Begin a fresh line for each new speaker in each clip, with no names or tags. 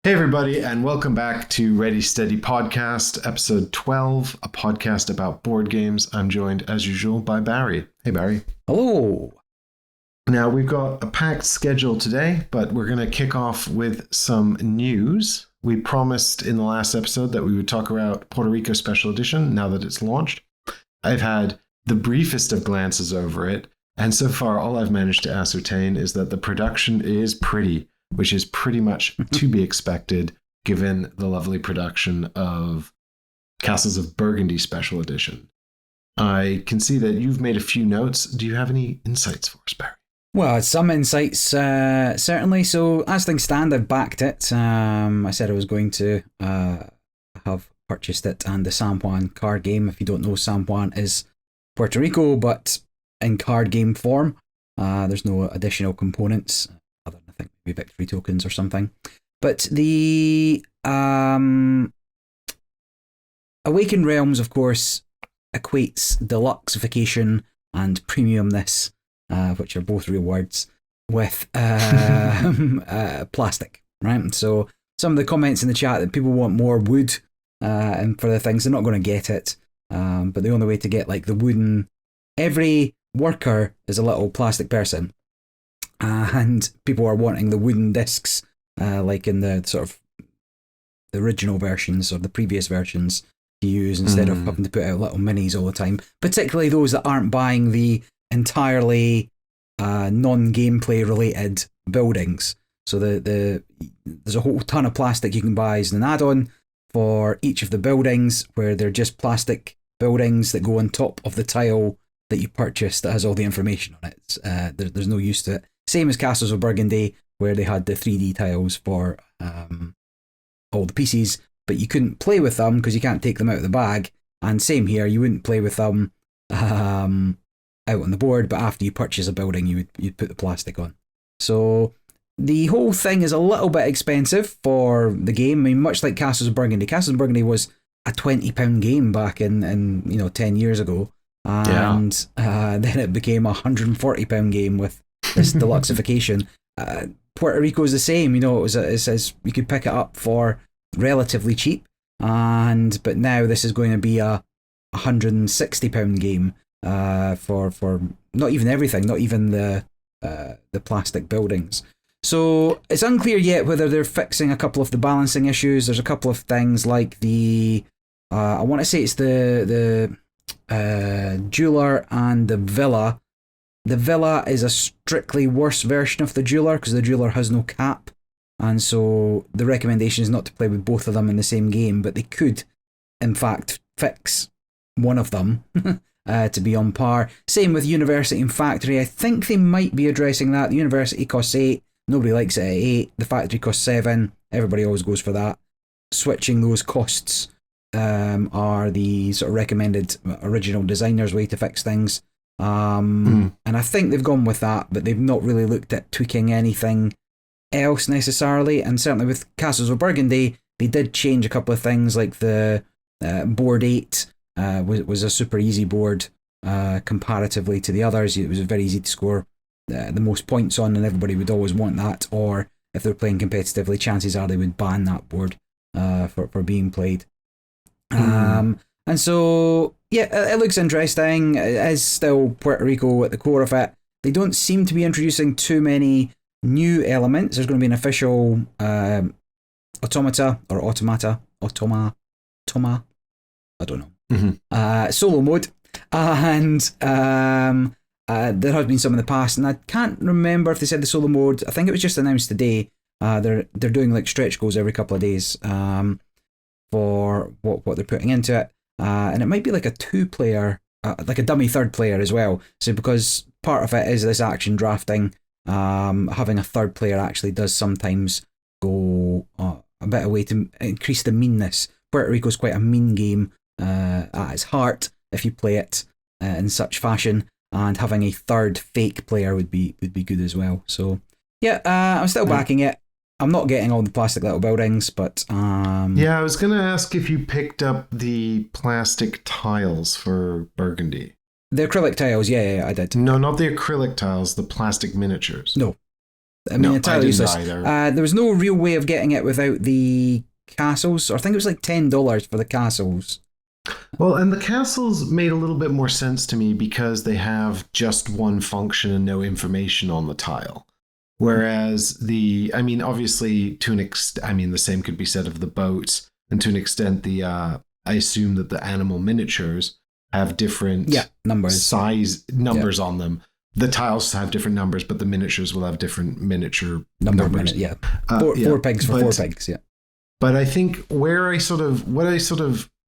Hey, everybody, and welcome back to Ready Steady Podcast, episode 12, a podcast about board games. I'm joined, as usual, by Barry. Hey, Barry.
Hello.
Now, we've got a packed schedule today, but we're going to kick off with some news. We promised in the last episode that we would talk about Puerto Rico Special Edition now that it's launched. I've had the briefest of glances over it, and so far all I've managed to ascertain is that the production is pretty, which is pretty much to be expected given the lovely production of Castles of Burgundy Special Edition. I can see that you've made a few notes. Do you have any insights for us, Barry?
Well, some insights, certainly. So, as things stand, I've backed it. I said I was going to have purchased it. And the San Juan card game, if you don't know, San Juan is Puerto Rico, but in card game form. There's no additional components, other than I think maybe victory tokens or something. But the Awakened Realms, of course, equates deluxeification and premiumness, which are both real words, with plastic, right? So some of the comments in the chat that people want more wood and for the things, they're not going to get it. But the only way to get like the wooden, every worker is a little plastic person. And people are wanting the wooden discs, like in the sort of the original versions or the previous versions to use instead of having to put out little minis all the time. Particularly those that aren't buying the entirely non-gameplay related buildings. So there's a whole ton of plastic you can buy as an add-on for each of the buildings, where they're just plastic buildings that go on top of the tile that you purchase that has all the information on it. There's no use to it. Same as Castles of Burgundy, where they had the 3D tiles for all the pieces, but you couldn't play with them because you can't take them out of the bag. And same here, you wouldn't play with them out on the board, but after you purchase a building, you'd put the plastic on. So the whole thing is a little bit expensive for the game. I mean, much like Castles of Burgundy. Castles of Burgundy was a £20 game back in 10 years ago. And then it became a £140 game with this deluxeification. Puerto Rico is the same. It says you could pick it up for relatively cheap, but now this is going to be a £160 game for not even everything, not even the plastic buildings. So it's unclear yet whether they're fixing a couple of the balancing issues. There's a couple of things like the I want to say it's the jeweler and the villa. The villa is a strictly worse version of the jeweler because the jeweler has no cap, and so the recommendation is not to play with both of them in the same game, but they could in fact fix one of them to be on par. Same with University and Factory. I think they might be addressing that. The University costs 8, nobody likes it at 8. The Factory costs 7, everybody always goes for that. Switching those costs are the sort of recommended original designer's way to fix things. And I think they've gone with that, but they've not really looked at tweaking anything else necessarily. And certainly with Castles of Burgundy, they did change a couple of things, like the board 8 was a super easy board comparatively to the others. It was very easy to score the most points on, and everybody would always want that, or if they're playing competitively, chances are they would ban that board for being played. And so, yeah, it looks interesting. It is still Puerto Rico at the core of it. They don't seem to be introducing too many new elements. There's going to be an official automata, I don't know, solo mode. And there has been some in the past, and I can't remember if they said the solo mode. I think it was just announced today. They're doing like stretch goals every couple of days for what they're putting into it. And it might be like a 2-player, like a dummy third player as well. So because part of it is this action drafting, having a third player actually does sometimes go a bit away to increase the meanness. Puerto Rico's quite a mean game at its heart if you play it in such fashion, and having a third fake player would be good as well. So yeah, I'm still backing it. I'm not getting all the plastic little buildings, but
yeah, I was going to ask if you picked up the plastic tiles for Burgundy.
The acrylic tiles, yeah, I did.
No, not the acrylic tiles, the plastic miniatures.
No. I mean,
No,
entirely
I didn't
useless.
either.
There was no real way of getting it without the castles. Or I think it was like $10 for the castles.
Well, and the castles made a little bit more sense to me because they have just one function and no information on the tile. Whereas obviously to an extent, the same could be said of the boats, and to an extent, I assume that the animal miniatures have different
numbers
numbers on them. The tiles have different numbers, but the miniatures will have different miniature numbers.
Four pigs for 4 pigs. Yeah.
But I think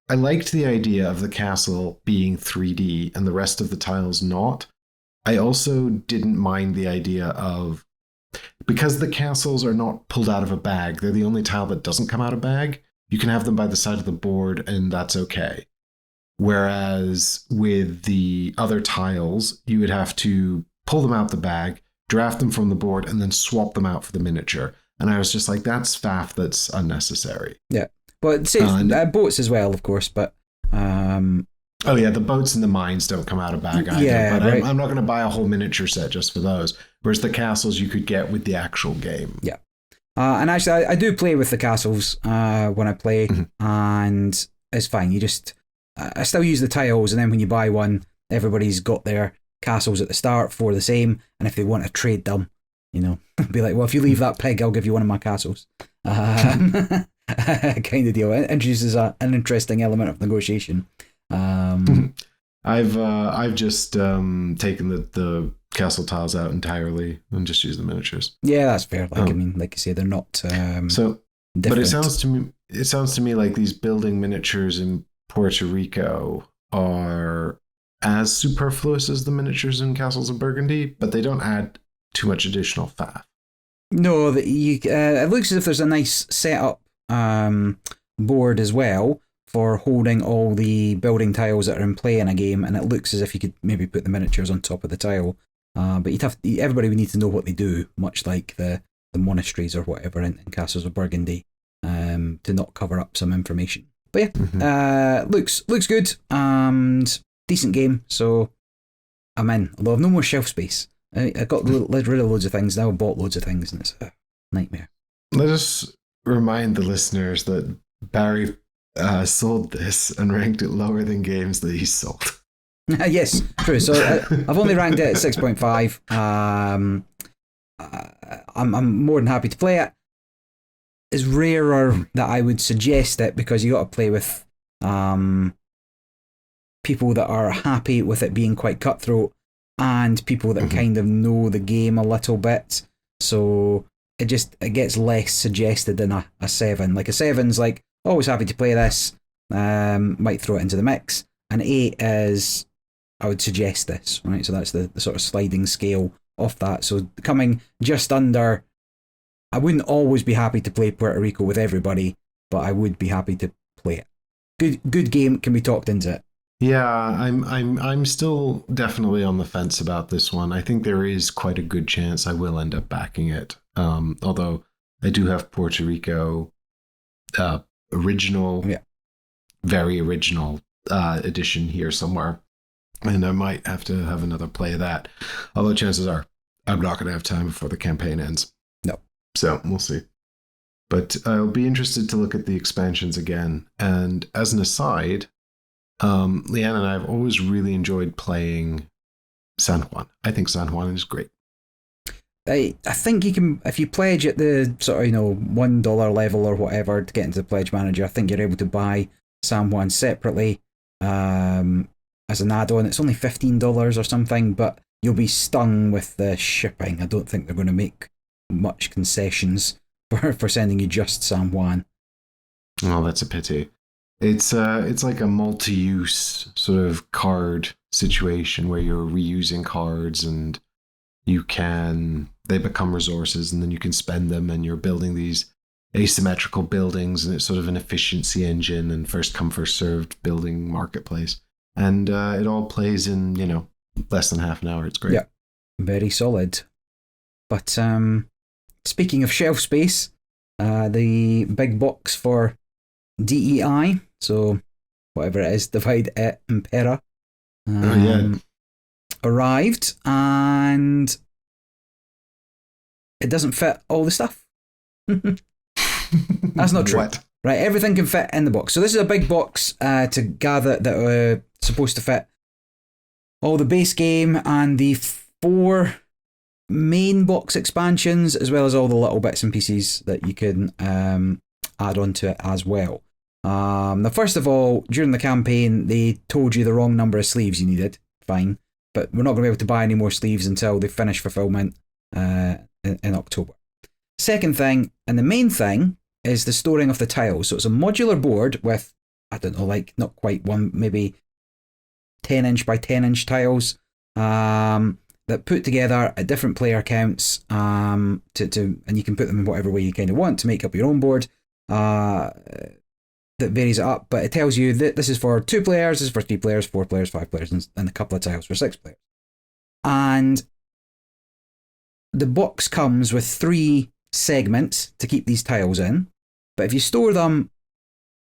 I liked the idea of the castle being 3D and the rest of the tiles not. I also didn't mind the idea of, because the castles are not pulled out of a bag, they're the only tile that doesn't come out of a bag. You can have them by the side of the board and that's okay. Whereas with the other tiles, you would have to pull them out the bag, draft them from the board, and then swap them out for the miniature. And I was just like, that's faff, that's unnecessary.
Yeah. But it saves boats as well, of course, but...
Oh yeah, the boats and the mines don't come out of bag either.
Yeah,
but
right.
I'm not going to buy a whole miniature set just for those. Whereas the castles you could get with the actual game.
Yeah. And actually, I do play with the castles when I play, and it's fine. I still use the tiles, and then when you buy one, everybody's got their castles at the start for the same, and if they want to trade them, be like, well, if you leave that pig, I'll give you one of my castles. Kind of deal. It introduces an interesting element of negotiation.
I've just taken the castle tiles out entirely and just used the miniatures.
Yeah, that's fair. Like you say, they're not
different. But it sounds to me like these building miniatures in Puerto Rico are as superfluous as the miniatures in Castles of Burgundy, but they don't add too much additional faff.
No, it looks as if there's a nice setup board as well for holding all the building tiles that are in play in a game, and it looks as if you could maybe put the miniatures on top of the tile. But everybody would need to know what they do, much like the monasteries or whatever in Castles of Burgundy, to not cover up some information. But yeah, looks good and decent game, so I'm in. Although I've no more shelf space. I got rid of loads of things, now I've bought loads of things, and it's a nightmare.
Let us remind the listeners that Barry sold this and ranked it lower than games that he sold.
Yes, true. So I've only ranked it at 6.5. I'm more than happy to play it. It's rarer that I would suggest it because you got to play with people that are happy with it being quite cutthroat and people that kind of know the game a little bit. So it gets less suggested than a 7. Like a 7's like, always happy to play this, might throw it into the mix. An 8 is, I would suggest this, right? So that's the sort of sliding scale of that. So coming just under, I wouldn't always be happy to play Puerto Rico with everybody, but I would be happy to play it. Good game, can be talked into it.
Yeah, I'm still definitely on the fence about this one. I think there is quite a good chance I will end up backing it. Although I do have Puerto Rico original, very original edition here somewhere, and I might have to have another play of that. Although chances are I'm not going to have time before the campaign ends.
No.
So we'll see. But I'll be interested to look at the expansions again. And as an aside, Leanne and I have always really enjoyed playing San Juan. I think San Juan is great.
I think you can, if you pledge at the sort of, $1 level or whatever to get into the Pledge Manager, I think you're able to buy San Juan separately as an add-on. It's only $15 or something, but you'll be stung with the shipping. I don't think they're going to make much concessions for sending you just San Juan.
Oh, that's a pity. It's like a multi-use sort of card situation where you're reusing cards and they become resources and then you can spend them and you're building these asymmetrical buildings and it's sort of an efficiency engine and first come first served building marketplace. And it all plays in, less than half an hour. It's great.
Yeah, very solid. But speaking of shelf space, the big box for DEI, so whatever it is, Divide et Impera, arrived, and it doesn't fit all the stuff. That's not true.
What?
Right, everything can fit in the box. So this is a big box to gather that are supposed to fit all the base game and the 4 main box expansions, as well as all the little bits and pieces that you can add on to it as well. Now, first of all, during the campaign, they told you the wrong number of sleeves you needed. Fine. But we're not going to be able to buy any more sleeves until they finish fulfillment in October. Second thing, and the main thing, is the storing of the tiles. So it's a modular board with, I don't know, like not quite one, maybe 10 inch by 10 inch tiles that put together at different player counts and you can put them in whatever way you kind of want to make up your own board that varies it up, but it tells you that this is for 2 players, this is for 3 players, 4 players, 5 players, and a couple of tiles for 6 players. And the box comes with 3 segments to keep these tiles in, but if you store them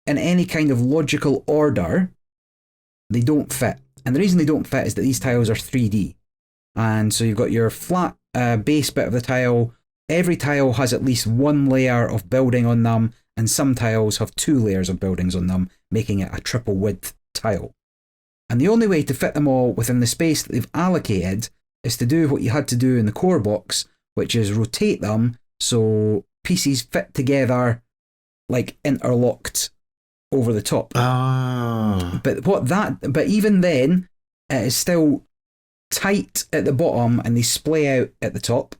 in any kind of logical order, they don't fit. And the reason they don't fit is that these tiles are 3D. And so you've got your flat base bit of the tile. Every tile has at least 1 layer of building on them, and some tiles have 2 layers of buildings on them, making it a triple width tile. And the only way to fit them all within the space that they've allocated is to do what you had to do in the core box, which is rotate them so pieces fit together like interlocked over the top. But even then, it is still tight at the bottom and they splay out at the top.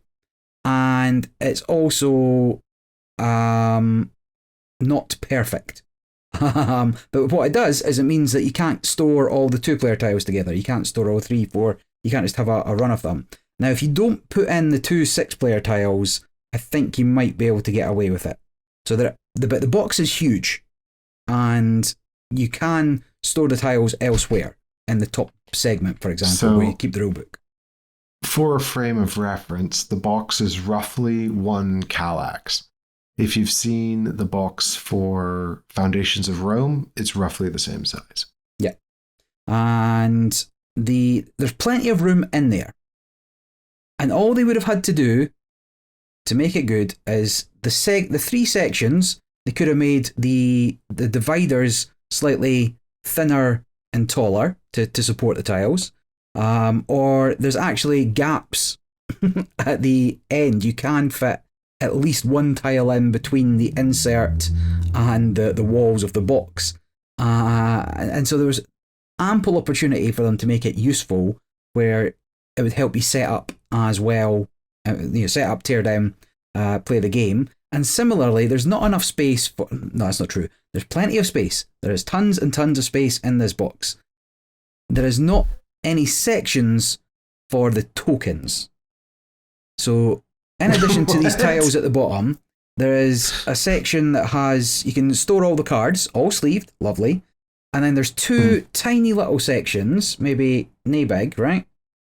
And it's also not perfect. But what it does is it means that you can't store all the 2-player tiles together. You can't store all 3, 4. You can't just have a run of them. Now, if you don't put in the 2 6-player tiles, I think you might be able to get away with it. So but the box is huge, and you can store the tiles elsewhere in the top segment, for example, where you keep the rulebook.
For a frame of reference, the box is roughly 1 Kallax. If you've seen the box for Foundations of Rome, it's roughly the same size.
Yeah. And there's plenty of room in there. And all they would have had to do to make it good is the 3 sections, they could have made the dividers slightly thinner and taller to support the tiles. Or there's actually gaps at the end. You can fit at least 1 tile in between the insert and the walls of the box. And so there was ample opportunity for them to make it useful where it would help you set up as well, set up, tear down, play the game. And similarly, there's not enough space for... No, that's not true. There's plenty of space. There is tons and tons of space in this box. There is not any sections for the tokens. So, in addition to these tiles at the bottom, there is a section that has... You can store all the cards, all sleeved, lovely. And then there's 2 tiny little sections, maybe nay big, right?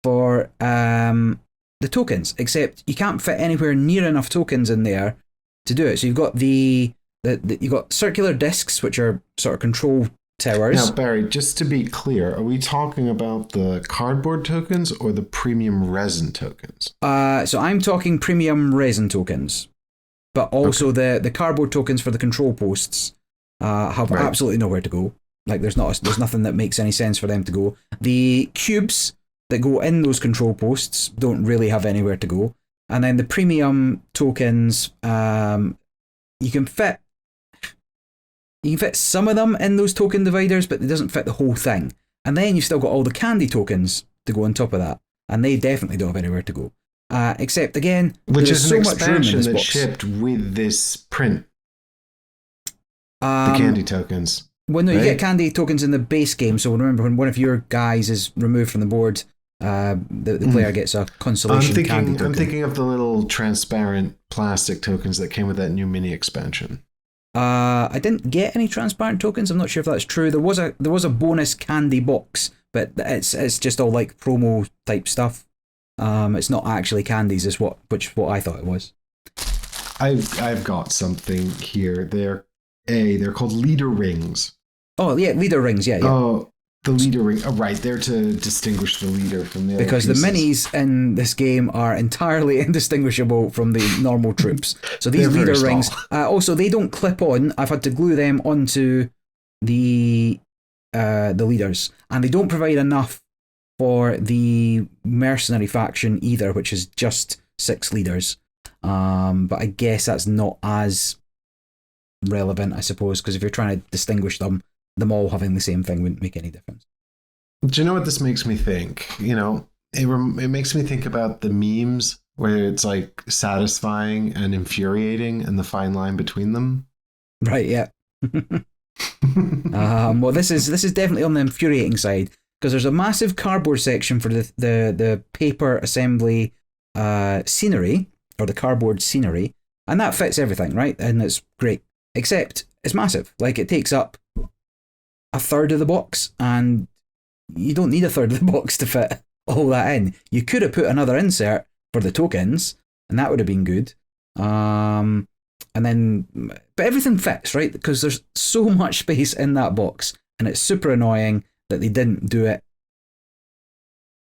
For the tokens, except you can't fit anywhere near enough tokens in there to do it. So you've got you've got circular discs, which are sort of control towers.
Now, Barry, just to be clear, are we talking about the cardboard tokens or the premium resin tokens?
So I'm talking premium resin tokens, but also the cardboard tokens for the control posts have absolutely nowhere to go. Like there's nothing that makes any sense for them to go. The cubes that go in those control posts don't really have anywhere to go. And then the premium tokens, you can fit some of them in those token dividers, but it doesn't fit the whole thing. And then you've still got all the candy tokens to go on top of that, and they definitely don't have anywhere to go. Except again,
which is
so
an
much room in
expansion
this
that
box.
shipped with this print. The candy tokens.
Well, no,
right?
You get candy tokens in the base game. So remember, when one of your guys is removed from the board, the player gets a consolation candy token.
I'm thinking of the little transparent plastic tokens that came with that new mini expansion.
I didn't get any transparent tokens. I'm not sure if that's true. There was a bonus candy box, but it's just all like promo type stuff. It's not actually candies, is what I thought it was.
I've got something here. They're called leader rings.
Oh yeah, leader rings. Yeah.
Oh, The leader ring, right, there to distinguish the leader from the other
because
pieces.
the minis in this game are entirely indistinguishable from the normal troops. So these leader rings, also they don't clip on. I've had to glue them onto the leaders, and they don't provide enough for the mercenary faction either, which is just 6 leaders. But I guess that's not as relevant, I suppose, because if you're trying to distinguish them all having the same thing wouldn't make any difference.
Do you know what this makes me think? You know, it makes me think about the memes where it's like satisfying and infuriating and the fine line between them.
Right, yeah. Well, this is definitely on the infuriating side, because there's a massive cardboard section for the paper assembly scenery, or the cardboard scenery, and that fits everything, right? And it's great, except it's massive. Like, it takes up a third of the box, and you don't need a third of the box to fit all that in. You could have put another insert for the tokens, and that would have been good. But everything fits, right? Because there's so much space in that box, and it's super annoying that they didn't do it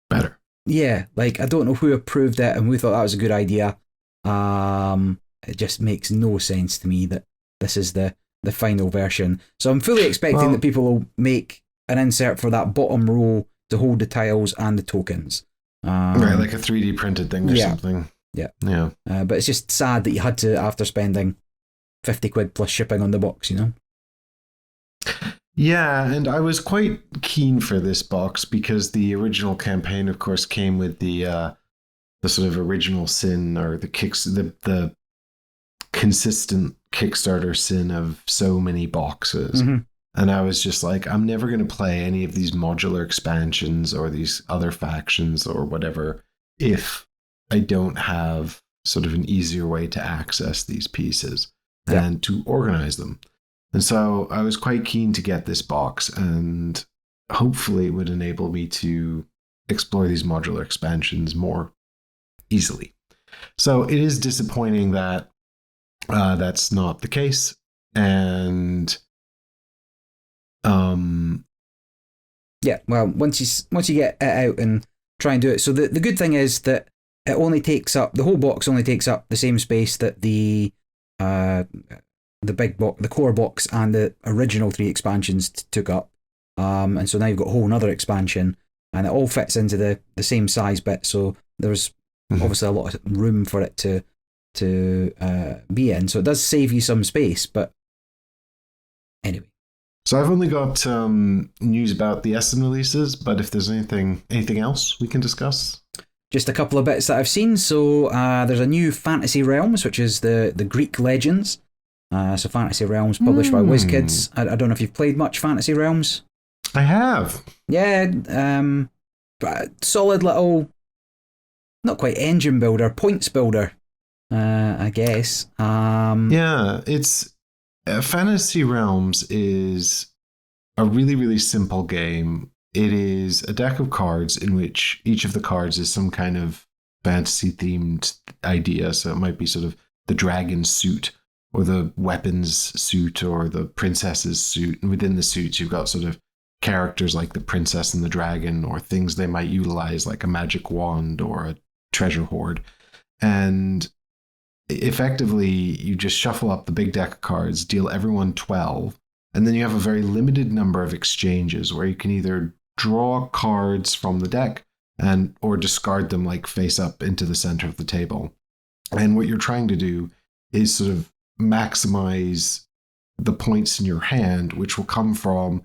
better.
Yeah, like, I don't know who approved it and who thought that was a good idea. It just makes no sense to me that this is the final version. So I'm fully expecting that people will make an insert for that bottom row to hold the tiles and the tokens.
Right, like a 3D printed thing or something.
Yeah.
But
it's just sad that you had to, after spending 50 quid plus shipping on the box, you know?
Yeah, and I was quite keen for this box because the original campaign, of course, came with the sort of original sin, or the consistent Kickstarter sin of so many boxes.
Mm-hmm.
And I was just like, I'm never going to play any of these modular expansions or these other factions or whatever if I don't have sort of an easier way to access these pieces and to organize them. And so I was quite keen to get this box, and hopefully it would enable me to explore these modular expansions more easily. So it is disappointing that that's not the case. And
yeah, well, once you get it out and try and do it. So the good thing is that it only takes up, the whole box only takes up the same space that the big box, the core box, and the original 3 expansions took up. And so now you've got a whole another expansion, and it all fits into the same size bit. So there's obviously a lot of room for it to be in. So it does save you some space, but anyway.
So I've only got news about the Essen releases, but if there's anything else we can discuss.
Just a couple of bits that I've seen. So there's a new Fantasy Realms, which is the Greek legends. So Fantasy Realms, published by WizKids. I don't know if you've played much Fantasy Realms.
I have.
Yeah, but solid little, not quite engine builder, points builder, I guess.
Yeah, it's Fantasy Realms is a really, really simple game. It is a deck of cards in which each of the cards is some kind of fantasy themed idea. So it might be sort of the dragon suit, or the weapons suit, or the princess's suit. And within the suits, you've got sort of characters like the princess and the dragon, or things they might utilize, like a magic wand or a treasure hoard. And effectively, you just shuffle up the big deck of cards, deal everyone 12, and then you have a very limited number of exchanges where you can either draw cards from the deck or discard them like face up into the center of the table. And what you're trying to do is sort of maximize the points in your hand, which will come from,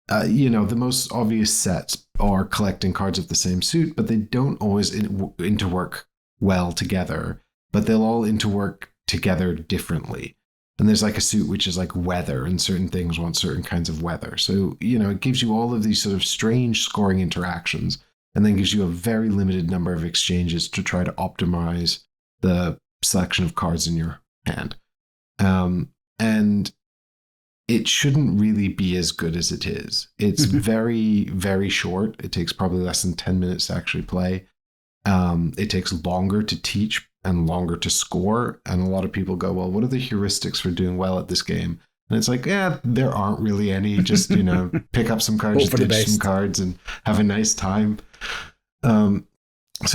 the most obvious sets are collecting cards of the same suit, but they don't always interwork well together, but they'll all interwork together differently. And there's like a suit which is like weather, and certain things want certain kinds of weather. So, it gives you all of these sort of strange scoring interactions, and then gives you a very limited number of exchanges to try to optimize the selection of cards in your hand. And it shouldn't really be as good as it is. It's very, very short. It takes probably less than 10 minutes to actually play. It takes longer to teach and longer to score. And a lot of people go, well, what are the heuristics for doing well at this game? And it's like, yeah, there aren't really any. Just, pick up some cards, ditch some cards, and have a nice time. So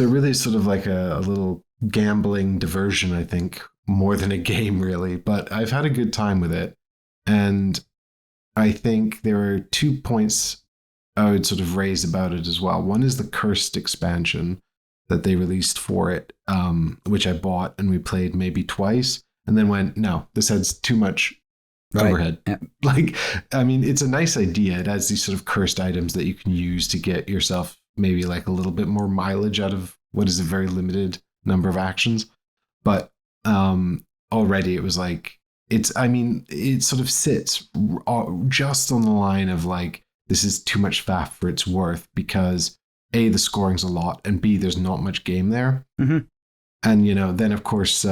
it really is sort of like a little gambling diversion, I think, more than a game, really. But I've had a good time with it. And I think there are 2 points I would sort of raise about it as well. One is the Cursed expansion that they released for it, which I bought and we played maybe twice, and then went, no, this has too much overhead.
Yeah.
Like, I mean, it's a nice idea. It has these sort of cursed items that you can use to get yourself maybe like a little bit more mileage out of what is a very limited number of actions. But already it was like, it sort of sits just on the line of like, this is too much faff for its worth, because A, the scoring's a lot, and B, there's not much game there.
Mm-hmm.
And, then of course,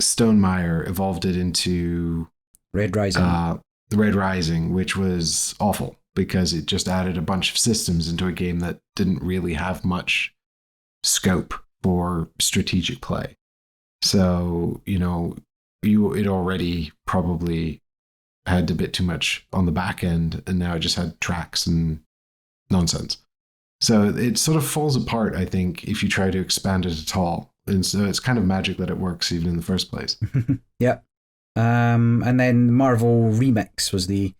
Stonemaier evolved it into
Red Rising,
which was awful because it just added a bunch of systems into a game that didn't really have much scope for strategic play. So, it already probably had a bit too much on the back end, and now it just had tracks and nonsense. So it sort of falls apart, I think, if you try to expand it at all. And so it's kind of magic that it works even in the first place.
Yeah. And then Marvel Remix was the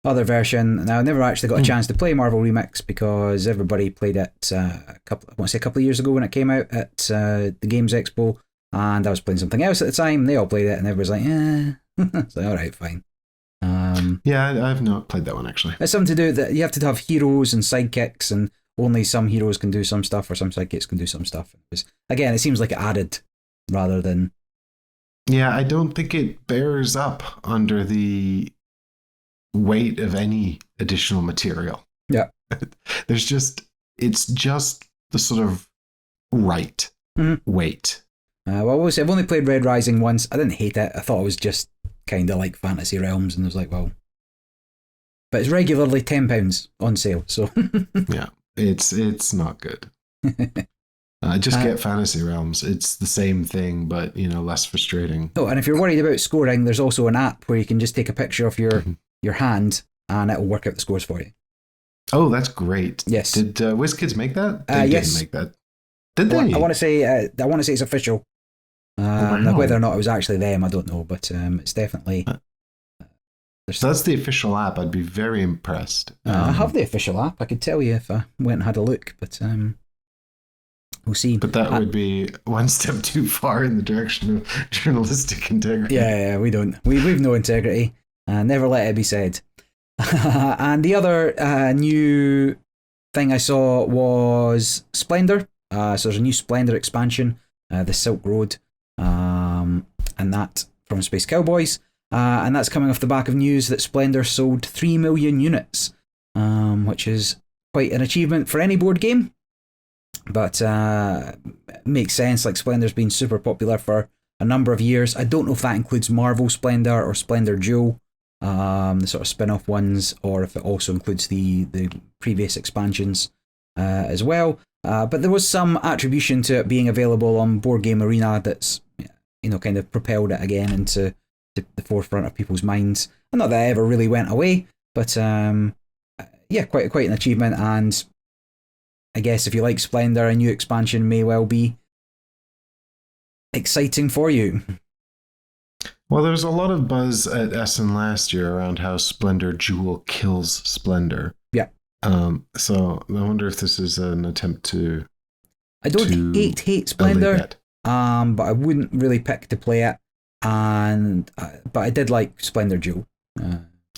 other version. Now, I never actually got a chance to play Marvel Remix because everybody played it a couple of years ago when it came out at the Games Expo, and I was playing something else at the time. They all played it, and everybody's like, It's like, all right, fine.
Yeah, I've not played that one, actually.
It's something to do that you have to have heroes and sidekicks, and only some heroes can do some stuff, or some sidekicks can do some stuff. Again, it seems like it added rather than...
Yeah, I don't think it bears up under the weight of any additional material.
Yeah.
It's just the sort of right weight.
Well, I've only played Red Rising once. I didn't hate it. I thought it was just kind of like Fantasy Realms, and I was like, well... But it's regularly £10 on sale, so...
Yeah, it's not good. Just get Fantasy Realms. It's the same thing, but, less frustrating.
Oh, and if you're worried about scoring, there's also an app where you can just take a picture of your hand, and it'll work out the scores for you.
Oh, that's great.
Yes.
Did WizKids make that? They
yes.
didn't make that. Did they?
I want to say it's official. Now, whether or not it was actually them, I don't know, but it's definitely...
So that's the official app. I'd be very impressed.
I have the official app. I could tell you if I went and had a look, but we'll see.
But that would be one step too far in the direction of journalistic integrity.
Yeah, we don't. We've no integrity. Never let it be said. And the other new thing I saw was Splendor. So there's a new Splendor expansion, the Silk Road, and that from Space Cowboys. And that's coming off the back of news that Splendor sold 3 million units, which is quite an achievement for any board game. But makes sense, like Splendor's been super popular for a number of years. I don't know if that includes Marvel Splendor or Splendor Duel, the sort of spin-off ones, or if it also includes the previous expansions as well. But there was some attribution to it being available on Board Game Arena that's, kind of propelled it again into the forefront of people's minds. And not that it ever really went away, but quite an achievement. And I guess if you like Splendor, a new expansion may well be exciting for you.
Well, there's a lot of buzz at Essen last year around how Splendor Duel kills Splendor.
Yeah.
So I wonder if this is an attempt to...
I don't hate Splendor, but I wouldn't really pick to play it. But I did like Splendor Duel.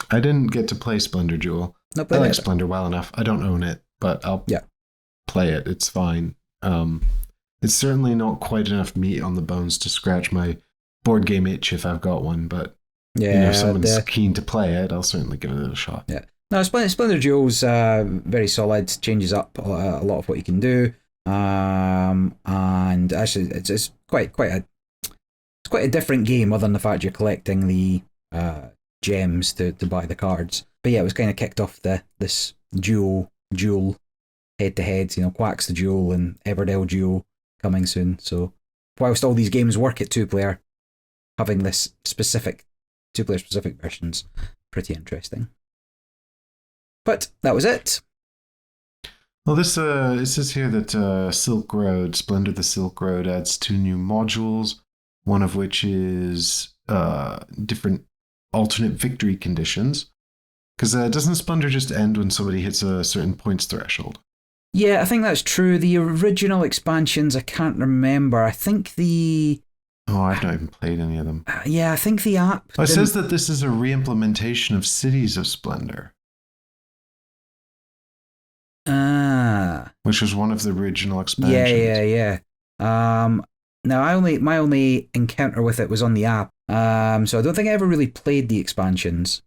I didn't get to play Splendor Duel. I like Splendor well enough. I don't own it, but I'll play it. It's fine. It's certainly not quite enough meat on the bones to scratch my board game itch if I've got one, but if someone's keen to play it, I'll certainly give it a shot.
Yeah. No, Splendor Duel's very solid, changes up a lot of what you can do. And actually it's quite a different game other than the fact you're collecting the gems to buy the cards. But yeah, it was kind of kicked off this duel head-to-head, Quacks the Duel and Everdell Duel coming soon. So whilst all these games work at 2-player, having this specific 2-player specific version's pretty interesting. But that was it.
Well, it says here that Silk Road, Splendor the Silk Road, adds 2 new modules, one of which is different alternate victory conditions. Because doesn't Splendor just end when somebody hits a certain points threshold?
Yeah, I think that's true. The original expansions, I can't remember. I think the...
Oh, I've not even played any of them.
Yeah, I think the app...
It says that this is a re-implementation of Cities of Splendor. Which was one of the original expansions.
Yeah. Now, my only encounter with it was on the app. So I don't think I ever really played the expansions.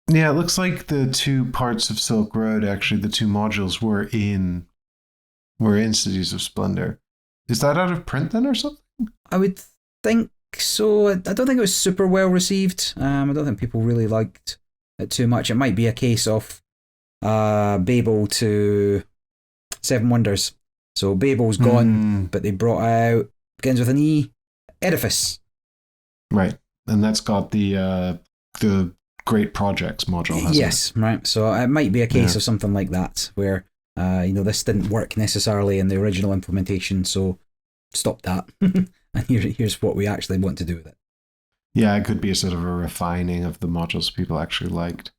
Yeah, it looks like the 2 parts of Silk Road, actually, the 2 modules were in Cities of Splendor. Is that out of print then or something?
I would think so. I don't think it was super well received. I don't think people really liked it too much. It might be a case of Babel to 7 Wonders. So Babel's gone, but they brought out, begins with an E, Edifice.
Right. And that's got the Great Projects module, hasn't
it? Right. So it might be a case of something like that, where this didn't work necessarily in the original implementation, so stop that. And here's what we actually want to do with it.
Yeah, it could be a sort of a refining of the modules people actually liked.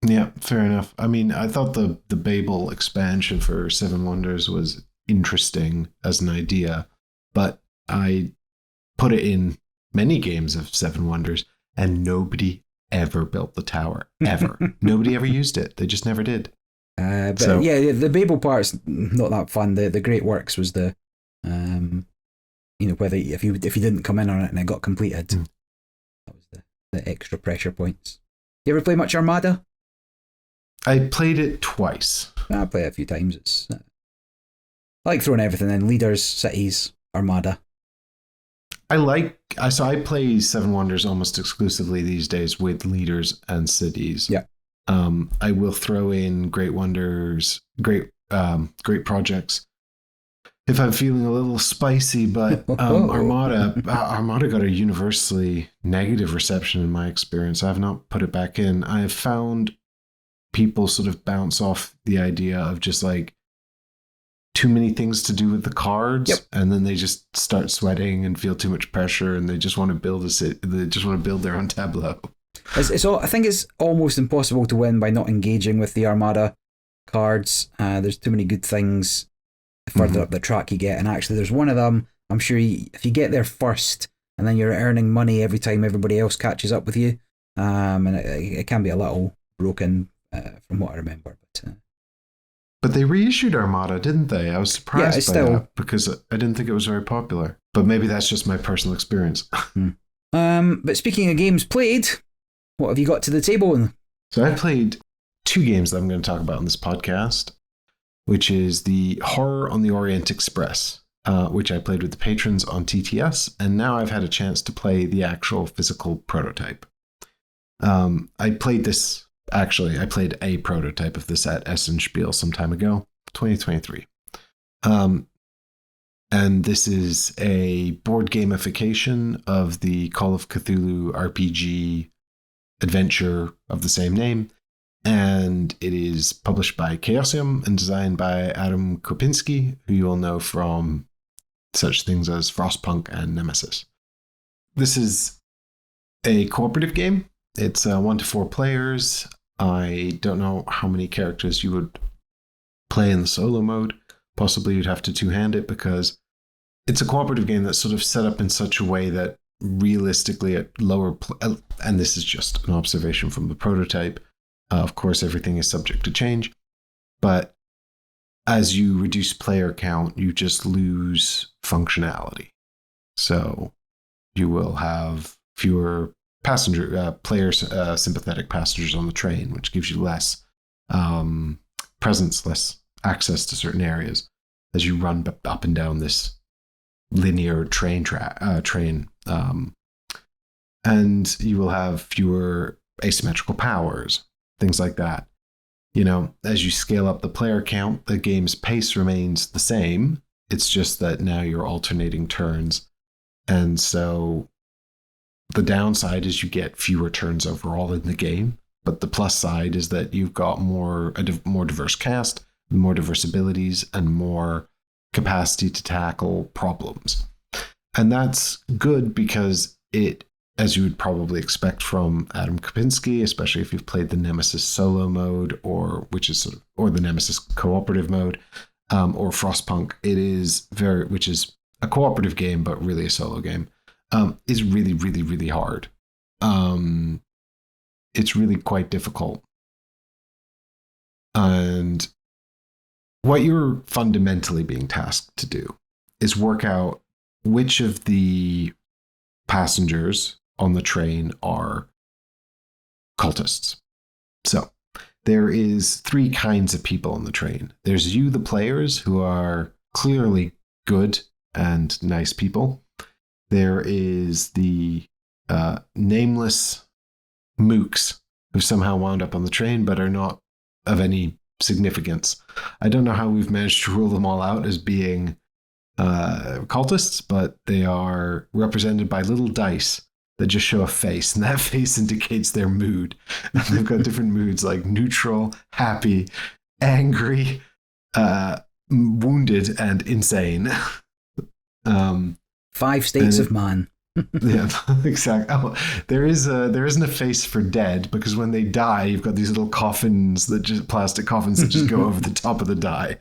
Yeah, fair enough. I mean, I thought the Babel expansion for 7 Wonders was interesting as an idea, but I put it in many games of 7 Wonders, and nobody ever built the tower, ever. Nobody ever used it. They just never did.
The Babel part's not that fun. The Great Works was the, whether if you didn't come in on it and it got completed, that was the extra pressure points. You ever play much Armada?
I played it twice.
I played it a few times. It's I like throwing everything in: leaders, cities, Armada.
So I play 7 Wonders almost exclusively these days with leaders and cities.
Yeah.
I will throw in Great Wonders, Great Projects if I'm feeling a little spicy, but Armada got a universally negative reception in my experience. I have not put it back in. I have found people sort of bounce off the idea of just like too many things to do with the cards, and then they just start sweating and feel too much pressure, and they just want to build their own tableau.
I think it's almost impossible to win by not engaging with the Armada cards. There's too many good things the further up the track you get, and actually there's one of them, I'm sure if you get there first and then you're earning money every time everybody else catches up with you, and it can be a little broken from what I remember,
but they reissued Armada, didn't they? I was surprised by that because I didn't think it was very popular, but maybe that's just my personal experience.
But speaking of games played, what have you got to the table?
So I played 2 games that I'm going to talk about on this podcast, which is the Horror on the Orient Express, which I played with the patrons on TTS, and now I've had a chance to play the actual physical prototype. I played a prototype of this at Essen Spiel some time ago, 2023. And this is a board gamification of the Call of Cthulhu RPG adventure of the same name. And it is published by Chaosium and designed by Adam Kopinski, who you will know from such things as Frostpunk and Nemesis. This is a cooperative game. It's 1 to 4 players. I don't know how many characters you would play in the solo mode. Possibly you'd have to 2-hand it because it's a cooperative game that's sort of set up in such a way that realistically at lower... and this is just an observation from the prototype. Of course, everything is subject to change. But as you reduce player count, you just lose functionality. So you will have fewer sympathetic passengers on the train, which gives you less presence, less access to certain areas as you run up and down this linear train. And you will have fewer asymmetrical powers, things like that. As you scale up the player count, the game's pace remains the same. It's just that now you're alternating turns And so the downside is you get fewer turns overall in the game. But the plus side is that you've got more diverse cast, more diverse abilities, and more capacity to tackle problems. And that's good because it, as you would probably expect from Adam Kopinski, especially if you've played the Nemesis solo mode or the Nemesis cooperative mode, or Frostpunk, which is a cooperative game but really a solo game, is really, really, really hard. It's really quite difficult. And what you're fundamentally being tasked to do is work out which of the passengers on the train are cultists. So there is 3 kinds of people on the train. There's you, the players, who are clearly good and nice people. There is the nameless mooks who somehow wound up on the train but are not of any significance. I don't know how we've managed to rule them all out as being cultists, but they are represented by little dice that just show a face, and that face indicates their mood. And they've got different moods like neutral, happy, angry, wounded, and insane.
5 states of man.
Yeah, exactly. Oh, there isn't a face for dead, because when they die, you've got these little coffins plastic coffins that just go over the top of the die.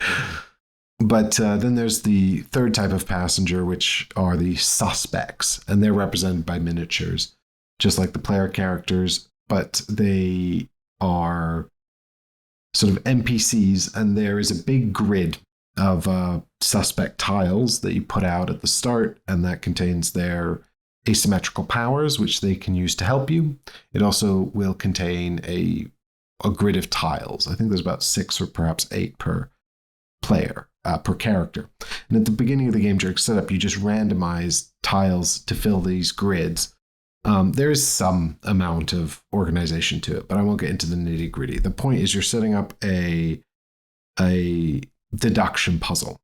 But then there's the 3rd type of passenger, which are the suspects, and they're represented by miniatures, just like the player characters, but they are sort of NPCs, and there is a big grid of suspect tiles that you put out at the start, and that contains their asymmetrical powers, which they can use to help you. It also will contain a grid of tiles. I think there's about 6 or perhaps 8 per player, per character. And at the beginning of the game during setup, you just randomize tiles to fill these grids. There is some amount of organization to it, but I won't get into the nitty gritty. The point is you're setting up a deduction puzzle.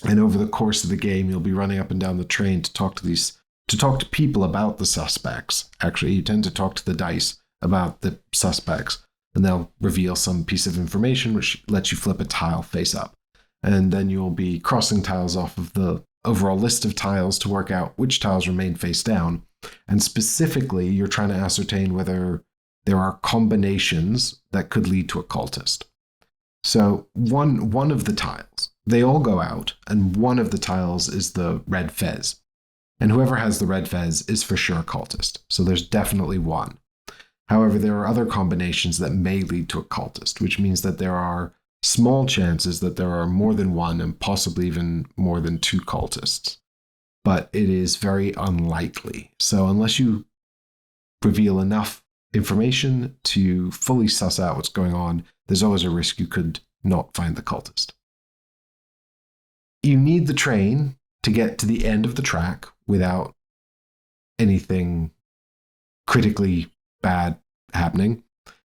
And over the course of the game, you'll be running up and down the train to talk to people about the suspects. Actually, you tend to talk to the dice about the suspects, and they'll reveal some piece of information which lets you flip a tile face up. And then you'll be crossing tiles off of the overall list of tiles to work out which tiles remain face down. And specifically, you're trying to ascertain whether there are combinations that could lead to a cultist. So one of the tiles, they all go out, and one of the tiles is the red fez. And whoever has the red fez is for sure a cultist. So there's definitely one. However, there are other combinations that may lead to a cultist, which means that there are small chances that there are more than one and possibly even more than 2 cultists. But it is very unlikely. So unless you reveal enough information to fully suss out what's going on, there's always a risk you could not find the cultist. You need the train to get to the end of the track without anything critically bad happening.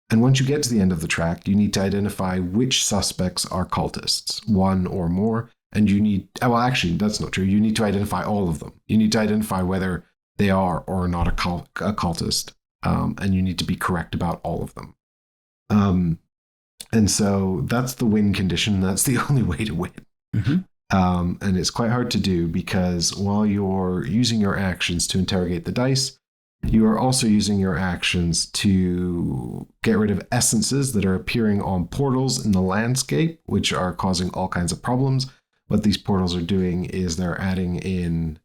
And once you get to the end of the track, you need to identify which suspects are cultists, 1 or more. And you need, well, actually, that's not true. You need to identify all of them. You need to identify whether they are or not a cultist. And you need to be correct about all of them. And so that's the win condition. That's the only way to win.
Mm-hmm.
And it's quite hard to do because while you're using your actions to interrogate the dice, you are also using your actions to get rid of essences that are appearing on portals in the landscape, which are causing all kinds of problems. What these portals are doing is they're adding in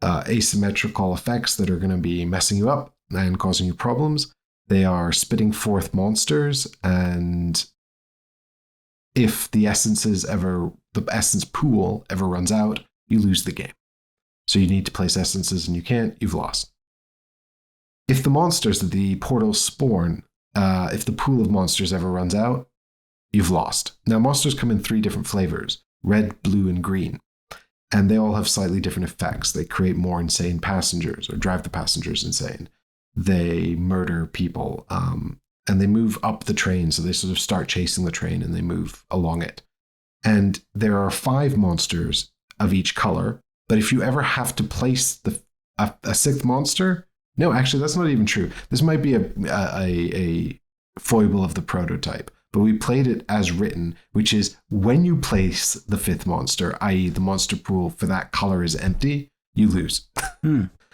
asymmetrical effects that are going to be messing you up and causing you problems. They are spitting forth monsters, and if the essence pool ever runs out, you lose the game. So you need to place essences, and you can't, you've lost. If the monsters that the portals spawn, if the pool of monsters ever runs out, you've lost. Now, monsters come in 3 different flavors: red, blue, and green. And they all have slightly different effects. They create more insane passengers or drive the passengers insane. They murder people, and they move up the train. So they sort of start chasing the train and they move along it. And there are 5 monsters of each color, But if you ever have to place a sixth monster, no, actually, that's not even true. This might be a foible of the prototype, but we played it as written, which is when you place the fifth monster, i.e. the monster pool for that color is empty, you lose.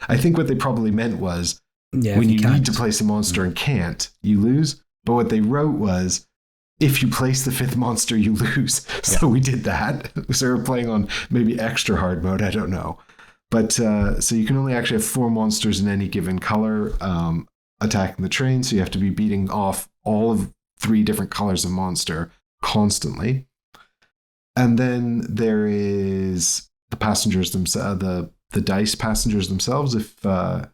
I think what they probably meant was when you need to place a monster and can't, you lose. But what they wrote was, if you place the fifth monster, you lose. So we did that. So we're playing on maybe extra hard mode. I don't know. But so you can only actually have 4 monsters in any given color attacking the train. So you have to be beating off all of 3 different colors of monster constantly. And then there is the passengers themselves, the dice passengers themselves. If I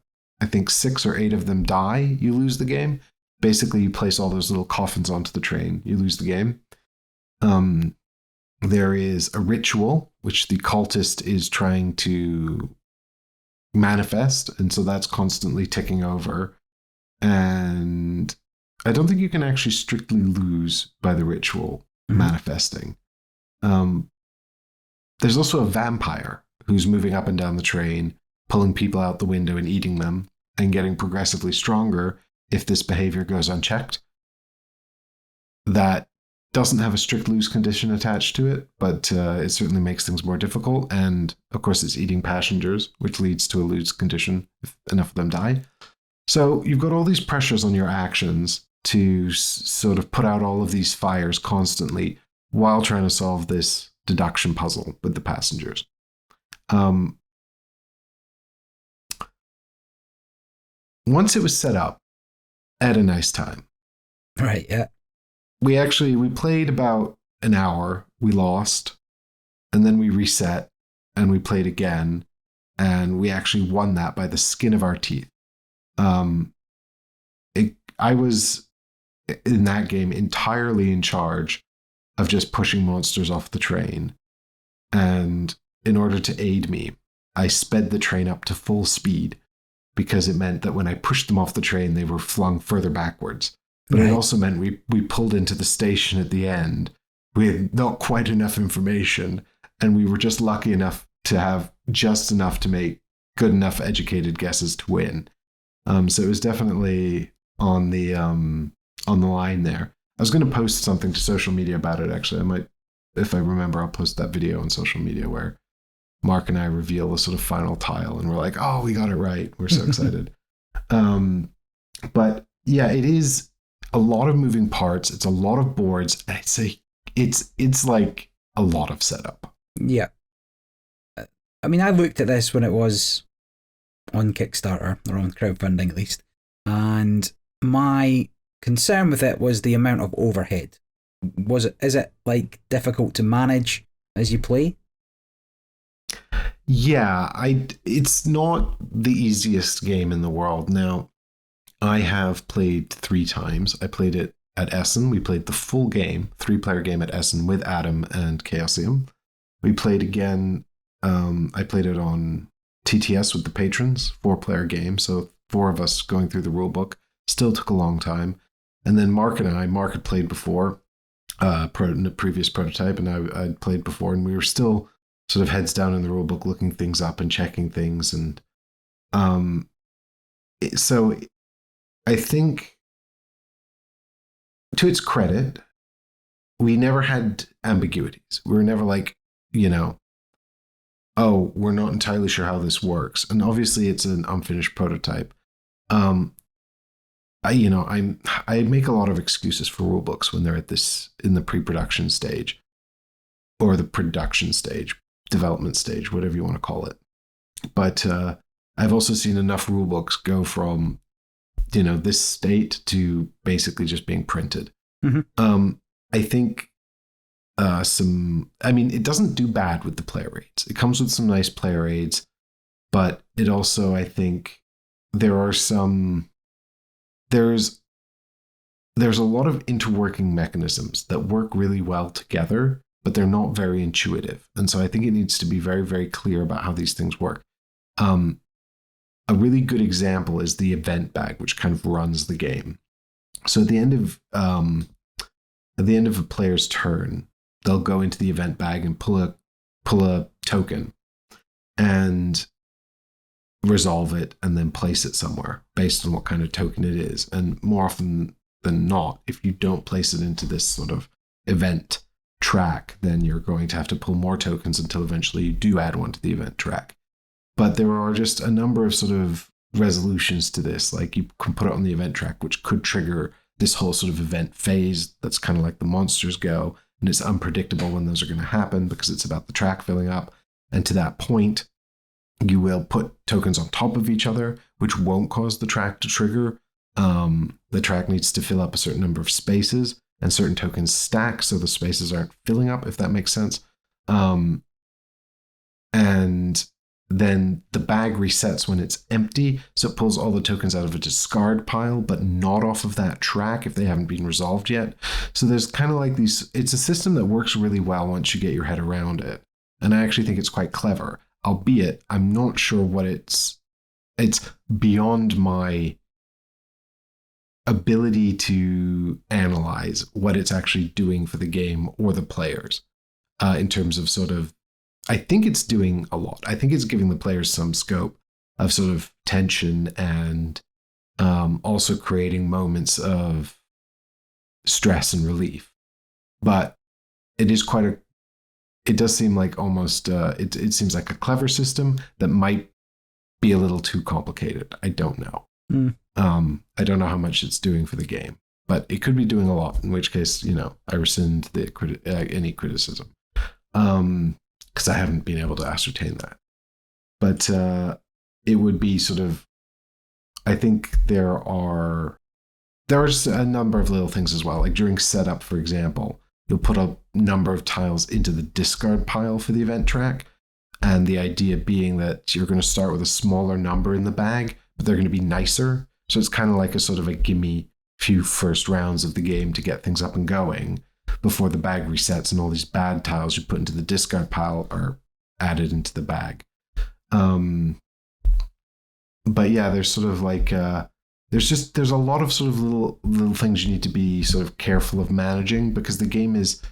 think 6 or 8 of them die, you lose the game. Basically, you place all those little coffins onto the train, you lose the game. There is a ritual, which the cultist is trying to manifest, and so that's constantly ticking over. And I don't think you can actually strictly lose by the ritual manifesting. There's also a vampire who's moving up and down the train, pulling people out the window and eating them, and getting progressively stronger if this behavior goes unchecked. That doesn't have a strict lose condition attached to it, but it certainly makes things more difficult. And of course, it's eating passengers, which leads to a lose condition if enough of them die. So you've got all these pressures on your actions to sort of put out all of these fires constantly while trying to solve this deduction puzzle with the passengers. Once it was set up, I had a nice time.
Right, yeah.
We played about an hour, we lost, and then we reset, and we played again, and we actually won that by the skin of our teeth. I was, in that game, entirely in charge of just pushing monsters off the train, and in order to aid me, I sped the train up to full speed, because it meant that when I pushed them off the train, they were flung further backwards. But It also meant we pulled into the station at the end with not quite enough information, and we were just lucky enough to have just enough to make good enough educated guesses to win. So it was definitely on the line there. I was going to post something to social media about it, actually. I might, if I remember, I'll post that video on social media where Mark and I reveal the sort of final tile, and we're like, oh, we got it right. We're so excited. But yeah, it is a lot of moving parts. It's a lot of boards. And it's like a lot of setup.
Yeah. I mean, I looked at this when it was on Kickstarter, or on crowdfunding at least, and my concern with it was the amount of overhead. Is it like difficult to manage as you play?
Yeah, it's not the easiest game in the world. Now, I have played 3 times. I played it at Essen. We played the full game, 3-player game at Essen with Adam and Chaosium. We played again. I played it on TTS with the patrons, 4-player game. So 4 of us going through the rule book. Still took a long time. And then Mark had played before, in the previous prototype, and I'd played before, and we were still sort of heads down in the rule book, looking things up and checking things. And so I think, to its credit, we never had ambiguities. We were never like, oh, we're not entirely sure how this works. And obviously it's an unfinished prototype. I make a lot of excuses for rule books when they're in the pre-production stage, or the production stage, development stage, whatever you want to call it. But I've also seen enough rule books go from, this state to basically just being printed. Mm-hmm. I think it doesn't do bad with the player aids. It comes with some nice player aids, but it also, I think, there's a lot of interworking mechanisms that work really well together, but they're not very intuitive. And so I think it needs to be very, very clear about how these things work. A really good example is the event bag, which kind of runs the game. So at the end of a player's turn, they'll go into the event bag and pull a token. and resolve it and then place it somewhere based on what kind of token it is. And more often than not, if you don't place it into this sort of event track, then you're going to have to pull more tokens until eventually you do add one to the event track. But there are just a number of sort of resolutions to this. Like you can put it on the event track, which could trigger this whole sort of event phase that's kind of like the monsters go. And it's unpredictable when those are going to happen because it's about the track filling up. And to that point, you will put tokens on top of each other, which won't cause the track to trigger. The track needs to fill up a certain number of spaces, and certain tokens stack so the spaces aren't filling up, if that makes sense. And then the bag resets when it's empty, so it pulls all the tokens out of a discard pile, but not off of that track if they haven't been resolved yet. So there's kind of like these, it's a system that works really well once you get your head around it. And I actually think it's quite clever, albeit I'm not sure what it's beyond my ability to analyze what it's actually doing for the game or the players in terms of sort of, I think it's doing a lot. I think it's giving the players some scope of sort of tension and also creating moments of stress and relief. But it is it does seem like almost, it seems like a clever system that might be a little too complicated. I don't know. I don't know how much it's doing for the game, but it could be doing a lot, in which case, I rescind any criticism. Because I haven't been able to ascertain that. But it would be sort of, I think there's a number of little things as well. Like during setup, for example, you'll put a number of tiles into the discard pile for the event track. And the idea being that you're going to start with a smaller number in the bag, but they're going to be nicer. So it's kind of like a sort of a gimme few first rounds of the game to get things up and going before the bag resets and all these bad tiles you put into the discard pile are added into the bag. But yeah, there's sort of like, there's a lot of sort of little things you need to be sort of careful of managing, because the game is,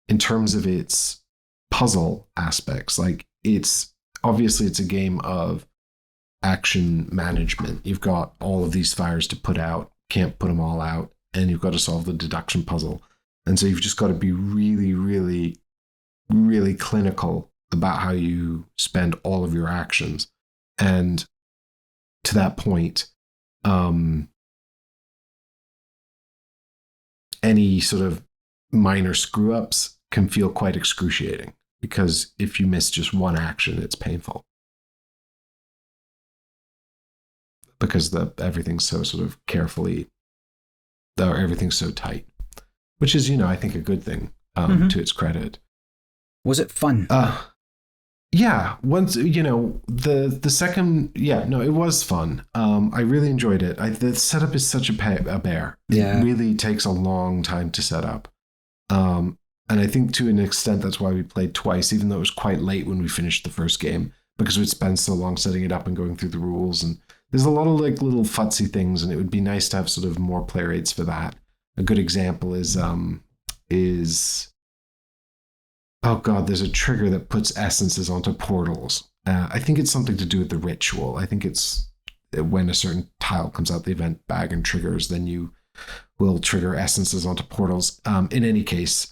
in terms of its puzzle aspects, like it's a game of action management. You've got all of these fires to put out, can't put them all out, and you've got to solve the deduction puzzle. And so you've just got to be really, really, really clinical about how you spend all of your actions. And to that point, any sort of minor screw-ups can feel quite excruciating, because if you miss just one action, it's painful. Because everything's so sort of carefully, everything's so tight. Which is, I think a good thing, to its credit.
Was it fun?
Yeah. Once, the second, it was fun. I really enjoyed it. The setup is such a bear.
Yeah.
It really takes a long time to set up. And I think to an extent, that's why we played twice, even though it was quite late when we finished the first game, because we'd spent so long setting it up and going through the rules. And there's a lot of like little futsy things, and it would be nice to have sort of more player aids for that. A good example is there's a trigger that puts essences onto portals. I think it's something to do with the ritual. I think it's when a certain tile comes out the event bag and triggers, then you will trigger essences onto portals. In any case,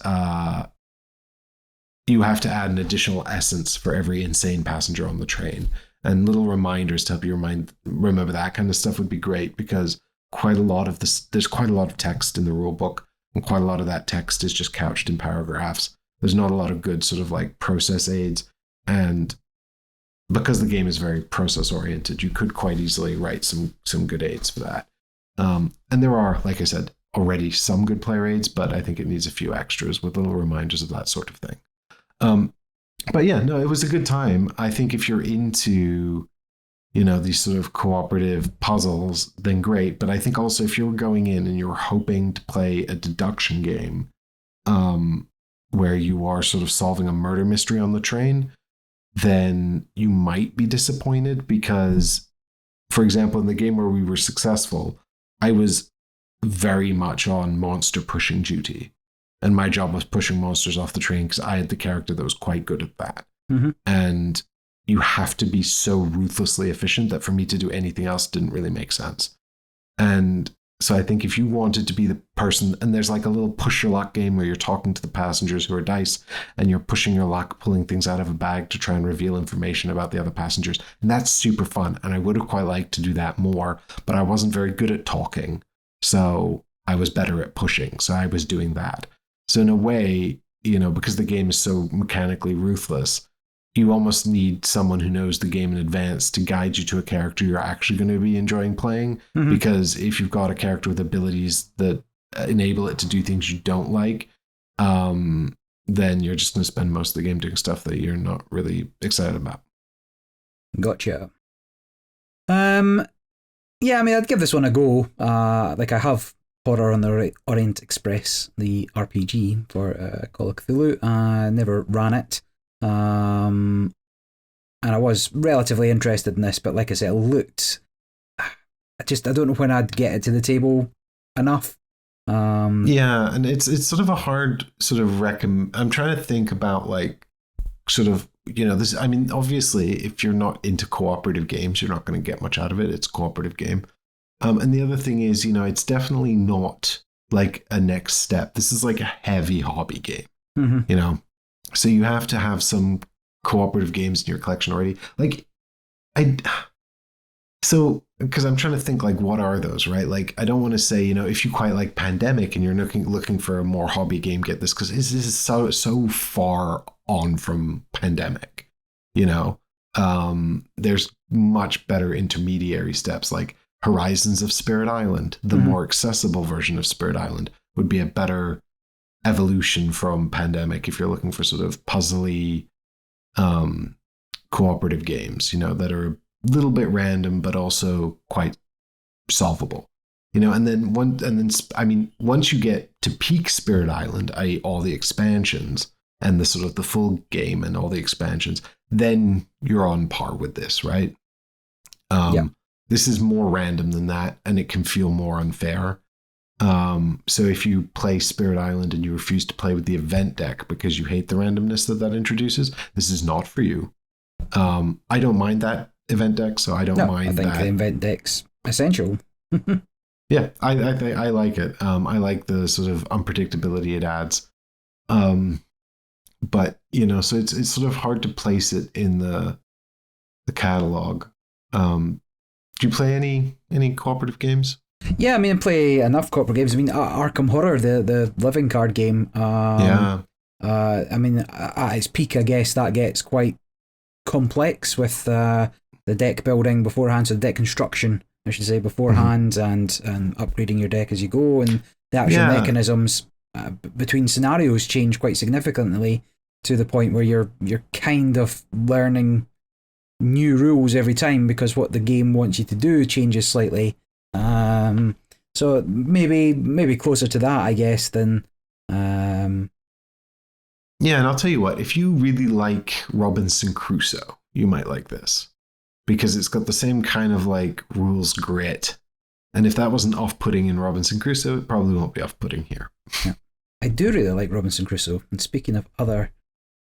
you have to add an additional essence for every insane passenger on the train. And little reminders to help you remember that kind of stuff would be great, because there's quite a lot of text in the rule book, and quite a lot of that text is just couched in paragraphs. There's not a lot of good sort of like process aids, and because the game is very process oriented, you could quite easily write some good aids for that. And there are, like I said, already some good player aids, but I think it needs a few extras with little reminders of that sort of thing. But yeah, no, it was a good time. I think if you're into these sort of cooperative puzzles, then great. But I think also if you're going in and you're hoping to play a deduction game, where you are sort of solving a murder mystery on the train, then you might be disappointed, because, for example, in the game where we were successful, I was very much on monster pushing duty. And my job was pushing monsters off the train because I had the character that was quite good at that.
Mm-hmm.
And you have to be so ruthlessly efficient that for me to do anything else didn't really make sense. And so I think if you wanted to be the person, and there's like a little push your luck game where you're talking to the passengers who are dice and you're pushing your luck, pulling things out of a bag to try and reveal information about the other passengers. And that's super fun. And I would have quite liked to do that more, but I wasn't very good at talking. So I was better at pushing. So I was doing that. So in a way, because the game is so mechanically ruthless, you almost need someone who knows the game in advance to guide you to a character you're actually going to be enjoying playing. Mm-hmm. Because if you've got a character with abilities that enable it to do things you don't like, then you're just going to spend most of the game doing stuff that you're not really excited about.
Gotcha. Yeah, I mean, I'd give this one a go. Like I have Horror on the Orient Express, the RPG for Call of Cthulhu. I never ran it. And I was relatively interested in this, but like I said, it looked. I don't know when I'd get it to the table enough.
Yeah, and it's sort of a hard sort of I'm trying to think about like sort of this. I mean, obviously, if you're not into cooperative games, you're not going to get much out of it. It's a cooperative game. And the other thing is, it's definitely not like a next step. This is like a heavy hobby game. Mm-hmm. So you have to have some cooperative games in your collection already. Like, because I'm trying to think like, what are those, right? Like, I don't want to say, if you quite like Pandemic and you're looking for a more hobby game, get this, because this is so far on from Pandemic. There's much better intermediary steps like Horizons of Spirit Island, the more accessible version of Spirit Island, would be a better evolution from Pandemic if you're looking for sort of puzzly cooperative games, that are a little bit random but also quite solvable. And then once you get to peak Spirit Island, i.e. all the expansions and the sort of the full game and all the expansions, then you're on par with this, right? This is more random than that, and it can feel more unfair. So if you play Spirit Island and you refuse to play with the event deck because you hate the randomness that introduces, this is not for you. I don't mind that event deck, so I don't mind that. I think
the event deck's essential.
Yeah, I like it. I like the sort of unpredictability it adds. But so it's sort of hard to place it in the catalog. Do you play any cooperative games?
Yeah, I mean, I play enough cooperative games. I mean, Arkham Horror, the living card game. I mean, at its peak, I guess that gets quite complex with the deck building beforehand, so the deck construction, I should say, beforehand, and upgrading your deck as you go, and the actual mechanisms between scenarios change quite significantly to the point where you're kind of learning new rules every time because what the game wants you to do changes slightly. So maybe closer to that, I guess, than.
Yeah, and I'll tell you what, if you really like Robinson Crusoe, you might like this because it's got the same kind of like rules grit. And if that wasn't off-putting in Robinson Crusoe, it probably won't be off-putting here.
Yeah. I do really like Robinson Crusoe. And speaking of other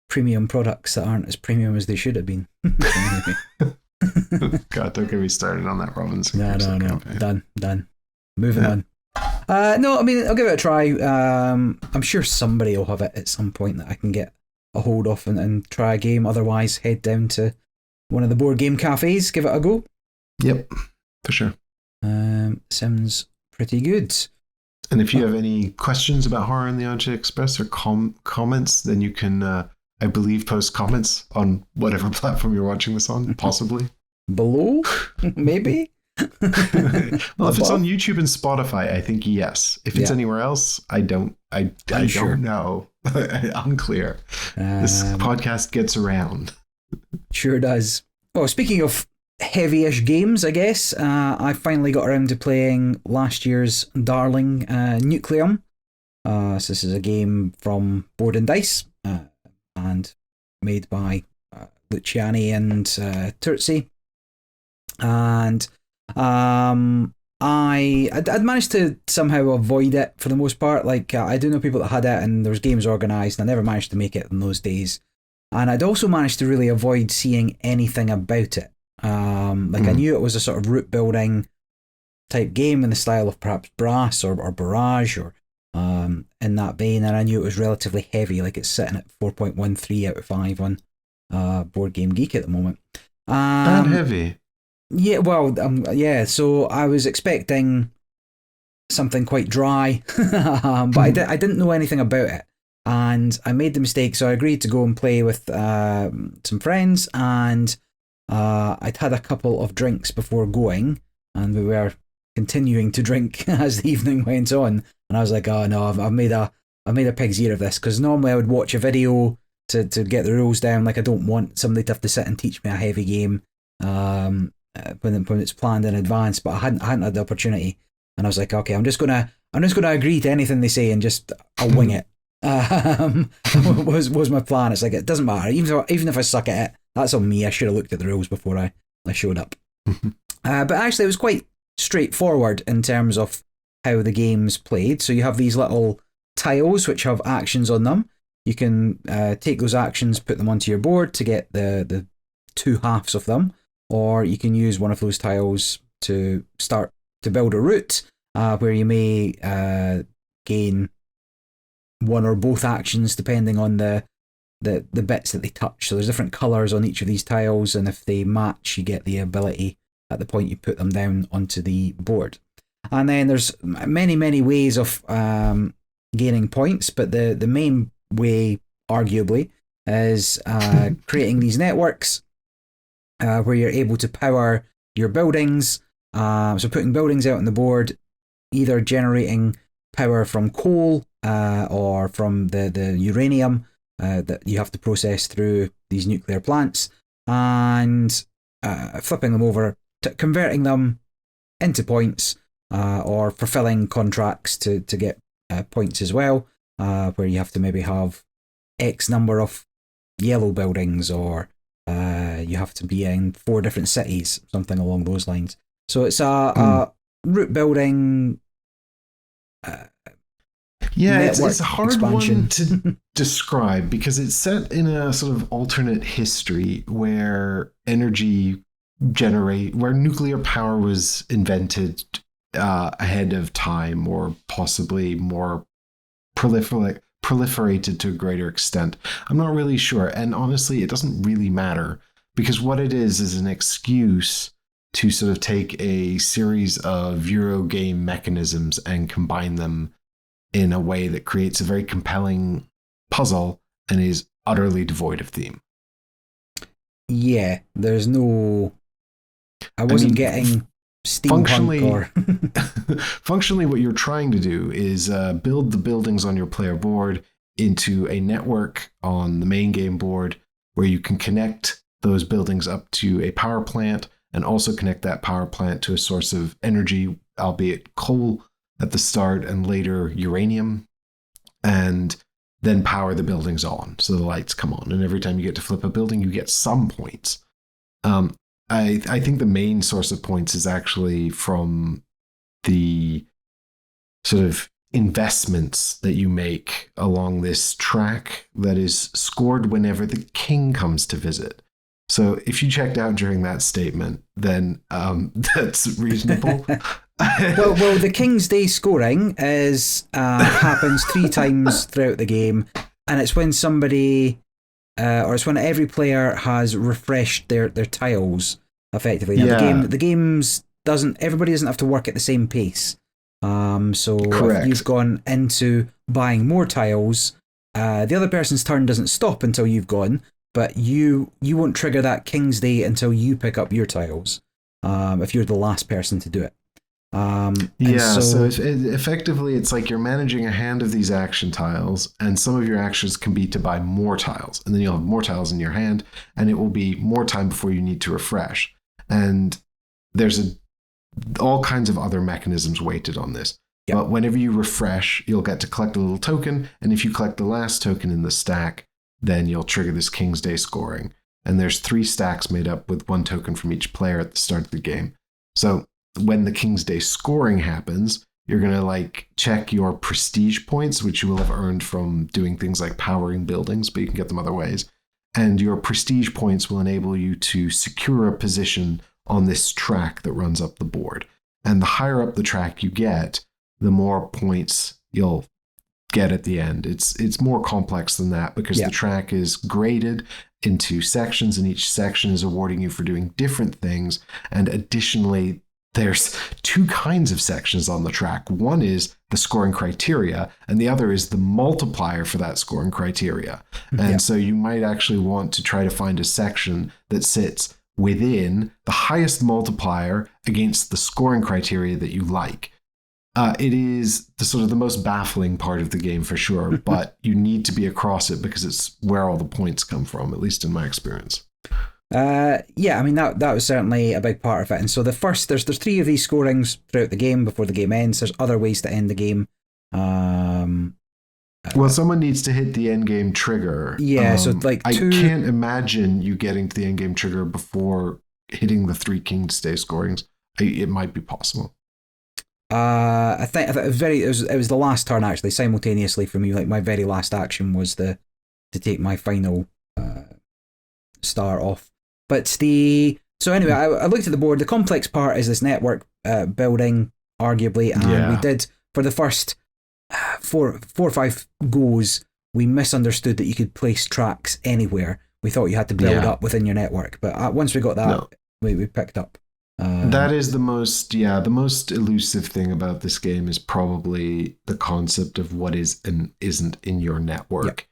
premium products that aren't as premium as they should have been.
God, don't get me started on that Robinson Crusoe campaign.
Done. Moving on. No, I mean, I'll give it a try. I'm sure somebody will have it at some point that I can get a hold of and try a game. Otherwise, head down to one of the board game cafes, give it a go.
Yep, for sure.
Sounds pretty good.
And if you have any questions about Horror on the Orient Express or comments, then you can, I believe, post comments on whatever platform you're watching this on, possibly.
Below? Maybe?
Well, if it's on YouTube and Spotify, I think yes. If it's anywhere else, I don't know. Unclear. This podcast gets around.
Sure does. Well, speaking of heavy-ish games, I guess, I finally got around to playing last year's darling Nucleum. So this is a game from Board and Dice and made by Luciani and Terzi. And I'd managed to somehow avoid it for the most part. Like, I do know people that had it and there was games organised, and I never managed to make it in those days. And I'd also managed to really avoid seeing anything about it. I knew it was a sort of root building type game in the style of perhaps Brass or Barrage or in that vein, and I knew it was relatively heavy, like it's sitting at 4.13 out of 5 on Board Game Geek at the moment.
That heavy?
Yeah, well, so I was expecting something quite dry, but I didn't know anything about it. And I made the mistake, so I agreed to go and play with some friends, and I'd had a couple of drinks before going, and we were continuing to drink as the evening went on. And I was like, oh no, I've made a pig's ear of this, because normally I would watch a video to get the rules down. Like, I don't want somebody to have to sit and teach me a heavy game when it's planned in advance, but I hadn't had the opportunity, and I was like, okay, I'm just gonna agree to anything they say and just I'll wing it. Was my plan. It's like, it doesn't matter, even if I suck at it, that's on me. I should have looked at the rules before I showed up. But actually it was quite straightforward in terms of how the game's played. So you have these little tiles which have actions on them. You can take those actions, put them onto your board to get the two halves of them, or you can use one of those tiles to start to build a route where you may gain one or both actions depending on the bits that they touch. So there's different colours on each of these tiles, and if they match, you get the ability at the point you put them down onto the board. And then there's many ways of gaining points, but the main way, arguably, is creating these networks where you're able to power your buildings. So putting buildings out on the board, either generating power from coal or from the uranium that you have to process through these nuclear plants, and flipping them over, converting them into points, or fulfilling contracts to get points as well, where you have to maybe have X number of yellow buildings, or you have to be in 4 different cities, something along those lines. So it's a route building.
It's a hard
expansion.
one to describe, because it's set in a sort of alternate history where where nuclear power was invented ahead of time, or possibly more proliferated to a greater extent. I'm not really sure, and honestly, it doesn't really matter, because what it is an excuse to sort of take a series of Eurogame mechanisms and combine them in a way that creates a very compelling puzzle and is utterly devoid of theme.
Yeah, there's no... I wasn't getting steampunk
Functionally, what you're trying to do is build the buildings on your player board into a network on the main game board, where you can connect those buildings up to a power plant, and also connect that power plant to a source of energy, albeit coal at the start, and later uranium, and then power the buildings on so the lights come on. And every time you get to flip a building, you get some points. I think the main source of points is actually from the sort of investments that you make along this track that is scored whenever the king comes to visit. So if you checked out during that statement, then that's reasonable.
well, the King's Day scoring is happens 3 times throughout the game, and it's when somebody, or it's when every player has refreshed their tiles effectively. Now, the game's everybody doesn't have to work at the same pace. So
Correct.
If you've gone into buying more tiles, the other person's turn doesn't stop until you've gone, but you won't trigger that King's Day until you pick up your tiles, if you're the last person to do it.
So effectively, it's like you're managing a hand of these action tiles, and some of your actions can be to buy more tiles, and then you'll have more tiles in your hand, and it will be more time before you need to refresh. And there's all kinds of other mechanisms weighted on this.
Yep.
But whenever you refresh, you'll get to collect a little token, and if you collect the last token in the stack, then you'll trigger this King's Day scoring. And there's 3 stacks made up with 1 token from each player at the start of the game. So when the King's Day scoring happens, you're going to check your prestige points, which you will have earned from doing things like powering buildings, but you can get them other ways. and your prestige points will enable you to secure a position on this track that runs up the board. And the higher up the track you get, the more points you'll get at the end. It's more complex than that because the track is graded into sections, and each section is awarding you for doing different things. And additionally, there's two kinds of sections on the track. One is the scoring criteria, and the other is the multiplier for that scoring criteria. And so you might actually want to try to find a section that sits within the highest multiplier against the scoring criteria that you like. It is the sort of the most baffling part of the game for sure, but you need to be across it because it's where all the points come from, at least in my experience.
Yeah, I mean, that was certainly a big part of it. And so there's 3 of these scorings throughout the game before the game ends. There's other ways to end the game.
Well, someone needs to hit the end game trigger.
Yeah, so like
I can't imagine you getting to the end game trigger before hitting the 3 King's Day scorings. It might be possible.
I think it was the last turn actually, simultaneously for me. Like my very last action was to take my final star off. But so anyway, I looked at the board. The complex part is this network building, arguably, and we did for the first 4 or 5 goes. We misunderstood that you could place tracks anywhere. We thought you had to build up within your network, but once we got that, we picked up.
That is the most elusive thing about this game is probably the concept of what is and isn't in your network.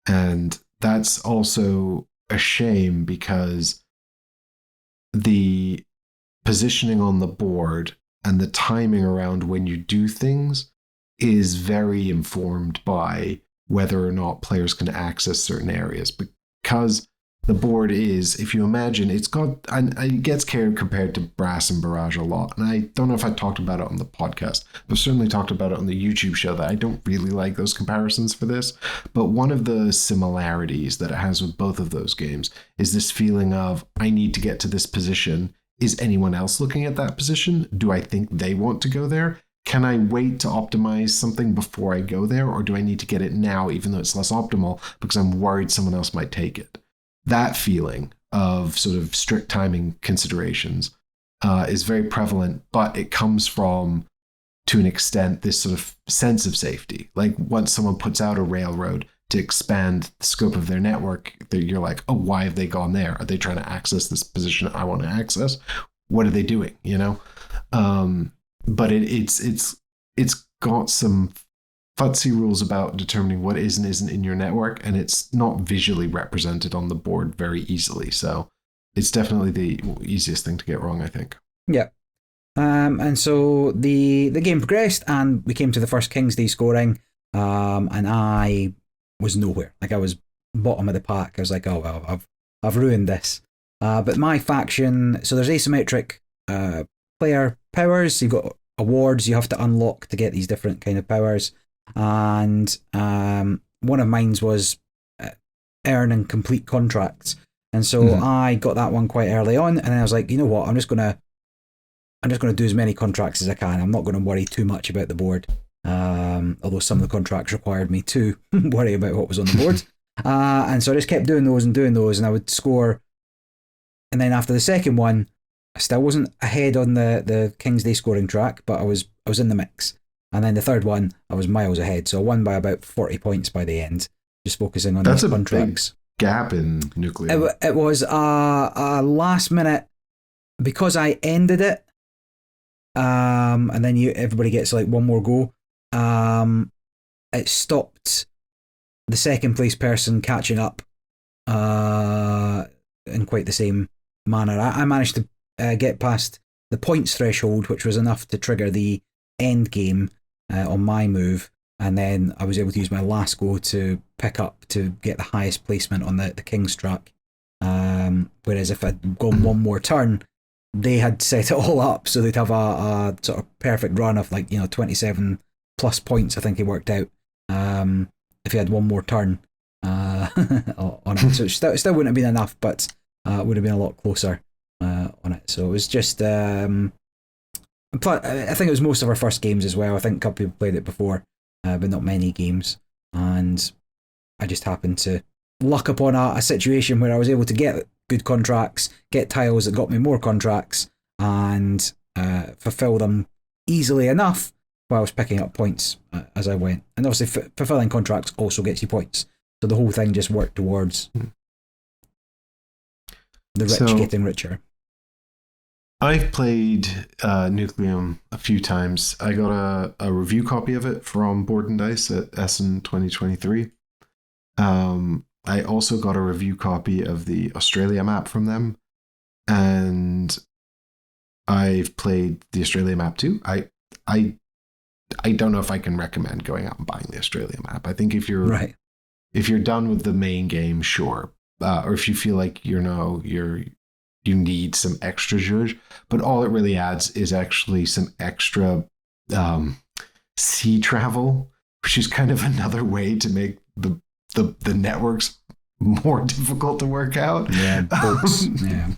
And that's also a shame because the positioning on the board and the timing around when you do things is very informed by whether or not players can access certain areas. Because the board is, if you imagine, it's got, and it gets compared to Brass and Barrage a lot. And I don't know if I talked about it on the podcast, but certainly talked about it on the YouTube show that I don't really like those comparisons for this. But one of the similarities that it has with both of those games is this feeling of, I need to get to this position. Is anyone else looking at that position? Do I think they want to go there? Can I wait to optimize something before I go there? Or do I need to get it now, even though it's less optimal, because I'm worried someone else might take it? That feeling of sort of strict timing considerations is very prevalent, but it comes from, to an extent, this sort of sense of safety. Like once someone puts out a railroad to expand the scope of their network, you're like, oh, why have they gone there? Are they trying to access this position I want to access? What are they doing? You know? But it's got some futzy rules about determining what is and isn't in your network, and it's not visually represented on the board very easily. So it's definitely the easiest thing to get wrong, I think.
Yeah. And so the game progressed, and we came to the first King's Day scoring, and I was nowhere. Like I was bottom of the pack. I was like, oh well, I've ruined this. But my faction, so there's asymmetric player powers. You've got awards you have to unlock to get these different kind of powers. And one of mine was earn and complete contracts, and so I got that one quite early on, and then I was like, you know what, I'm just gonna do as many contracts as I can. I'm not going to worry too much about the board, although some of the contracts required me to worry about what was on the board. And so I just kept doing those, and I would score. And then after the second one, I still wasn't ahead on the King's Day scoring track, but I was in the mix. And then the third one, I was miles ahead. So I won by about 40 points by the end, just focusing on these contracts.
Big gap in Nucleum.
It was a last minute, because I ended it, and then everybody gets like one more go. It stopped the second place person catching up in quite the same manner. I managed to get past the points threshold, which was enough to trigger the end game on my move, and then I was able to use my last go to pick up to get the highest placement on the King's track. Whereas if I'd gone one more turn, they had set it all up so they'd have a sort of perfect run of 27 plus points, I think it worked out, if you had one more turn on it. So it still wouldn't have been enough, but it would have been a lot closer on it. So it was just I think it was most of our first games as well. I think a couple people played it before, but not many games. And I just happened to luck upon a situation where I was able to get good contracts, get tiles that got me more contracts, and fulfill them easily enough while I was picking up points as I went. And obviously, fulfilling contracts also gets you points. So the whole thing just worked towards the rich getting richer.
I've played Nucleum a few times. I got a review copy of it from Board and Dice at Essen 2023. I also got a review copy of the Australia map from them, and I've played the Australia map too. I don't know if I can recommend going out and buying the Australia map. I think if you're done with the main game, sure, or if you feel like you need some extra zhuzh, but all it really adds is actually some extra sea travel, which is kind of another way to make the networks more difficult to work out.
Yeah, boats. Yeah.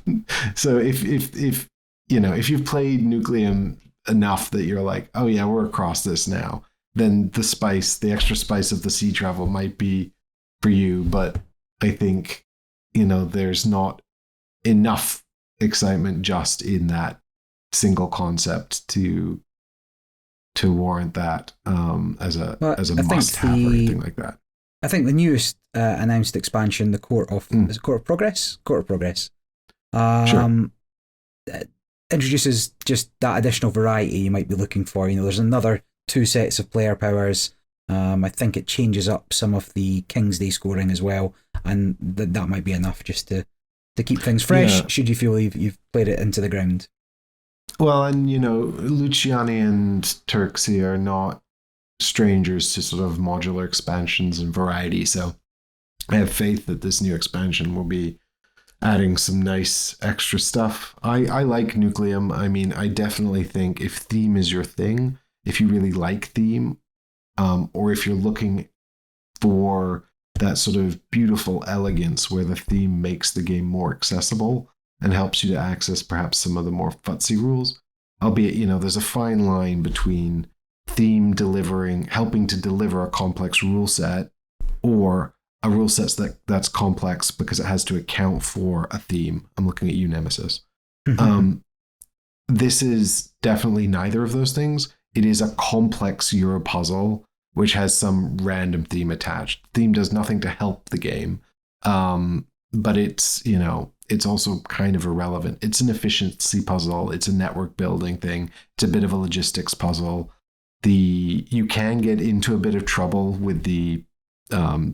So if you've played Nucleum enough that you're like, oh yeah, we're across this now, then the extra spice of the sea travel might be for you. But I think, there's not enough excitement just in that single concept to warrant that as a must have or anything like that.
I think the newest announced expansion, the Court of Progress? Court of Progress.
Sure.
Introduces just that additional variety you might be looking for. There's another 2 sets of player powers. I think it changes up some of the King's Day scoring as well, and that might be enough just to keep things fresh, should you feel you've played it into the ground.
Well, and Luciani and Turksy are not strangers to sort of modular expansions and variety, so I have faith that this new expansion will be adding some nice extra stuff. I like Nucleum. I mean, I definitely think if theme is your thing, if you really like theme, or if you're looking for that sort of beautiful elegance where the theme makes the game more accessible and helps you to access perhaps some of the more futzy rules, albeit, there's a fine line between theme helping to deliver a complex rule set, or a rule set that's complex because it has to account for a theme. I'm looking at you, Nemesis. This is definitely neither of those things. It is a complex Euro puzzle which has some random theme attached. Theme does nothing to help the game, but it's also kind of irrelevant. It's an efficiency puzzle. It's a network building thing. It's a bit of a logistics puzzle. You can get into a bit of trouble with the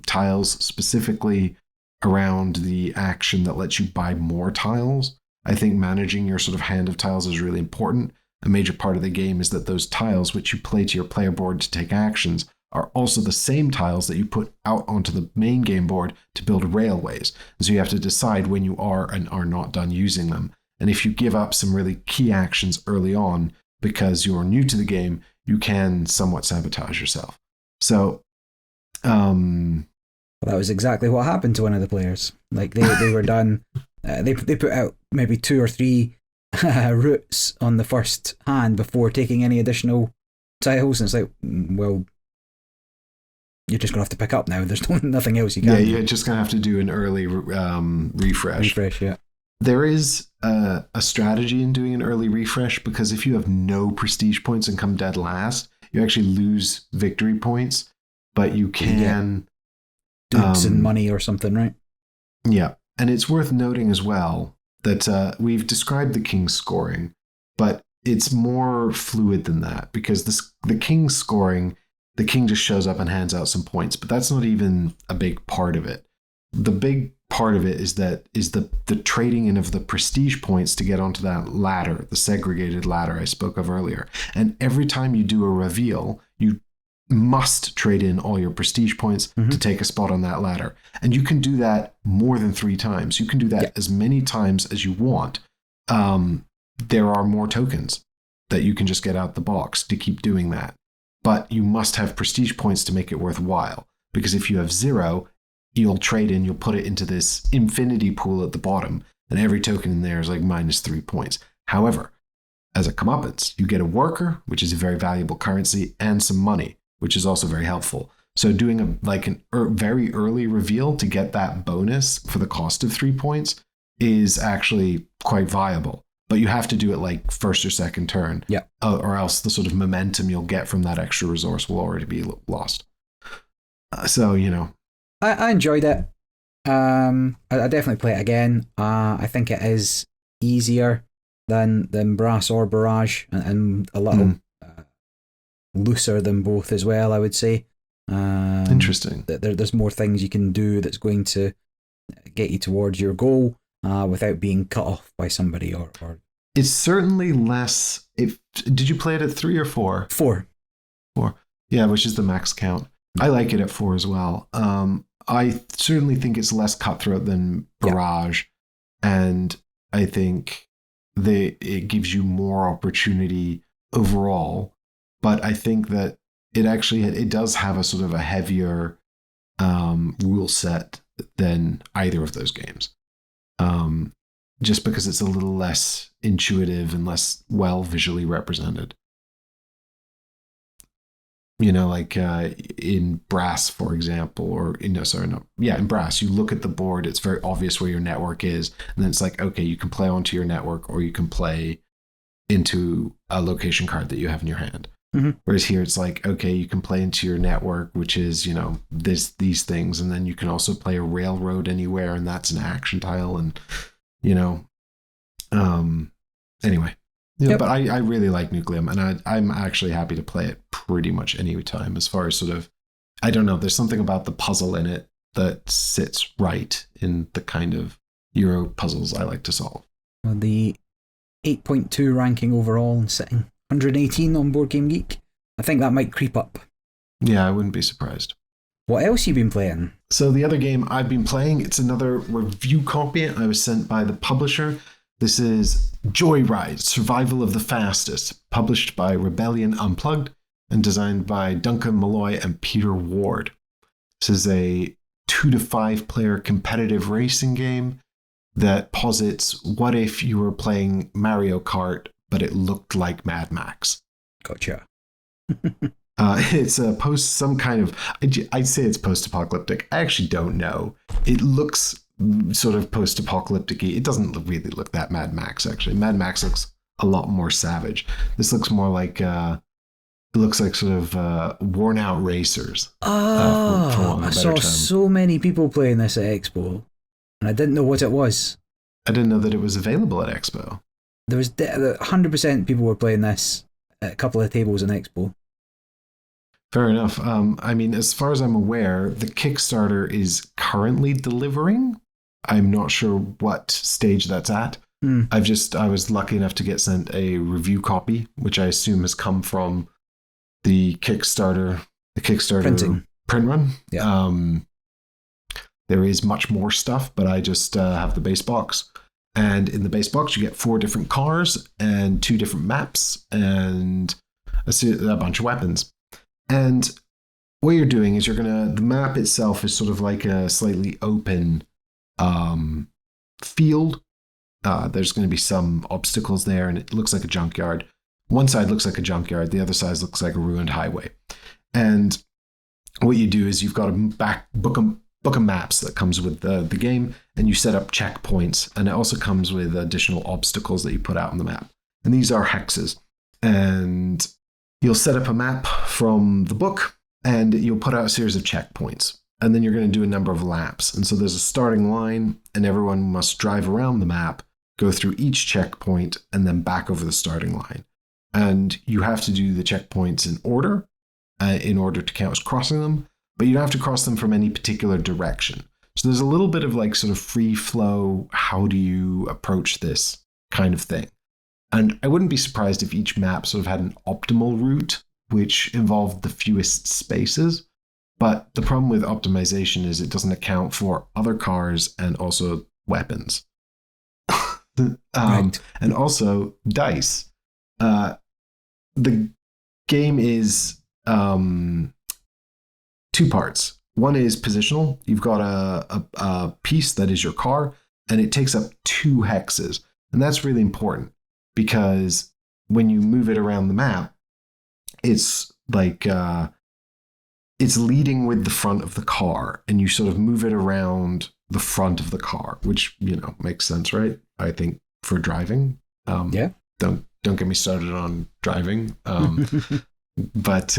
tiles, specifically around the action that lets you buy more tiles. I think managing your sort of hand of tiles is really important. A major part of the game is that those tiles, which you play to your player board to take actions, are also the same tiles that you put out onto the main game board to build railways. And so you have to decide when you are and are not done using them. And if you give up some really key actions early on because you're new to the game, you can somewhat sabotage yourself. So,
well, that was exactly what happened to one of the players. Like they were done. They put out maybe 2 or 3 routes on the first hand before taking any additional tiles, and it's like, well, you're just gonna have to pick up now. There's nothing else you can.
Yeah, you're just gonna have to do an early refresh.
Yeah.
There is a strategy in doing an early refresh, because if you have no prestige points and come dead last, you actually lose victory points, but you can
dudes and money or something, right?
Yeah, and it's worth noting as well that we've described the king's scoring, but it's more fluid than that, because the king's scoring, the king just shows up and hands out some points, but that's not even a big part of it. The big part of it is the trading in of the prestige points to get onto that ladder, the segregated ladder I spoke of earlier. And every time you do a reveal, you must trade in all your prestige points to take a spot on that ladder. And you can do that more than 3 times. You can do that as many times as you want. There are more tokens that you can just get out the box to keep doing that. But you must have prestige points to make it worthwhile. Because if you have 0, you'll trade in, you'll put it into this infinity pool at the bottom, and every token in there is like -3 points. However, as a comeuppance, you get a worker, which is a very valuable currency, and some money, which is also very helpful. So doing an very early reveal to get that bonus for the cost of 3 points is actually quite viable. But you have to do it like first or second turn.
Yeah.
Or else the sort of momentum you'll get from that extra resource will already be lost. So, you know.
I enjoyed it. I definitely play it again. I think it is easier than Brass or Barrage, and a little looser than both as well, I would say.
Interesting.
There's more things you can do that's going to get you towards your goal without being cut off by somebody or
it's certainly less. Did you play it at 3 or 4?
4.
4. Yeah, which is the max count. I like it at 4 as well. I certainly think it's less cutthroat than Barrage, and I think it gives you more opportunity overall. But I think that it does have a sort of a heavier rule set than either of those games. Just because it's a little less intuitive and less well visually represented. You know, like in Brass, for example, in Brass, you look at the board, it's very obvious where your network is, and then it's like, okay, you can play onto your network or you can play into a location card that you have in your hand.
Mm-hmm.
Whereas here it's like, okay, you can play into your network, which is, you know, these things, and then you can also play a railroad anywhere, and that's an action tile, and, you know, anyway. Yeah, but I really like Nucleum, and I'm actually happy to play it pretty much any time as far as sort of, I don't know, there's something about the puzzle in it that sits right in the kind of Euro puzzles I like to solve.
Well, the 8.2 ranking overall and sitting 118 on Board Game Geek. I think that might creep up.
Yeah, I wouldn't be surprised.
What else have you been playing?
So the other game I've been playing, it's another review copy I was sent by the publisher. This is Joyride, Survival of the Fastest, published by Rebellion Unplugged and designed by Duncan Malloy and Peter Ward. This is a 2 to 5 player competitive racing game that posits what if you were playing Mario Kart, but it looked like Mad Max.
Gotcha.
It's I'd say it's post-apocalyptic. I actually don't know. It looks sort of post-apocalyptic-y. It doesn't really look that Mad Max, actually. Mad Max looks a lot more savage. This looks more like it looks like sort of worn out racers.
I saw so many people playing this at Expo, and I didn't know what it was.
I didn't know that it was available at Expo.
There was 100% people were playing this at a couple of tables in Expo.
Fair enough. I mean, as far as I'm aware, the Kickstarter is currently delivering. I'm not sure what stage that's at. I was lucky enough to get sent a review copy, which I assume has come from the Kickstarter
Printing.
print run.
Yeah.
There is much more stuff, but I just have the base box. And in the base box, you get 4 different cars and 2 different maps and a bunch of weapons. And what you're doing is the map itself is sort of like a slightly open field. There's going to be some obstacles there, and it looks like a junkyard. One side looks like a junkyard, the other side looks like a ruined highway. And what you do is you've got a book of maps that comes with the game, and you set up checkpoints, and it also comes with additional obstacles that you put out on the map. And these are hexes. And you'll set up a map from the book, and you'll put out a series of checkpoints. And then you're going to do a number of laps. And so there's a starting line, and everyone must drive around the map, go through each checkpoint, and then back over the starting line. And you have to do the checkpoints in order to count as crossing them, but you don't have to cross them from any particular direction. So there's a little bit of like sort of free flow, how do you approach this kind of thing. And I wouldn't be surprised if each map sort of had an optimal route, which involved the fewest spaces. But the problem with optimization is it doesn't account for other cars and also weapons.
Right.
And also dice. The game is 2 parts. One is positional. You've got a piece that is your car, and it takes up 2 hexes. And that's really important because when you move it around the map, it's like it's leading with the front of the car, and you sort of move it around the front of the car, which, makes sense, right? I think for driving.
Yeah.
Don't get me started on driving. But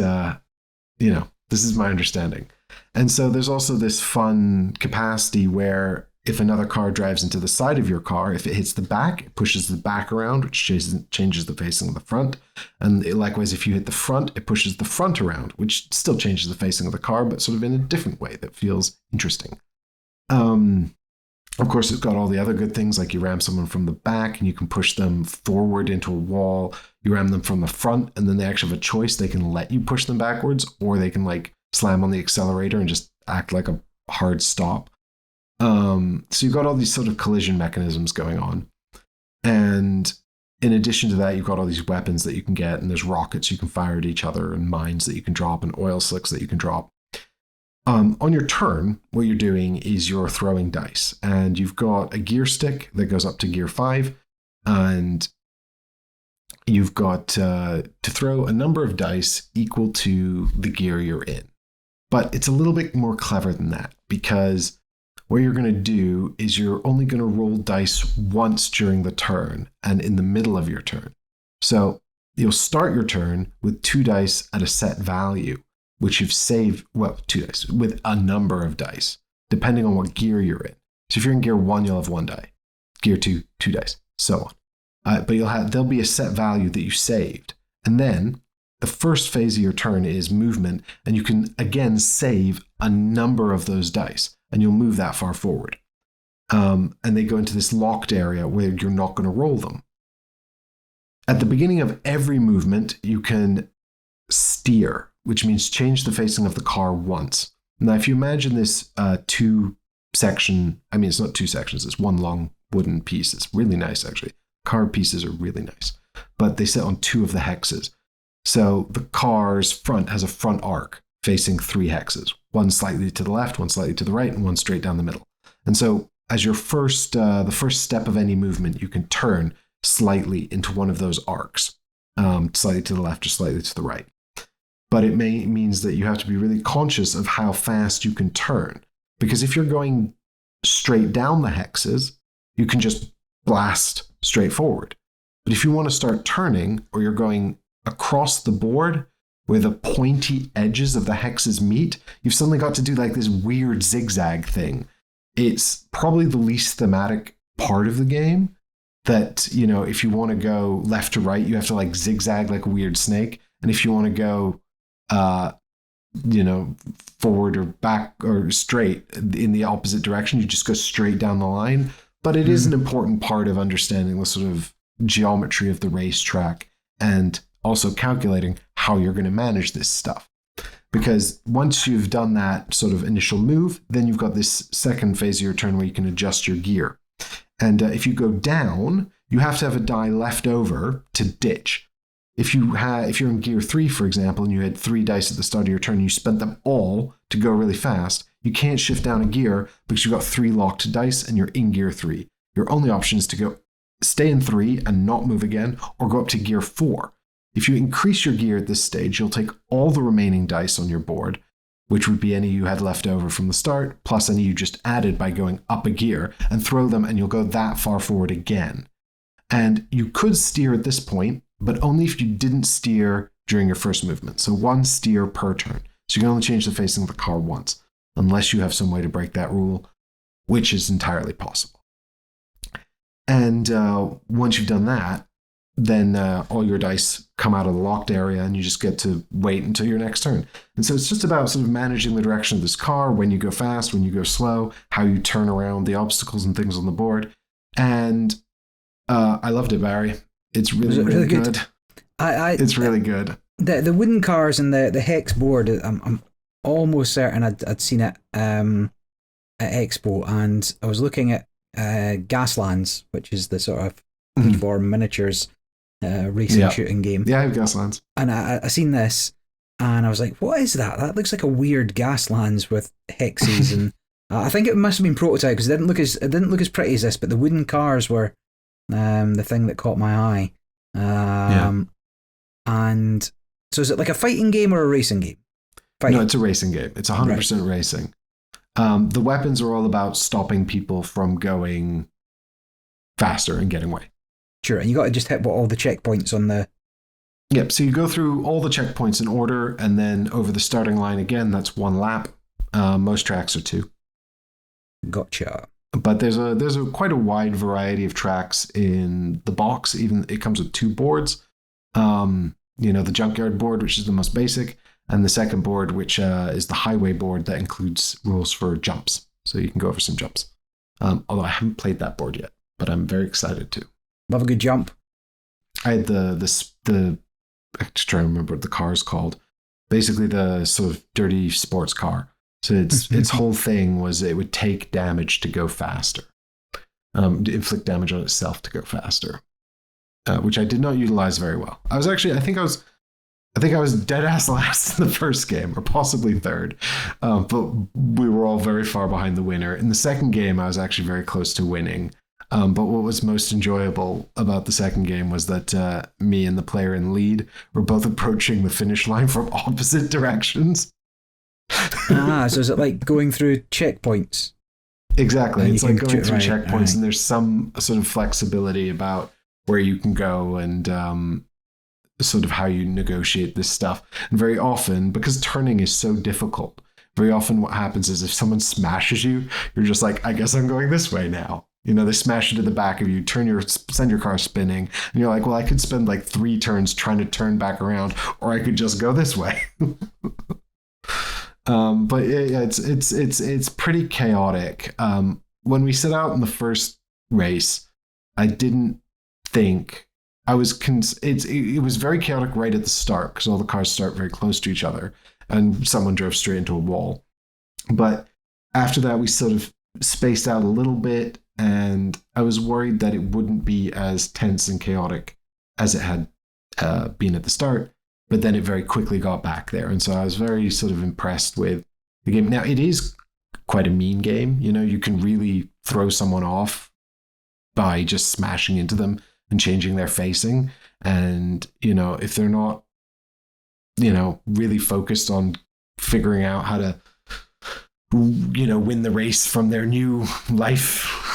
this is my understanding. And so there's also this fun capacity where if another car drives into the side of your car, if it hits the back, it pushes the back around, which changes the facing of the front. And likewise, if you hit the front, it pushes the front around, which still changes the facing of the car, but sort of in a different way that feels interesting. Of course, it's got all the other good things, like you ram someone from the back and you can push them forward into a wall. You ram them from the front, and then they actually have a choice. They can let you push them backwards, or they can slam on the accelerator and just act like a hard stop. So you've got all these sort of collision mechanisms going on. And in addition to that, you've got all these weapons that you can get, and there's rockets you can fire at each other, and mines that you can drop, and oil slicks that you can drop. On your turn, what you're doing is you're throwing dice, and you've got a gear stick that goes up to gear 5, and you've got to throw a number of dice equal to the gear you're in. But it's a little bit more clever than that, because what you're going to do is you're only going to roll dice once during the turn and in the middle of your turn. So you'll start your turn with 2 dice at a set value, which you've saved, 2 dice, with a number of dice, depending on what gear you're in. So if you're in gear 1, you'll have 1 die. Gear 2, 2 dice, so on. But there'll be a set value that you saved. And then the first phase of your turn is movement, and you can, again, save a number of those dice, and you'll move that far forward. And they go into this locked area where you're not going to roll them. At the beginning of every movement, you can steer, which means change the facing of the car once. Now, if you imagine this 2-section, it's not 2 sections, it's one long wooden piece. It's really nice, actually. Car pieces are really nice, but they sit on 2 of the hexes. So the car's front has a front arc facing 3 hexes, one slightly to the left, one slightly to the right, and one straight down the middle. And so as your the first step of any movement, you can turn slightly into one of those arcs, slightly to the left or slightly to the right. But it means that you have to be really conscious of how fast you can turn. Because if you're going straight down the hexes, you can just blast straight forward. But if you want to start turning, or you're going across the board where the pointy edges of the hexes meet, you've suddenly got to do this weird zigzag thing. It's probably the least thematic part of the game, that, if you want to go left to right, you have to zigzag like a weird snake. And if you want to go forward or back or straight in the opposite direction, you just go straight down the line. But it is an important part of understanding the sort of geometry of the racetrack, and also calculating how you're going to manage this stuff. Because once you've done that sort of initial move, then you've got this second phase of your turn where you can adjust your gear. And if you go down, you have to have a die left over to ditch. If you're in gear 3, for example, and you had 3 dice at the start of your turn, and you spent them all to go really fast, you can't shift down a gear because you've got 3 locked dice and you're in gear 3. Your only option is to stay in 3 and not move again, or go up to gear 4. If you increase your gear at this stage, you'll take all the remaining dice on your board, which would be any you had left over from the start, plus any you just added by going up a gear, and throw them, and you'll go that far forward again. And you could steer at this point, but only if you didn't steer during your first movement. So 1 steer per turn. So you can only change the facing of the car once, unless you have some way to break that rule, which is entirely possible. And once you've done that, then all your dice come out of the locked area, and you just get to wait until your next turn. And so it's just about sort of managing the direction of this car, when you go fast, when you go slow, how you turn around the obstacles and things on the board. And I loved it, Barry. It's really good. It's really good.
The wooden cars and the hex board, I'm almost certain I'd seen it at Expo, and I was looking at Gaslands, which is the sort of for miniatures racing shooting game.
Yeah, I have Gaslands. And
I seen this, and I was like, what is that? That looks like a weird Gaslands with hexes. And I think it must have been prototype, because it didn't look as pretty as this, but the wooden cars were the thing that caught my eye. And so is it like a fighting game or a racing game? fight?
No, it's a racing game. It's 100% racing. The weapons are all about stopping people from going faster and getting away.
Sure, and you got to just hit all the checkpoints on the...
Yep, so you go through all the checkpoints in order, and then over the starting line again, that's 1 lap. Most tracks are 2.
Gotcha.
But there's a quite a wide variety of tracks in the box. Even it comes with 2 boards. The junkyard board, which is the most basic, and the second board, which is the highway board that includes rules for jumps. So you can go over some jumps. Although I haven't played that board yet, but I'm very excited to.
Love a good jump.
I had the I'm trying to remember what the car is called. Basically, the sort of dirty sports car. So its whole thing was it would take damage to go faster, inflict damage on itself to go faster, which I did not utilize very well. I think I was dead ass last in the first game, or possibly third, but we were all very far behind the winner. In the second game, I was actually very close to winning. But what was most enjoyable about the second game was that me and the player in lead were both approaching the finish line from opposite directions.
So is it like going through checkpoints?
Exactly. It's like going through checkpoints,
right.
And there's some sort of flexibility about where you can go and sort of how you negotiate this stuff. And very often, because turning is so difficult, very often what happens is if someone smashes you, you're just like, I guess I'm going this way now. They smash into the back of you, send your car spinning, and you're like, well, I could spend like 3 turns trying to turn back around, or I could just go this way. But yeah, it's pretty chaotic. When we set out in the first race, I didn't think I was. It was very chaotic right at the start because all the cars start very close to each other, and someone drove straight into a wall. But after that, we sort of spaced out a little bit. And I was worried that it wouldn't be as tense and chaotic as it had been at the start, but then it very quickly got back there. And so I was very sort of impressed with the game. Now, it is quite a mean game. You can really throw someone off by just smashing into them and changing their facing. And, if they're not, really focused on figuring out how to, win the race from their new life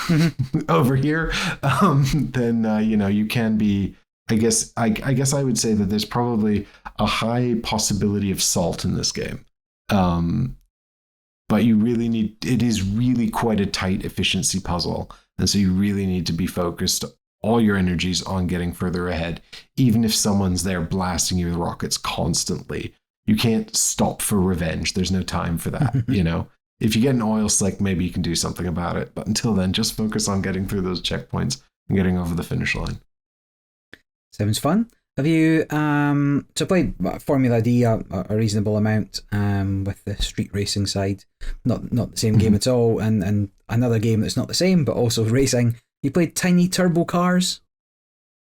over here, then you can be. I guess I would say that there's probably a high possibility of salt in this game, but you really need. It is really quite a tight efficiency puzzle, and so you really need to be focused all your energies on getting further ahead, even if someone's there blasting you with rockets constantly. You can't stop for revenge. There's no time for that. If you get an oil slick, maybe you can do something about it. But until then, just focus on getting through those checkpoints and getting over the finish line.
Sounds fun. Have you played Formula D a reasonable amount with the street racing side? Not the same game at all. And another game that's not the same, but also racing. You played Tiny Turbo Cars?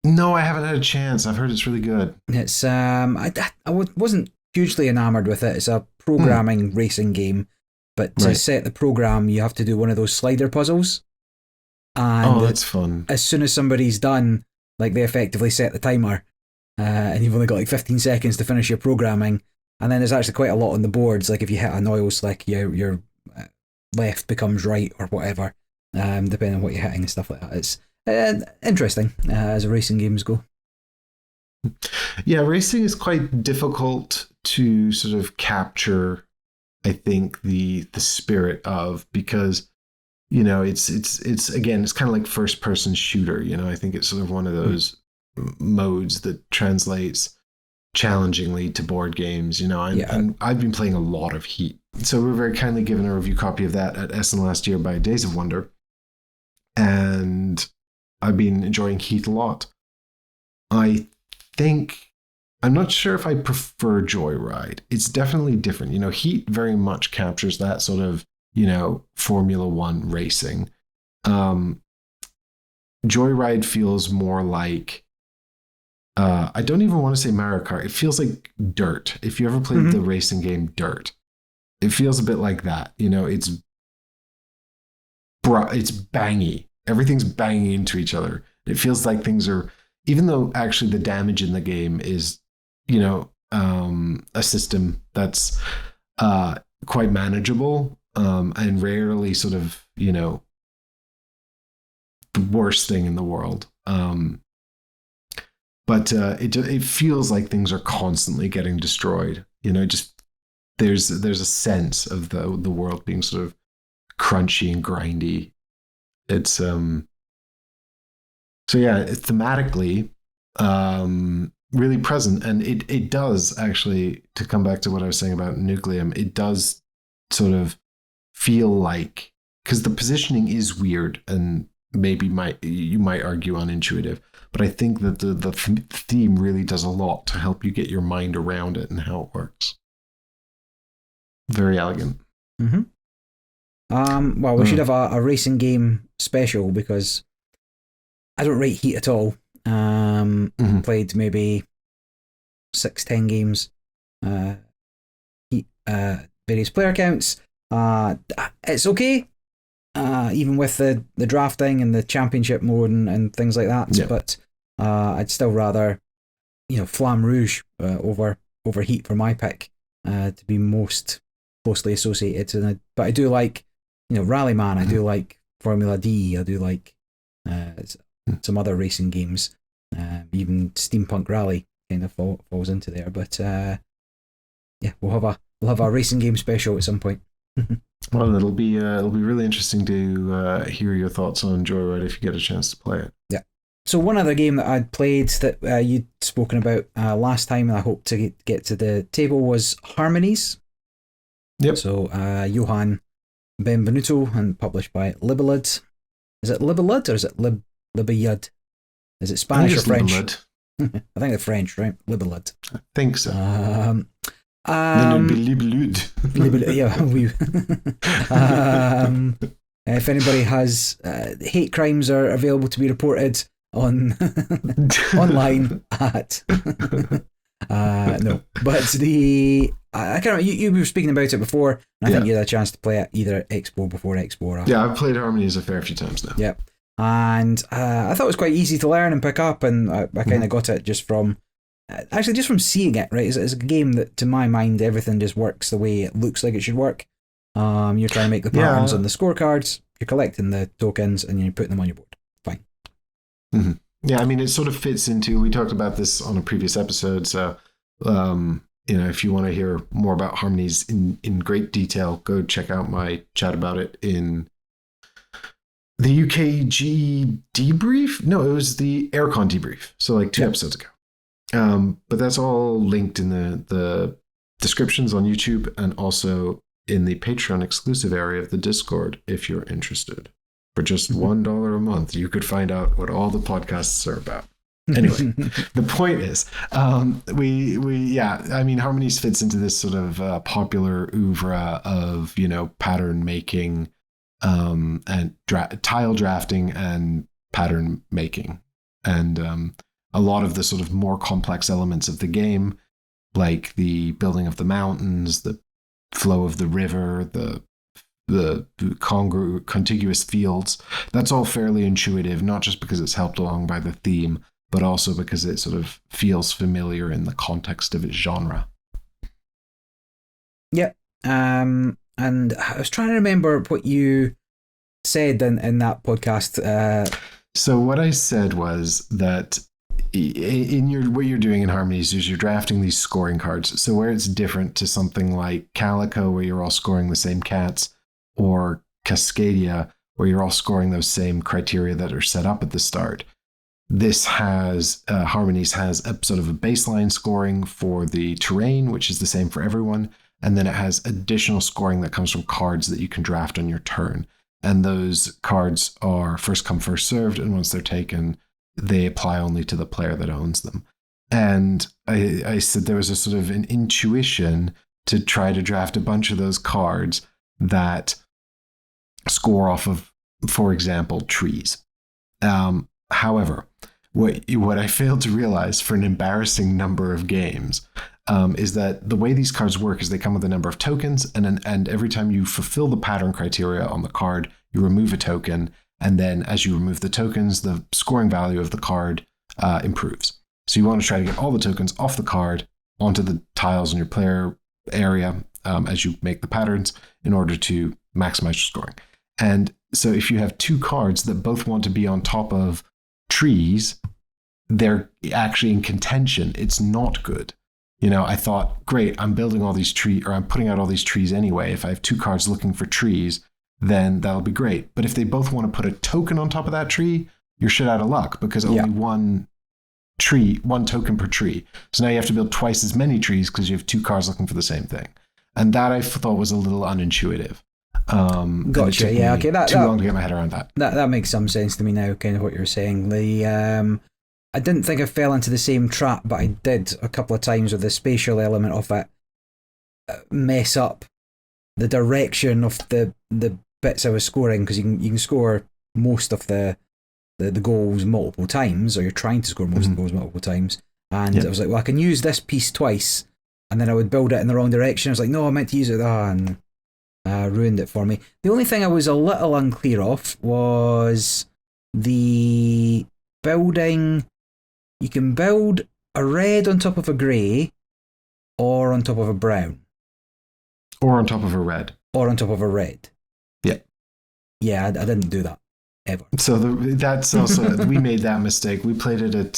No, I haven't had a chance. I've heard it's really good.
It's I wasn't hugely enamored with it. It's a programming racing game. But to set the program, you have to do one of those slider puzzles. And
that's fun.
As soon as somebody's done, like they effectively set the timer, and you've only got like 15 seconds to finish your programming. And then there's actually quite a lot on the boards. Like if you hit an oil slick, your left becomes right or whatever, depending on what you're hitting and stuff like that. It's interesting as racing games go.
Yeah, racing is quite difficult to sort of capture. I think the spirit of, because it's again, it's kind of like first person shooter. I think it's sort of one of those modes that translates challengingly to board games. And I've been playing a lot of Heat, so we were very kindly given a review copy of that at Essen last year by Days of Wonder, and I've been enjoying Heat a lot. I'm not sure if I prefer Joyride. It's definitely different. Heat very much captures that sort of, Formula One racing. Joyride feels more like, I don't even want to say Mario Kart. It feels like Dirt. If you ever played the racing game Dirt, it feels a bit like that. It's bangy. Everything's banging into each other. It feels like things are, even though actually the damage in the game is, a system that's quite manageable, and rarely sort of, the worst thing in the world. But it feels like things are constantly getting destroyed. Just there's a sense of the world being sort of crunchy and grindy. It's so yeah, it's thematically really present, and it does actually, to come back to what I was saying about Nucleum, it does sort of feel like, because the positioning is weird and maybe you might argue unintuitive, but I think that the theme really does a lot to help you get your mind around it and how it works. Very elegant.
Mm-hmm. Well, we should have a racing game special, because I don't rate Heat at all. Played maybe 6-10 games. Heat, various player counts. It's okay. Even with the drafting and the championship mode and things like that. Yeah. But I'd still rather, Flamme Rouge over Heat for my pick, to be most closely associated. But I do like, Rallyman. I do like Formula D. I do like some other racing games. Even Steampunk Rally kind of falls into there. But yeah, we'll have a racing game special at some point.
Well, it'll be really interesting to hear your thoughts on Joyride if you get a chance to play it.
Yeah. So one other game that I'd played that you'd spoken about last time, and I hope to get to the table, was Harmonies.
Yep.
So Johan Benvenuto, and published by Libelud. Is it Libelud or is it Libelud? Is it Spanish or French?
Libelud.
I think they're French, right? Libelud.
I think so.
Then
it'd be Libelud.
Yeah. If anybody has hate crimes are available to be reported on online at no, but I can't remember, you were speaking about it before, and I think you had a chance to play it either Expo before Expo or after.
Yeah, I've played Harmonies a fair few times now.
Yeah, and I thought it was quite easy to learn and pick up, and I kind of got it just from seeing it. Right, it's a game that, to my mind, everything just works the way it looks like it should work. You're trying to make the patterns on the scorecards, you're collecting the tokens, and you're putting them on your board. Fine.
Mm-hmm. Yeah, I mean, it sort of fits into, we talked about this on a previous episode, so if you want to hear more about Harmonies in great detail, go check out my chat about it in the UKG debrief. No, it was the Aircon debrief, so like 2 episodes ago. But that's all linked in the descriptions on YouTube, and also in the Patreon exclusive area of the Discord if you're interested. For just $1 a month, you could find out what all the podcasts are about. Anyway, the point is, Harmonies fits into this sort of popular oeuvre of, pattern making, and tile drafting and pattern making. And a lot of the sort of more complex elements of the game, like the building of the mountains, the flow of the river, the contiguous fields, that's all fairly intuitive, not just because it's helped along by the theme, but also because it sort of feels familiar in the context of its genre.
Yeah. And I was trying to remember what you said in that podcast.
So what I said was that what you're doing in Harmonies is you're drafting these scoring cards. So where it's different to something like Calico, where you're all scoring the same cats, or Cascadia, where you're all scoring those same criteria that are set up at the start, this has Harmonies has a sort of a baseline scoring for the terrain, which is the same for everyone, and then it has additional scoring that comes from cards that you can draft on your turn. And those cards are first come, first served, and once they're taken, they apply only to the player that owns them. And I said there was a sort of an intuition to try to draft a bunch of those cards that score off of, for example, trees. However, what I failed to realize for an embarrassing number of games is that the way these cards work is they come with a number of tokens, and every time you fulfill the pattern criteria on the card, you remove a token, and then as you remove the tokens, the scoring value of the card improves. So you want to try to get all the tokens off the card onto the tiles in your player area as you make the patterns in order to maximize your scoring. And so if you have two cards that both want to be on top of trees, they're actually in contention. It's not good. I thought, great, I'm building all these trees, or I'm putting out all these trees anyway. If I have two cards looking for trees, then that'll be great. But if they both want to put a token on top of that tree, you're shit out of luck, because only one token per tree. So now you have to build twice as many trees because you have two cards looking for the same thing. And that I thought was a little unintuitive.
Gotcha. Yeah. Okay.
Too long to get my head around that.
That makes some sense to me now. Kind of what you're saying. I didn't think I fell into the same trap, but I did a couple of times with the spatial element of it mess up the direction of the bits I was scoring, because you can score most of the goals multiple times, or you're trying to score most of the goals multiple times. And I was like, well, I can use this piece twice, and then I would build it in the wrong direction. I was like, no, I meant to use it, and ruined it for me. The only thing I was a little unclear of was the building. You can build a red on top of a grey, or on top of a brown.
Or on top of a red.
Or on top of a red.
Yeah.
Yeah, I didn't do that, ever.
So that's also, we made that mistake. We played it at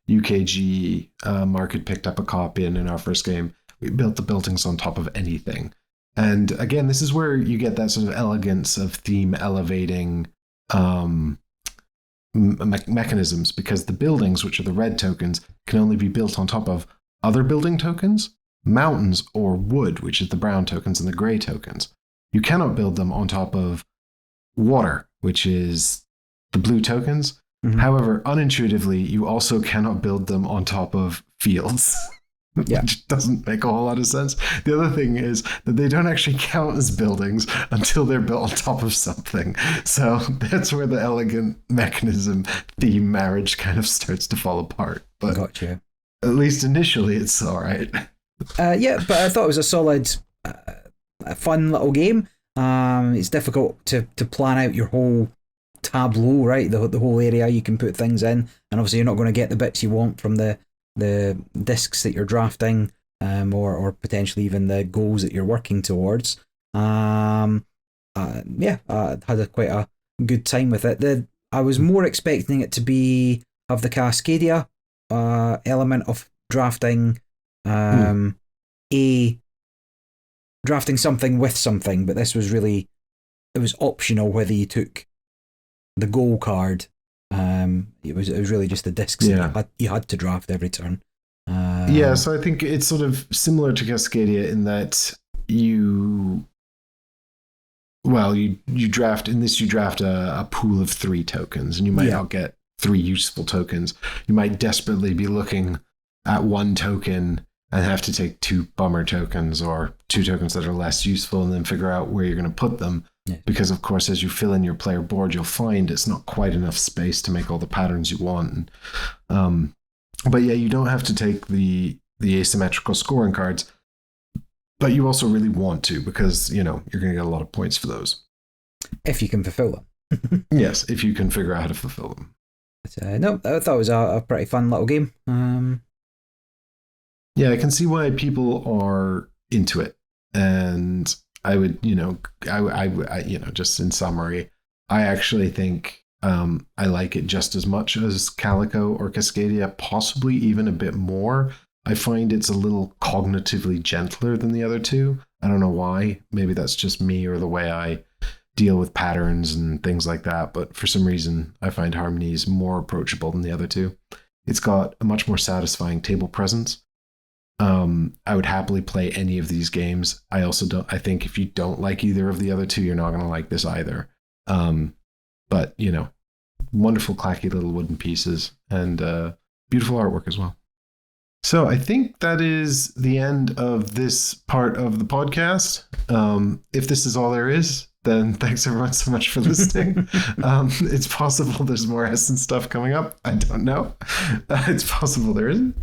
UKG. Mark had picked up a copy, and in our first game, we built the buildings on top of anything. And again, this is where you get that sort of elegance of theme elevating mechanisms, because the buildings, which are the red tokens, can only be built on top of other building tokens, mountains, or wood, which is the brown tokens and the gray tokens. You cannot build them on top of water, which is the blue tokens. However, unintuitively, you also cannot build them on top of fields. Which doesn't make a whole lot of sense. The other thing is that they don't actually count as buildings until they're built on top of something. So that's where the elegant mechanism theme marriage kind of starts to fall apart. But
gotcha.
At least initially, it's all right.
But I thought it was a solid, fun little game. It's difficult to plan out your whole tableau, right? The whole area you can put things in, and obviously you're not going to get the bits you want from the discs that you're drafting, or potentially even the goals that you're working towards. I had quite a good time with it. I was more expecting it to have the Cascadia element of drafting, drafting something with something, but this was really, it was optional whether you took the goal card. It was really just the discs that you had to draft every turn.
So I think it's sort of similar to Cascadia in that you draft a pool of 3 tokens, and you might not get 3 useful tokens. You might desperately be looking at 1 token and have to take 2 bummer tokens, or 2 tokens that are less useful, and then figure out where you're going to put them. Because, of course, as you fill in your player board, you'll find it's not quite enough space to make all the patterns you want. But you don't have to take the asymmetrical scoring cards, but you also really want to, because, you're going to get a lot of points for those.
If you can fulfill them.
Yes, if you can figure out how to fulfill them.
But, I thought it was a pretty fun little game.
I can see why people are into it. And I would, just in summary, I actually think I like it just as much as Calico or Cascadia, possibly even a bit more. I find it's a little cognitively gentler than the other two. I don't know why. Maybe that's just me or the way I deal with patterns and things like that. But for some reason, I find Harmonies more approachable than the other two. It's got a much more satisfying table presence. I would happily play any of these games. I think if you don't like either of the other two, you're not going to like this either. But, wonderful clacky little wooden pieces, and beautiful artwork as well. So I think that is the end of this part of the podcast. If this is all there is, then thanks everyone so much for listening. It's possible there's more Essen stuff coming up. I don't know. It's possible there isn't.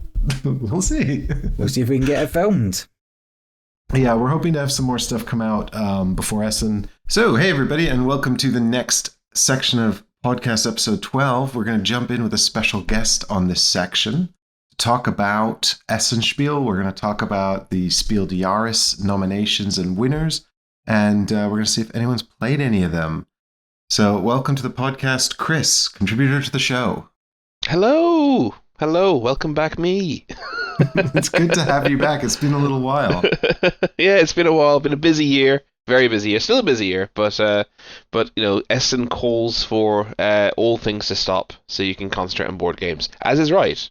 We'll see.
We'll see if we can get it filmed.
Yeah, we're hoping to have some more stuff come out before Essen. So, hey everybody, and welcome to the next section of podcast episode 12. We're going to jump in with a special guest on this section. talk about Essenspiel. We're going to talk about the Spiel des Jahres nominations and winners, and we're going to see if anyone's played any of them. So welcome to the podcast, Chris, contributor to the show.
Hello! Hello, welcome back me.
It's good to have you back. It's been a little while.
Yeah, it's been a while. Been a busy year. Very busy year. Still a busy year, but you know, Essen calls for all things to stop so you can concentrate on board games, as is right.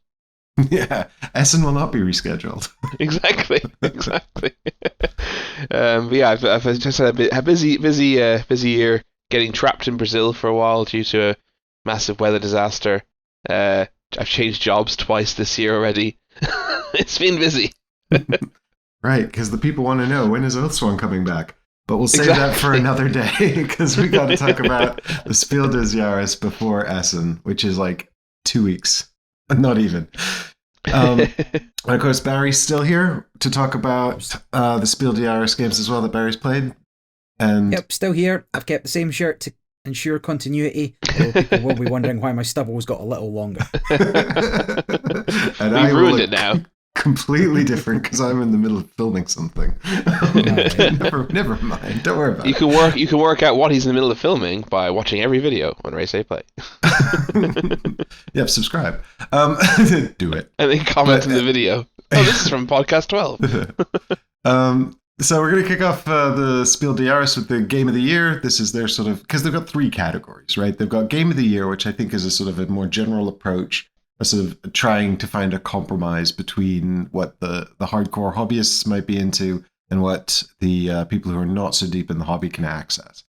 Yeah, Essen will not be rescheduled.
Exactly. But yeah, I've just had a busy year. Getting trapped in Brazil for a while due to a massive weather disaster. I've changed jobs twice this year already. It's been busy.
Right, because the people want to know, when is Oathsworn coming back? But we'll save that for another day, because we got to talk about the Spiel des Jahres before Essen, which is like 2 weeks. Not even. And of course, Barry's still here to talk about the Spiel des Jahres games as well that Barry's played. And
Yep, still here. I've kept the same shirt to ensure continuity. So people will be wondering why my stubble's got a little longer.
and
We've ruined it now.
Completely different because I'm in the middle of filming something. Never mind. Don't worry about it.
You can work out what he's in the middle of filming by watching every video on Race A Play.
Yep, subscribe. Do it.
And then comment in the video. Oh, this is from podcast 12.
So we're going to kick off the Spiel des Jahres with the Game of the Year. This is their sort of, because they've got 3 categories, right? They've got Game of the Year, which I think is a sort of a more general approach, a sort of trying to find a compromise between what the hardcore hobbyists might be into and what the people who are not so deep in the hobby can access.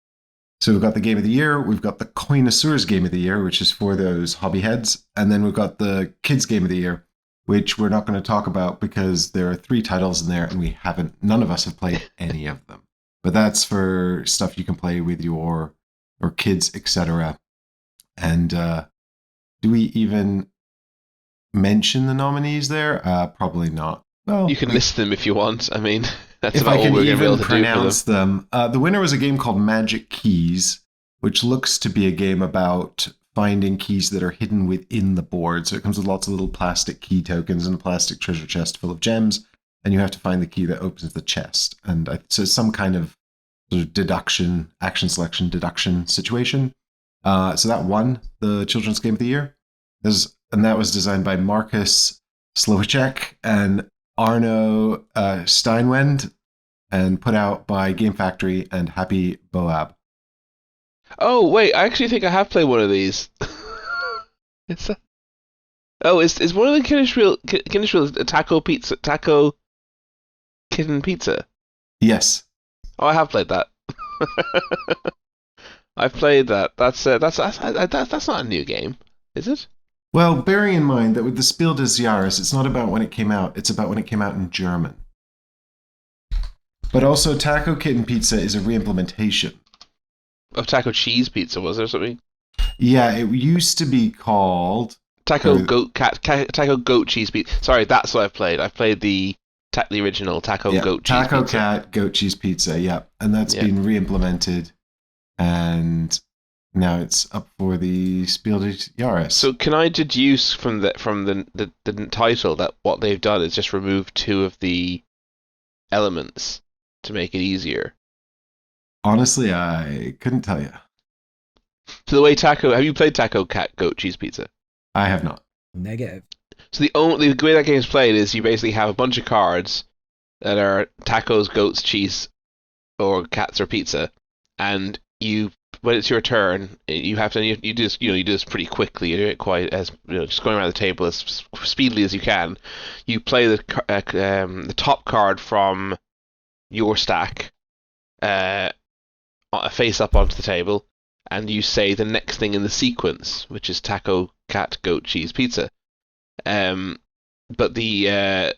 So we've got the Game of the Year, we've got the Connoisseur's Game of the Year, which is for those hobby heads, and then we've got the Kids Game of the Year, which we're not going to talk about because there are 3 titles in there and none of us have played any of them. But that's for stuff you can play with your kids, etc. And do we even mention the nominees there? Probably not. Well,
You can list them if you want. I mean, that's
if
about
I
all
can
we're going to be
even
able to do for them.
pronounce them. The winner was a game called Magic Keys, which looks to be a game about finding keys that are hidden within the board. So it comes with lots of little plastic key tokens and a plastic treasure chest full of gems, and you have to find the key that opens the chest. And so it's some kind of sort of deduction, action selection, deduction situation. So that won the Children's Game of the Year. And that was designed by Marcus Slovacek and Arno Steinwend, and put out by Game Factory and Happy Boab.
Oh, wait, I actually think I have played one of these. It's one of the Kinderspiel Taco Kitten Pizza?
Yes.
Oh, I have played that. I've played that. That's not a new game, is it?
Well, bearing in mind that with the Spiel des Jahres, it's not about when it came out, it's about when it came out in German. But also, Taco Kitten Pizza is a re-implementation
Of Taco Cheese Pizza, was there something?
Yeah, it used to be called
Taco Goat Cheese Pizza. Sorry, that's what I've played. I've played the original Taco Goat Cheese
Taco
Pizza.
Cat Goat Cheese Pizza, yeah. And that's been re-implemented, and now it's up for the Spiel des Jahres.
So can I deduce from the title that what they've done is just remove 2 of the elements to make it easier?
Honestly, I couldn't tell you.
So the way have you played Taco Cat Goat Cheese Pizza?
I have not.
Negative.
So the way that game is played is you basically have a bunch of cards that are tacos, goats, cheese, or cats or pizza, and when it's your turn, you have to you do this pretty quickly. You do it quite as just going around the table as speedily as you can. You play the top card from your stack, face up onto the table, and you say the next thing in the sequence, which is taco, cat, goat, cheese, pizza. But the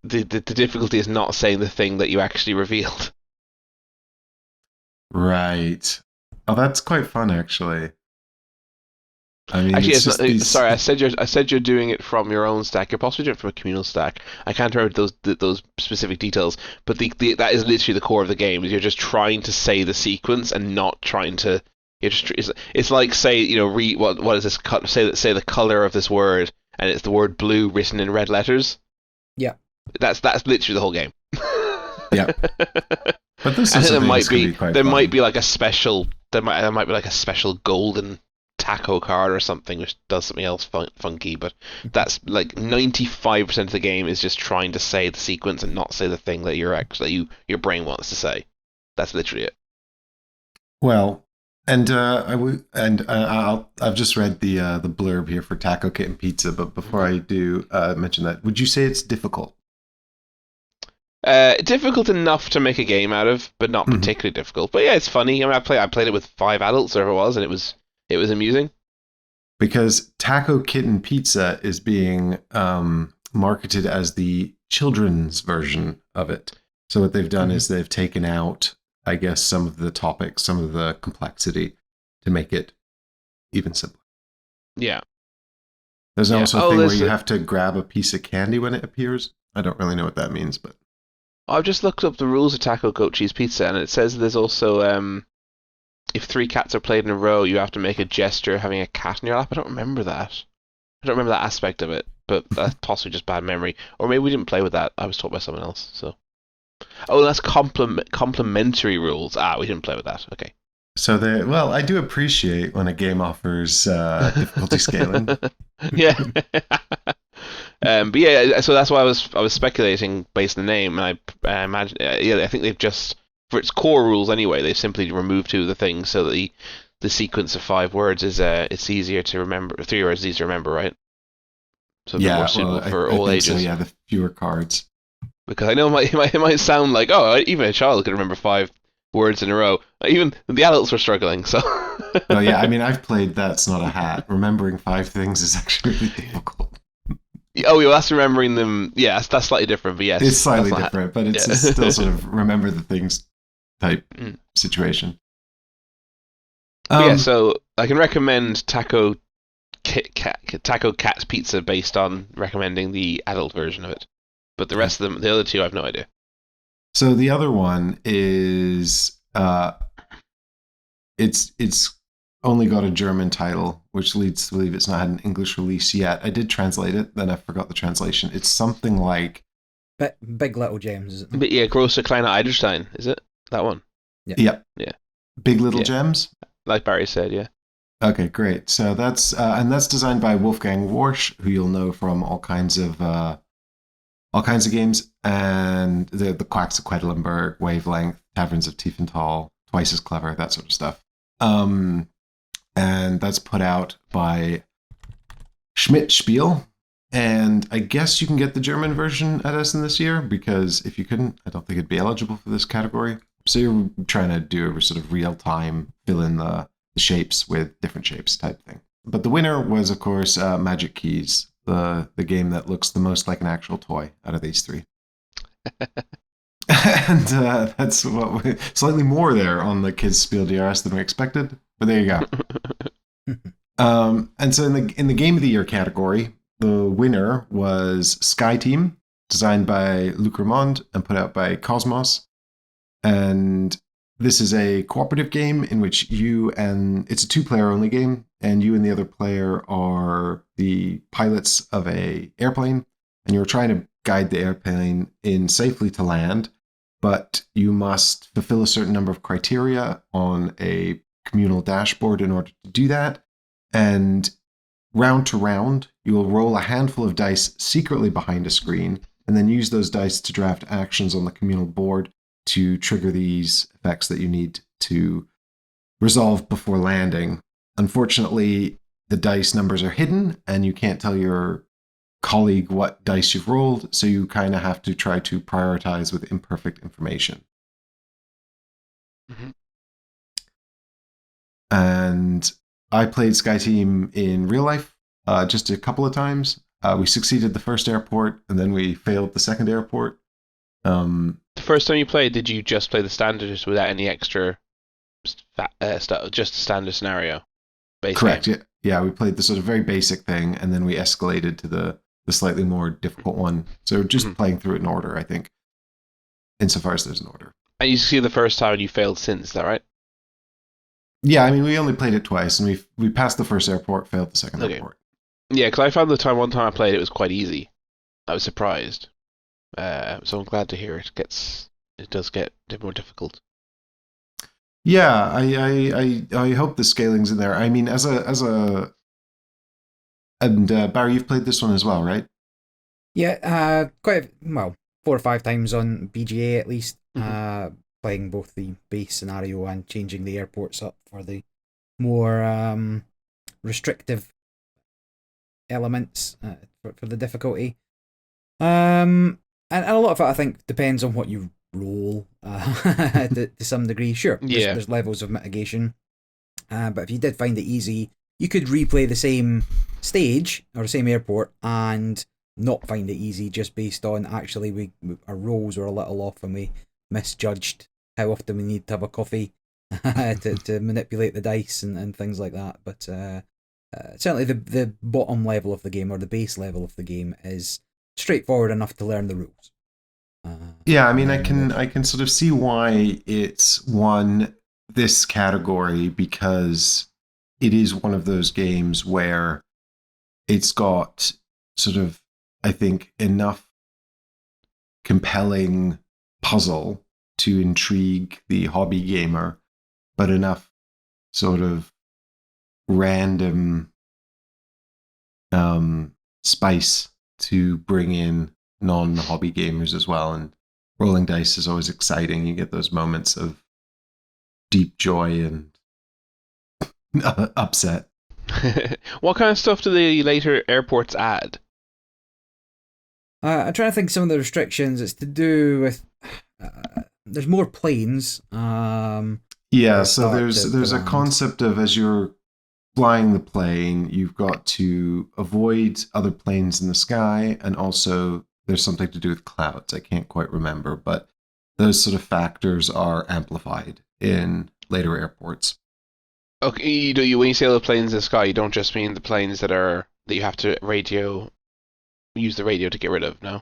difficulty is not saying the thing that you actually revealed.
Right. Oh, that's quite fun, actually. I mean,
actually,
it's just
sorry. I said you're doing it from your own stack. You're possibly doing it from a communal stack. I can't remember those specific details, but that is literally the core of the game. Is you're just trying to say the sequence and not trying to. It's like say what is this? Say the color of this word, and it's the word blue written in red letters.
Yeah.
That's literally the whole game.
Yeah. But this
And
is
there might be
quite fun.
might be like a special there might be like a special golden taco card or something which does something else funky, but that's like 95% of the game is just trying to say the sequence and not say the thing that your brain wants to say. That's literally it.
Well, and I've just read the blurb here for Taco Kitten Pizza, but before I do mention that, would you say it's difficult?
Difficult enough to make a game out of, but not particularly difficult. But yeah, it's funny. I mean, I played it with 5 adults, or whatever it was, and it was amusing.
Because Taco Kitten Pizza is being marketed as the children's version of it. So what they've done is they've taken out, I guess, some of the topics, some of the complexity to make it even simpler.
Yeah.
There's also a thing where you have to grab a piece of candy when it appears. I don't really know what that means, but
I've just looked up the rules of Taco Goat Cheese Pizza, and it says there's also if 3 cats are played in a row, you have to make a gesture having a cat in your lap. I don't remember that. I don't remember that aspect of it, but that's possibly just bad memory. Or maybe we didn't play with that. I was taught by someone else. So, that's complementary rules. We didn't play with that. Okay.
So I do appreciate when a game offers difficulty scaling.
Yeah. But yeah, so that's why I was speculating based on the name, and I imagine, I think they've just, for its core rules anyway, they've simply removed 2 of the things so that the sequence of 5 words is it's easier to remember. 3 words is easier to remember, right? So a bit more suitable for all ages.
So, yeah, the fewer cards.
Because I know it might sound like, even a child could remember 5 words in a row. Even the adults were struggling. So.
Oh yeah, I mean, I've played That's Not a Hat. Remembering 5 things is actually really difficult.
Oh, yeah, that's remembering them. Yeah, that's slightly different, but yes.
It's slightly different, but it's still sort of remember the things type situation.
Yeah, so I can recommend Taco Cat's Pizza based on recommending the adult version of it. But the rest of them, the other 2, I have no idea.
So the other one is it's only got a German title, which leads to believe it's not had an English release yet. I did translate it, then I forgot the translation. It's something like
Big Little Gems, is it?
But yeah, Große Kleine Eiderstein, is it? That one?
Yeah. Big Little Gems?
Like Barry said, yeah.
Okay, great. So that's designed by Wolfgang Warsch, who you'll know from all kinds of games, and the Quacks of Quedlinburg, Wavelength, Taverns of Tiefenthal, Twice as Clever, that sort of stuff. And that's put out by Schmidt Spiel. And I guess you can get the German version at Essen this year, because if you couldn't, I don't think it'd be eligible for this category. So you're trying to do a sort of real-time fill in the shapes with different shapes type thing. But the winner was, of course, Magic Keys, the game that looks the most like an actual toy out of these 3. And that's slightly more there on the Kids Spiel DRS than we expected, but there you go. And so in the Game of the Year category, the winner was Sky Team, designed by Luc Remond and put out by Cosmos. And this is a cooperative game in which it's a 2-player only game, and you and the other player are the pilots of a airplane, and you're trying to guide the airplane in safely to land, but you must fulfill a certain number of criteria on a communal dashboard in order to do that. And round to round, you will roll a handful of dice secretly behind a screen, and then use those dice to draft actions on the communal board to trigger these effects that you need to resolve before landing. Unfortunately, the dice numbers are hidden, and you can't tell your colleague what dice you've rolled, so you kind of have to try to prioritize with imperfect information.
Mm-hmm.
And I played Sky Team in real life just a couple of times. We succeeded the first airport, and then we failed the second airport.
The first time you played, did you just play the standard without any extra just a standard scenario?
Correct. Yeah, we played the sort of very basic thing, and then we escalated to the slightly more difficult one. So just playing through it in order, I think, insofar as there's an order.
And you see the first time and you failed since, is that right?
Yeah, I mean, we only played it twice, and we passed the first airport, failed the second airport.
Yeah, because I found one time I played it was quite easy. I was surprised. So I'm glad to hear it does get more difficult.
Yeah, I hope the scaling's in there. I mean, and Barry, you've played this one as well, right?
Yeah, quite well, 4 or 5 times on BGA at least.
Mm-hmm.
Playing both the base scenario and changing the airports up for the more restrictive elements for the difficulty. And a lot of it, I think, depends on what you roll to some degree. Sure, there's levels of mitigation. But if you did find it easy, you could replay the same stage or the same airport and not find it easy just based on actually our rolls were a little off and we misjudged how often we need to have a coffee to manipulate the dice and things like that. But certainly the bottom level of the game or the base level of the game is straightforward enough to learn the rules.
Yeah, I mean, I can sort of see why it's won this category, because it is one of those games where it's got sort of, I think, enough compelling puzzle to intrigue the hobby gamer, but enough sort of random spice to bring in non-hobby gamers as well. And rolling dice is always exciting. You get those moments of deep joy and upset.
What kind of stuff do the later airports add?
I'm trying to think some of the restrictions. It's to do with there's more planes.
Yeah, so there's a concept of, as you're flying the plane, you've got to avoid other planes in the sky, and also there's something to do with clouds. I can't quite remember, but those sort of factors are amplified in later airports.
Okay, when you say other planes in the sky, you don't just mean the planes that you have to use the radio to get rid of, no?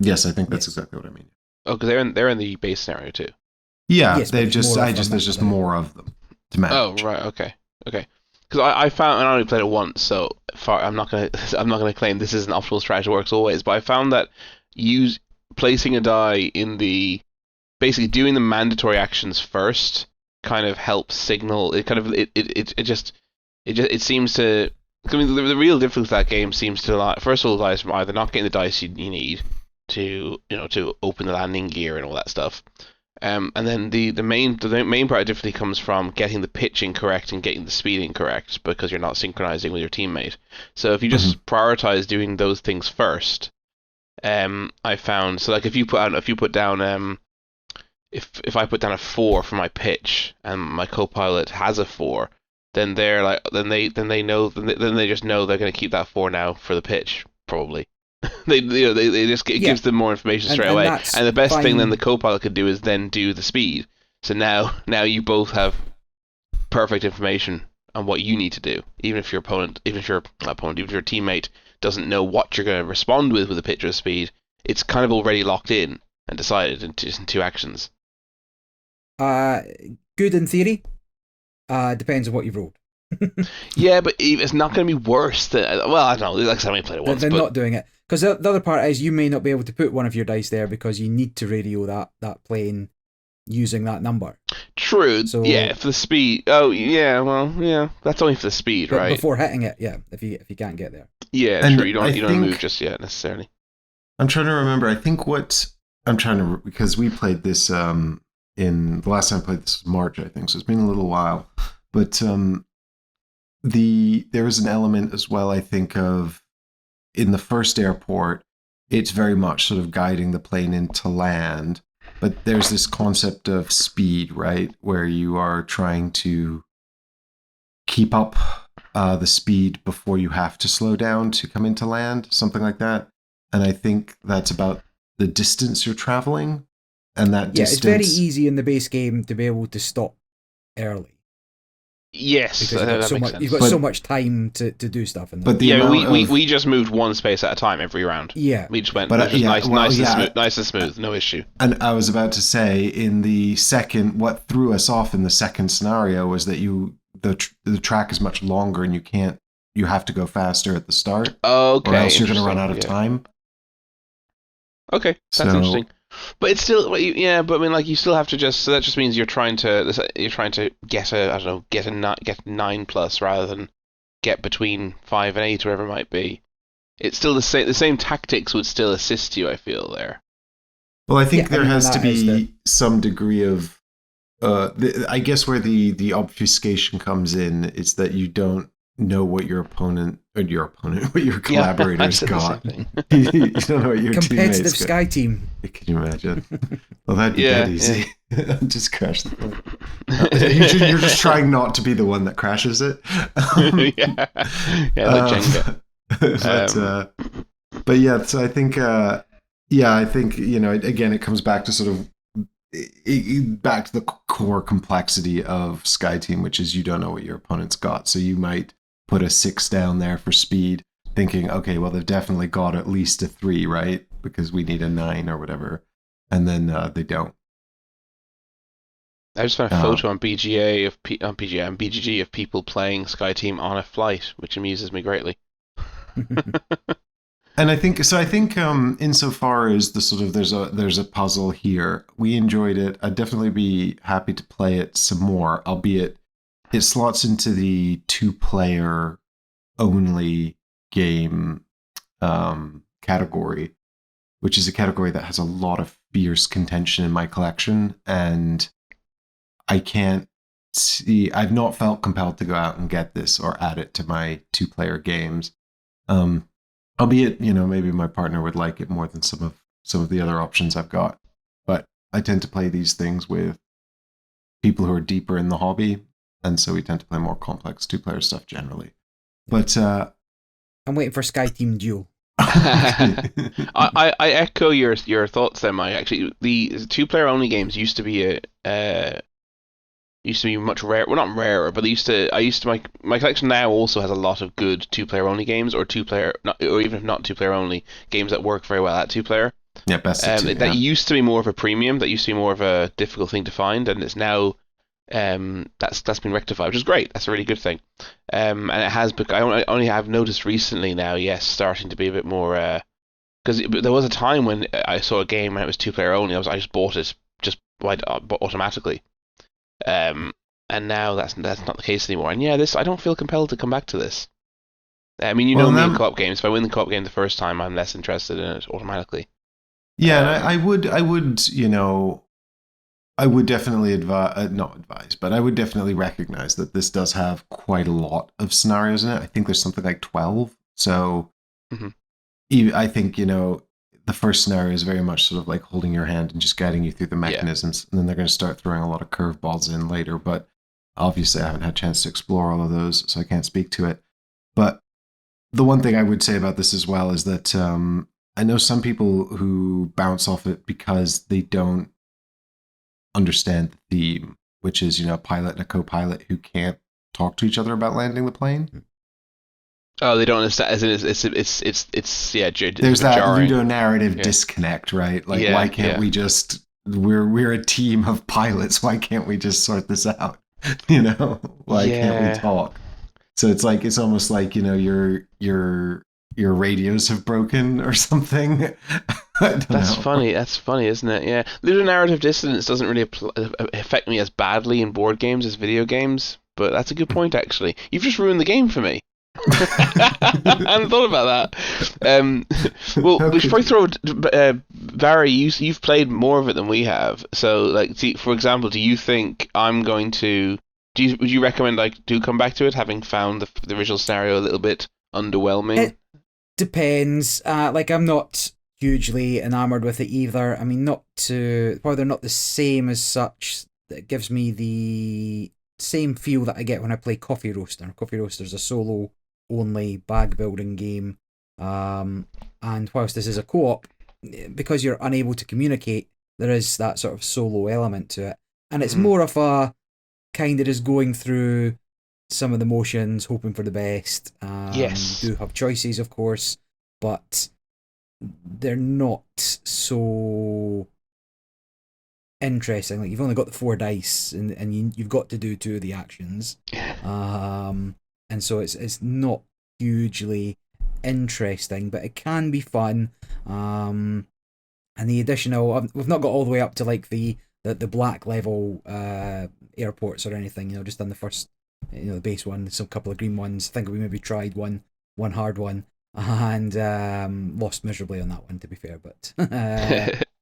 Yes, I think that's exactly what I mean.
Oh, because they're in the base scenario too.
Yeah, yes, there's just more of them to manage.
Oh, right, okay. Because I found, and I only played it once, so far I'm not gonna claim this is an optimal strategy that works always, but I found that placing a die basically doing the mandatory actions first kind of helps signal. It seems to. I mean, the real difficulty of that game seems to lie. First of all, lies from either not getting the dice you need to open the landing gear and all that stuff. And then the main part of difficulty comes from getting the pitching correct and getting the speeding correct, because you're not synchronizing with your teammate. So if you just prioritize doing those things first, I found, so like if I put down a 4 for my pitch and my co-pilot has a 4, then they're like they just know they're going to keep that 4 now for the pitch probably. It gives them more information straight away. And the best thing then the co-pilot could do is then do the speed. So now you both have perfect information on what you need to do. Even if your teammate doesn't know what you're going to respond with a pitch or speed, it's kind of already locked in and decided in 2 actions.
Good in theory. Depends on what you've rolled.
Yeah, but it's not going to be worse than. Well, I don't know. Like I played it once.
They're not doing it. Because the other part is you may not be able to put one of your dice there because you need to radio that plane using that number.
True. So, yeah, for the speed. Oh, yeah. Well, yeah. That's only for the speed, right?
Before hitting it, yeah. If you can't get there.
Yeah, and true. You don't move just yet necessarily.
I'm trying to remember. I think because we played this in the last time I played this was March, I think. So it's been a little while, but there is an element as well, I think, of in the first airport, it's very much sort of guiding the plane into land, but there's this concept of speed, right, where you are trying to keep up the speed before you have to slow down to come into land, something like that. And I think that's about the distance you're traveling, and that distance.
It's very easy in the base game to be able to stop early.
Yes,
you've got so much time to do stuff.
But
we just moved one space at a time every round.
Yeah,
we just went nice and smooth, no issue.
And I was about to say, in the second, what threw us off in the second scenario was that the track is much longer and you have to go faster at the start,
Okay,
or else you're going to run
interesting,
out of
yeah.
time.
Okay, that's
So
interesting. But it's still, yeah. But I mean, like, you still have to just. So that just means you're trying to get a, I don't know, get 9+ rather than get between 5 and 8, whatever it might be. It's still the same. The same tactics would still assist you, I feel there.
well, I think
Yeah, I
there
mean, and
has to
that is
be some degree of I guess where the obfuscation comes in is that you don't know what your opponent, what your
Yeah, I
collaborators
said the same
got.
thing.
You don't know what your
competitive
teammates got.
Sky Team.
Can you imagine? Well, that'd be
Yeah,
that easy. Just crash the plane.
yeah.
You're just trying not to be the one that crashes it.
Yeah, yeah, like Jenga.
But yeah, so I think I think again it comes back to sort of back to the core complexity of Sky Team, which is you don't know what your opponent's got, so you might put a 6 down there for speed, thinking, okay, well they've definitely got at least a 3, right? Because we need a 9 or whatever, and then they don't.
I just found a photo on BGG of people playing Sky Team on a flight, which amuses me greatly.
And I think insofar as the sort of there's a puzzle here, we enjoyed it. I'd definitely be happy to play it some more, albeit it slots into the 2-player only game category, which is a category that has a lot of fierce contention in my collection, and I've not felt compelled to go out and get this or add it to my 2-player games. Albeit, maybe my partner would like it more than some of the other options I've got. But I tend to play these things with people who are deeper in the hobby, and so we tend to play more complex 2-player stuff generally. But
I'm waiting for Sky Team Duel.
I echo your thoughts there, Mike. Actually, the 2-player only games used to be much rare. Well, not rarer, but my collection now also has a lot of good 2-player only games, or 2-player, or even if not 2-player only games that work very well at 2-player.
Yeah, best of 2.
That used to be more of a premium. That used to be more of a difficult thing to find, and it's now that's been rectified, which is great. That's a really good thing. And it has. I only have noticed recently now. Yes, starting to be a bit more. Because there was a time when I saw a game and it was 2-player only. I just bought it automatically. And now that's not the case anymore. And yeah, I don't feel compelled to come back to this. I mean, me in co-op games. If I win the co-op game the first time, I'm less interested in it automatically.
Yeah, and I would definitely not advise, but I would definitely recognize that this does have quite a lot of scenarios in it. I think there's something like 12. So I think, the first scenario is very much sort of like holding your hand and just guiding you through the mechanisms. Yeah. And then they're going to start throwing a lot of curveballs in later. But obviously, I haven't had a chance to explore all of those, so I can't speak to it. But the one thing I would say about this as well is that I know some people who bounce off it because they don't understand the theme, which is, a pilot and a co-pilot who can't talk to each other about landing the plane.
Oh, they don't understand. As in, it's yeah.
There's that
jarring.
ludonarrative disconnect, right? Like, why can't we just? We're a team of pilots. Why can't we just sort this out? Why can't we talk? So it's almost like your radios have broken or something.
That's funny. That's funny, isn't it? Yeah, ludonarrative dissonance doesn't really affect me as badly in board games as video games. But that's a good point, actually. You've just ruined the game for me. I hadn't thought about that. Well, we should probably throw Barry. You've played more of it than we have. So, like, for example, do you think I'm going to? Would you recommend I do come back to it, having found the original scenario a little bit underwhelming?
It depends. I'm not hugely enamored with it either. I mean, while they're not the same as such, it gives me the same feel that I get when I play Coffee Roaster. Coffee Roaster's a solo only bag building game, and whilst this is a co-op, because you're unable to communicate, there is that sort of solo element to it, and it's more of a kind of just going through some of the motions, hoping for the best.
Yes,
you do have choices, of course, but they're not so interesting. Like, you've only got the 4 dice, and you've got to do 2 of the actions. And so it's not hugely interesting, but it can be fun. And the additional, we've not got all the way up to like the black level airports or anything. Just done the first, the base one. Some couple of green ones. I think we maybe tried one hard one, and lost miserably on that one, to be fair. But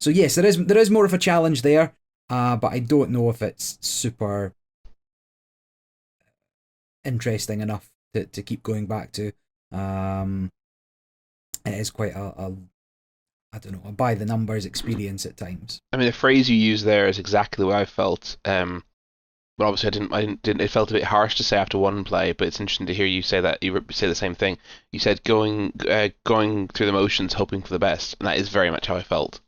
so yes, there is more of a challenge there, but I don't know if it's super interesting enough to keep going back to. It is quite a I don't know, a by the numbers experience at times.
I mean, the phrase you use there is exactly the way I felt. But obviously, I didn't. It felt a bit harsh to say after one play, but it's interesting to hear you say that. You say the same thing. You said going through the motions, hoping for the best, and that is very much how I felt.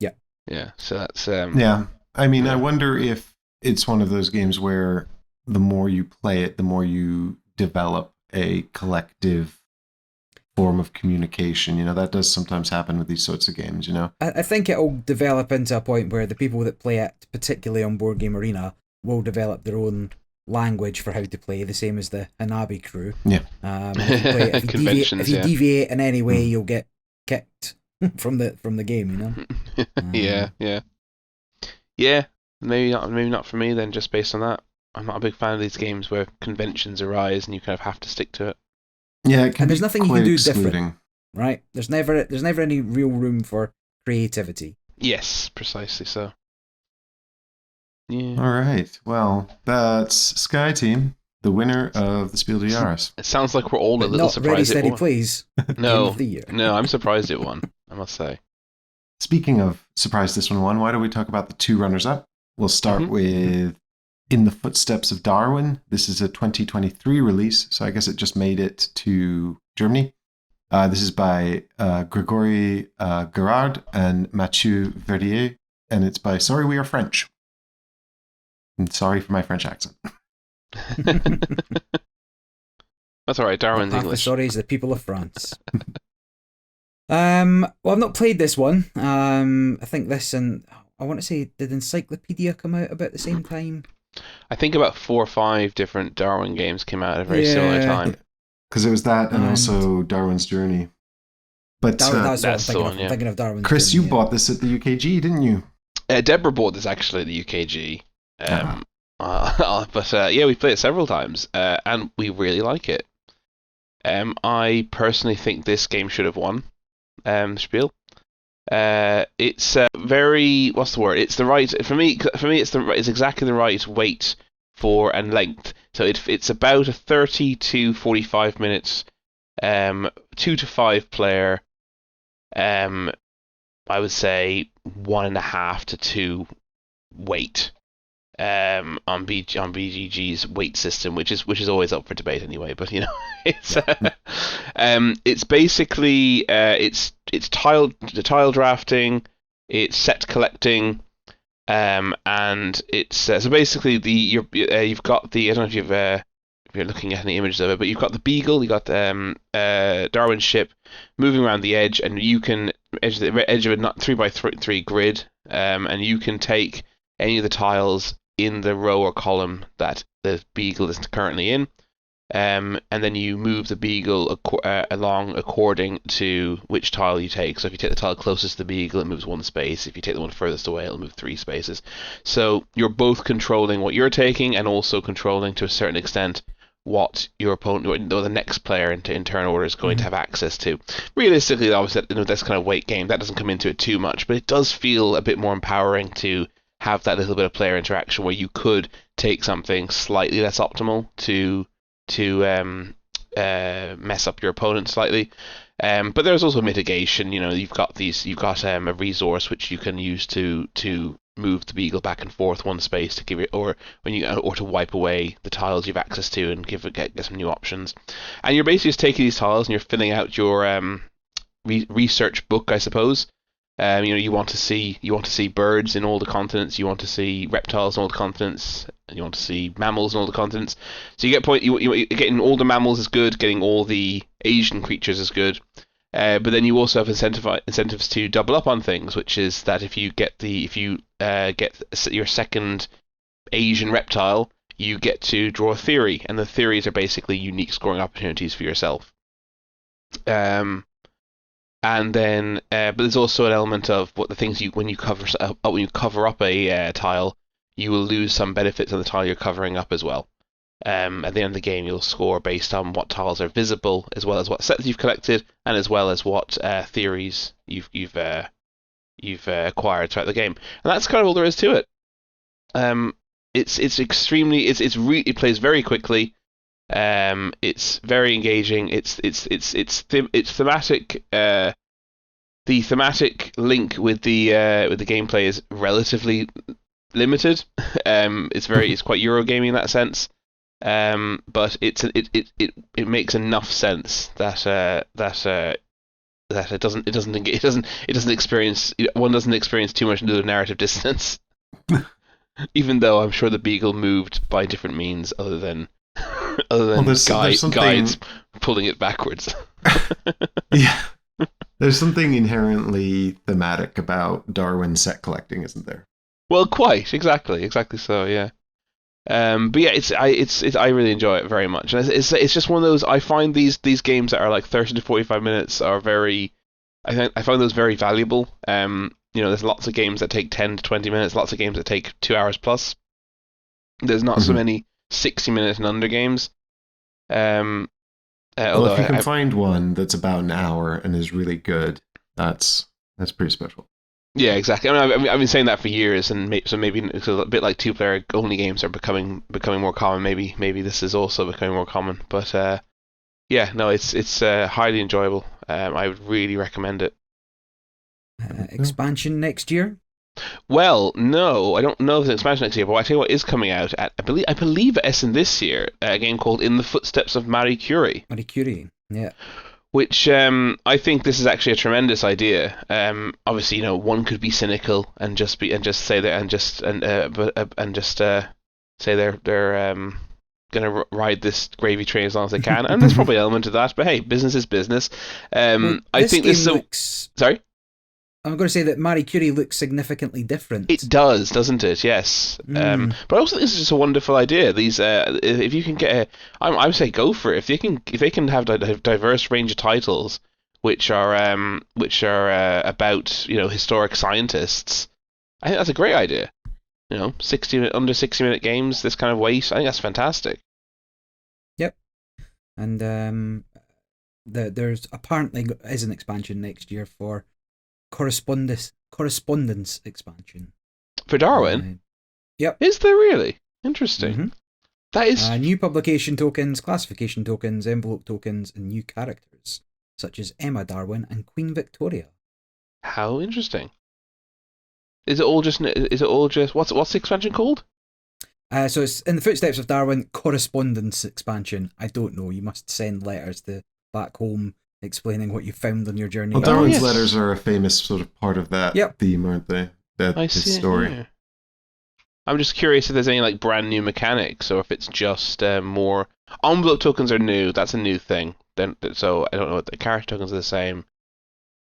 Yeah.
Yeah. So that's.
Yeah. I mean, I wonder if it's one of those games where the more you play it, the more you develop a collective form of communication. That does sometimes happen with these sorts of games.
I think it'll develop into a point where the people that play it, particularly on Board Game Arena, will develop their own language for how to play, the same as the Hanabi crew.
Yeah.
If you deviate in any way, you'll get kicked from the game.
Yeah. Maybe not for me then. Just based on that, I'm not a big fan of these games where conventions arise and you kind of have to stick to it.
Yeah,
and there's nothing you can do different, right? There's never any real room for creativity.
Yes, precisely so. Yeah.
All right. Well, that's Sky Team, the winner of the Spiel des Jahres.
It sounds like we're all a little
not
surprised.
Ready, Steady, Please.
No, I'm surprised it won, I must say.
Speaking of surprised this one won, why don't we talk about the two runners-up? We'll start with In the Footsteps of Darwin. This is a 2023 release, so I guess it just made it to Germany. This is by Gregory Gerard and Mathieu Verdier, and it's by Sorry We Are French. And sorry for my French accent.
That's all right. Darwin's English.
Sorry, is the people of France. Well, I've not played this one. I think this and I want to say, did Encyclopedia come out about the same time?
I think about 4 or 5 different Darwin games came out at a very similar time.
Because it was that and also Darwin's Journey. But
that's what I'm thinking of Darwin's
Chris,
Journey.
you bought this at the UKG, didn't you?
Deborah bought this actually at the UKG. But we played it several times, and we really like it. I personally think this game should have won Spiel. It's very, what's the word? It's the right for me. It's exactly the right weight for and length. So it's about a 30 to 45 minutes, 2 to 5 player. I would say 1.5 to 2 weight. On BGG's weight system, which is always up for debate anyway. But it's basically it's tile drafting, it's set collecting, and it's so basically you've got the, I don't know if you're looking at any images of it, but you've got the Beagle, you got Darwin's ship moving around the edge, and you can edge of a 3x3 grid, and you can take any of the tiles in the row or column that the Beagle is currently in, and then you move the Beagle along according to which tile you take. So if you take the tile closest to the Beagle, it moves 1 space. If you take the one furthest away, it'll move 3 spaces. So you're both controlling what you're taking and also controlling to a certain extent what your opponent or the next player in turn order is going to have access to. Realistically, obviously, this kind of weight game, that doesn't come into it too much, but it does feel a bit more empowering to have that little bit of player interaction where you could take something slightly less optimal to mess up your opponent slightly. But there's also mitigation. You've got a resource which you can use to move the Beagle back and forth 1 space to give it, or to wipe away the tiles you've access to and get some new options. And you're basically just taking these tiles and you're filling out your research book, I suppose. You want to see birds in all the continents. You want to see reptiles in all the continents. And you want to see mammals in all the continents. So you get getting all the mammals is good. Getting all the Asian creatures is good. But then you also have incentives to double up on things, which is that if you get your second Asian reptile, you get to draw a theory, and the theories are basically unique scoring opportunities for yourself. And then, but there's also an element of what the things when you cover up a tile, you will lose some benefits on the tile you're covering up as well. At the end of the game, you'll score based on what tiles are visible, as well as what sets you've collected, and as well as what theories you've acquired throughout the game. And that's kind of all there is to it. It plays very quickly. It's very engaging. It's thematic. The thematic link with the gameplay is relatively limited. It's quite Eurogaming in that sense. But it makes enough sense that it doesn't experience too much into the narrative dissonance. Even though I'm sure the Beagle moved by different means other than guides pulling it backwards.
Yeah. There's something inherently thematic about Darwin set collecting, isn't there?
Well, quite exactly so, yeah. But yeah, I really enjoy it very much, and it's just one of those. I find these games that are like 30 to 45 minutes are very. I find those very valuable. There's lots of games that take 10 to 20 minutes, lots of games that take 2 hours plus. There's not so many 60-minute and under games.
Well, if you can find one that's about an hour and is really good, that's pretty special.
Yeah, exactly. I mean, I've been saying that for years, and maybe it's a bit like 2-player only games are becoming more common. Maybe this is also becoming more common. But yeah, no, it's highly enjoyable. I would really recommend it.
Expansion next year?
Well, no, I don't know if it's an expansion next year, but I tell you what is coming out at I believe at Essen this year, a game called In the Footsteps of Marie Curie.
Marie Curie, yeah.
Which I think this is actually a tremendous idea. Obviously, one could be cynical and just say they're gonna ride this gravy train as long as they can, and there's probably an element of that. But hey, business is business. I think this is sorry.
I'm going to say that Marie Curie looks significantly different.
It does, doesn't it? Yes. But I also think this is just a wonderful idea. These, if you can get, I would say go for it. If they can have a diverse range of titles, which are about historic scientists, I think that's a great idea. Under 60-minute games, this kind of weight, I think that's fantastic.
Yep. And there's apparently is an expansion next year for correspondence expansion
for Darwin.
Yep.
Is there really? Interesting.
Mm-hmm.
That is
new publication tokens, classification tokens, envelope tokens, and new characters such as Emma Darwin and Queen Victoria.
How interesting. Is it all just what's the expansion called?
So it's In the Footsteps of Darwin correspondence expansion. I don't know. You must send letters to back home explaining what you found on your journey.
Well, Darwin's letters are a famous sort of part of that theme, aren't they? His story.
Yeah. I'm just curious if there's any brand new mechanics, or if it's just more. Envelope tokens are new. That's a new thing. So I don't know what the character tokens are the same.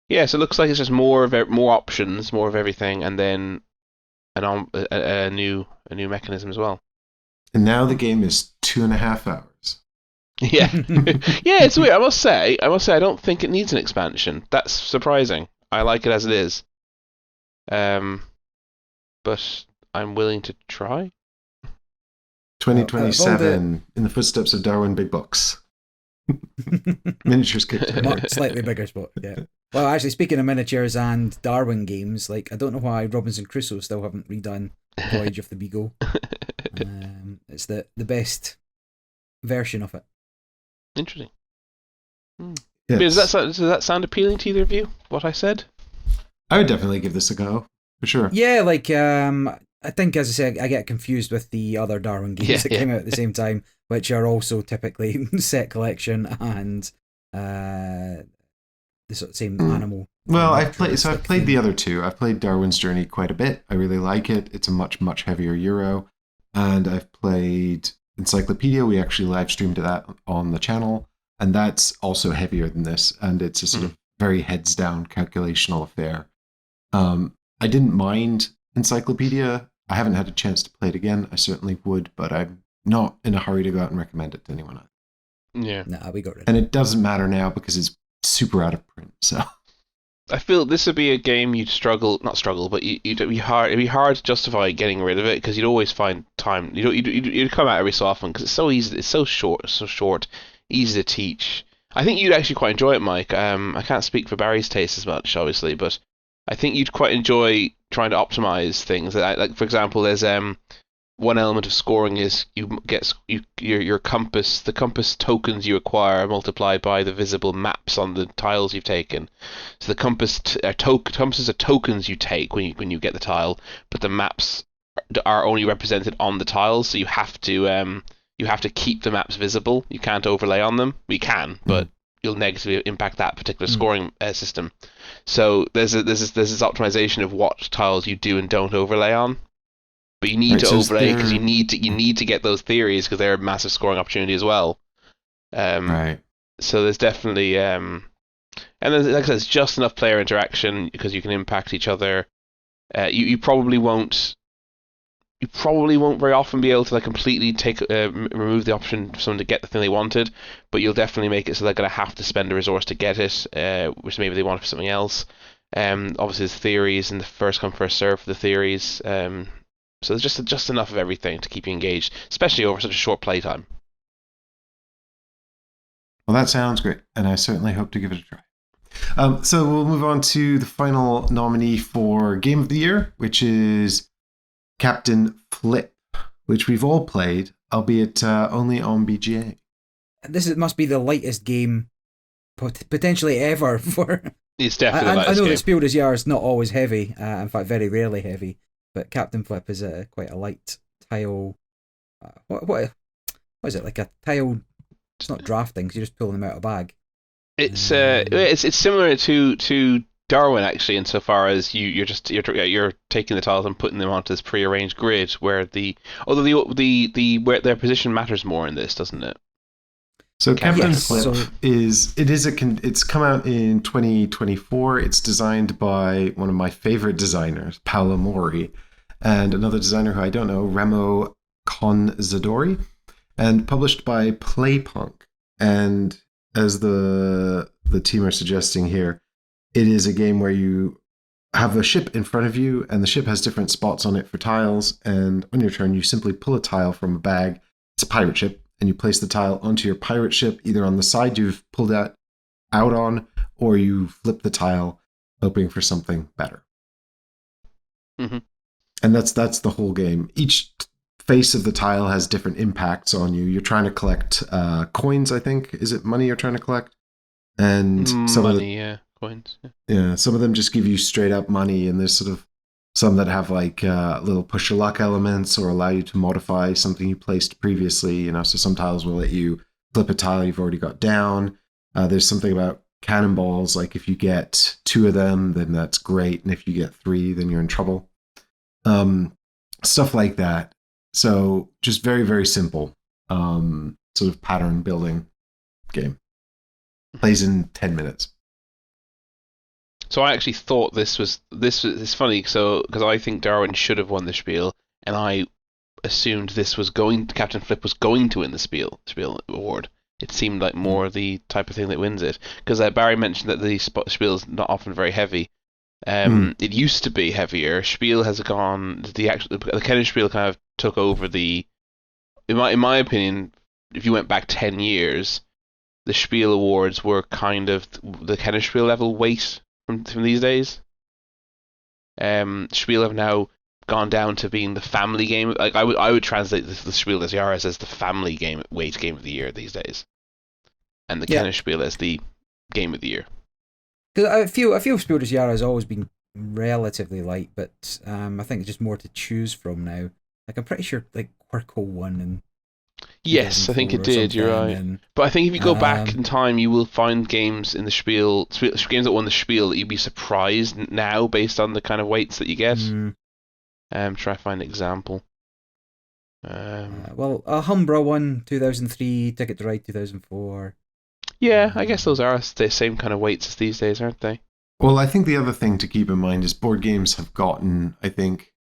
Yeah, so it looks like it's just more options, more of everything, and then a new mechanism as well.
And now the game is 2.5 hours.
Yeah, yeah, it's weird. I must say, I don't think it needs an expansion. That's surprising. I like it as it is. But I'm willing to try.
2027, In the Footsteps of Darwin, Big Box. Miniatures kit.
Slightly bigger spot, yeah. Well, actually, speaking of miniatures and Darwin games, I don't know why Robinson Crusoe still haven't redone Voyage of the Beagle. It's the best version of it.
Interesting.
Yes.
Does that sound appealing to either of you? What I said?
I would definitely give this a go, for sure.
Yeah, I think, as I say, I get confused with the other Darwin games that came out at the same time, which are also typically set collection and the sort of same animal.
Well, I've played the other two. I've played Darwin's Journey quite a bit. I really like it. It's a much, much heavier Euro. And I've played Encyclopedia. We actually live streamed that on the channel. And that's also heavier than this. And it's a sort of very heads down calculational affair. I didn't mind Encyclopedia. I haven't had a chance to play it again. I certainly would, but I'm not in a hurry to go out and recommend it to anyone else.
Yeah.
Nah, we got rid of
And
it.
it doesn't matter now because it's super out of print. So
I feel this would be a game you'd struggle, not struggle, but it'd be hard to justify getting rid of it because you'd always find time. You'd come out every so often because it's so easy, it's so short, easy to teach. I think you'd actually quite enjoy it, Mike. I can't speak for Barry's taste as much, obviously, but I think you'd quite enjoy trying to optimize things. Like for example, there's one element of scoring is your compass, the compass tokens you acquire are multiplied by the visible maps on the tiles you've taken. So the compasses are tokens you take when you get the tile, but the maps are only represented on the tiles. So you have to keep the maps visible. You can't overlay on them. We can, but you'll negatively impact that particular scoring system. So there's this optimization of what tiles you do and don't overlay on. But you need to overlay because you need to get those theories because they're a massive scoring opportunity as well.
right.
So there's definitely and then like I said, it's just enough player interaction because you can impact each other. You probably won't very often be able to like completely remove the option for someone to get the thing they wanted, but you'll definitely make it so they're going to have to spend a resource to get it, which maybe they want for something else. Obviously, there's theories and the first come first serve for the theories. So there's just enough of everything to keep you engaged, especially over such a short playtime.
Well, that sounds great, and I certainly hope to give it a try. So we'll move on to the final nominee for Game of the Year, which is Captain Flip, which we've all played, albeit only on BGA.
Must be the lightest game potentially ever for.
It's definitely the lightest
I know
game.
that Spiel des Jahres is not always heavy, in fact, very rarely heavy. But Captain Flip is quite a light tile. What is it, like a tile? It's not drafting because you're just pulling them out of a bag.
It's similar to Darwin actually, insofar as you're taking the tiles and putting them onto this prearranged grid where where their position matters more in this, doesn't it?
So Captain
Yes,
Flip it's come out in 2024. It's designed by one of my favorite designers, Paolo Mori, and another designer who I don't know, Remo Conzadori, and published by Playpunk. And as the team are suggesting here, it is a game where you have a ship in front of you, and the ship has different spots on it for tiles, and on your turn, you simply pull a tile from a bag. It's a pirate ship, and you place the tile onto your pirate ship, either on the side you've pulled out on, or you flip the tile, hoping for something better.
Mm-hmm.
And that's the whole game. Each face of the tile has different impacts on you. You're trying to collect coins, I think. Is it money you're trying to collect? And
coins.
Yeah, some of them just give you straight up money, and there's sort of some that have like little push your luck elements or allow you to modify something you placed previously. So some tiles will let you flip a tile you've already got down. There's something about cannonballs, like if you get 2 of them, then that's great, and if you get 3, then you're in trouble. Stuff like that. So just very, very simple sort of pattern building game. Plays in 10 minutes.
So I actually thought this was funny. So because I think Darwin should have won the Spiel, and I assumed Captain Flip was going to win the Spiel award. It seemed like more the type of thing that wins it. Because Barry mentioned that the Spiel is not often very heavy. It used to be heavier. Spiel has gone. The Kitten Spiel kind of took over the. In my opinion, if you went back 10 years, the Spiel awards were kind of the Kitten Spiel level weight from these days. Spiel have now gone down to being the family game. Like I would translate the Spiel des Jahres as the family game weight game of the year these days, and the Kitten Spiel as the game of the year.
Because I feel Spiel des Jahres has always been relatively light, but I think there's just more to choose from now. Like I'm pretty sure like Quirko won and.
Yes, I think it did. You're right. But I think if you go back in time, you will find games in the Spiel, games that won the Spiel, that you'd be surprised now based on the kind of weights that you get. Try to find an example.
Alhambra won 2003, Ticket to Ride 2004.
Yeah, I guess those are the same kind of weights as these days, aren't they?
Well, I think the other thing to keep in mind is board games have gotten, I think,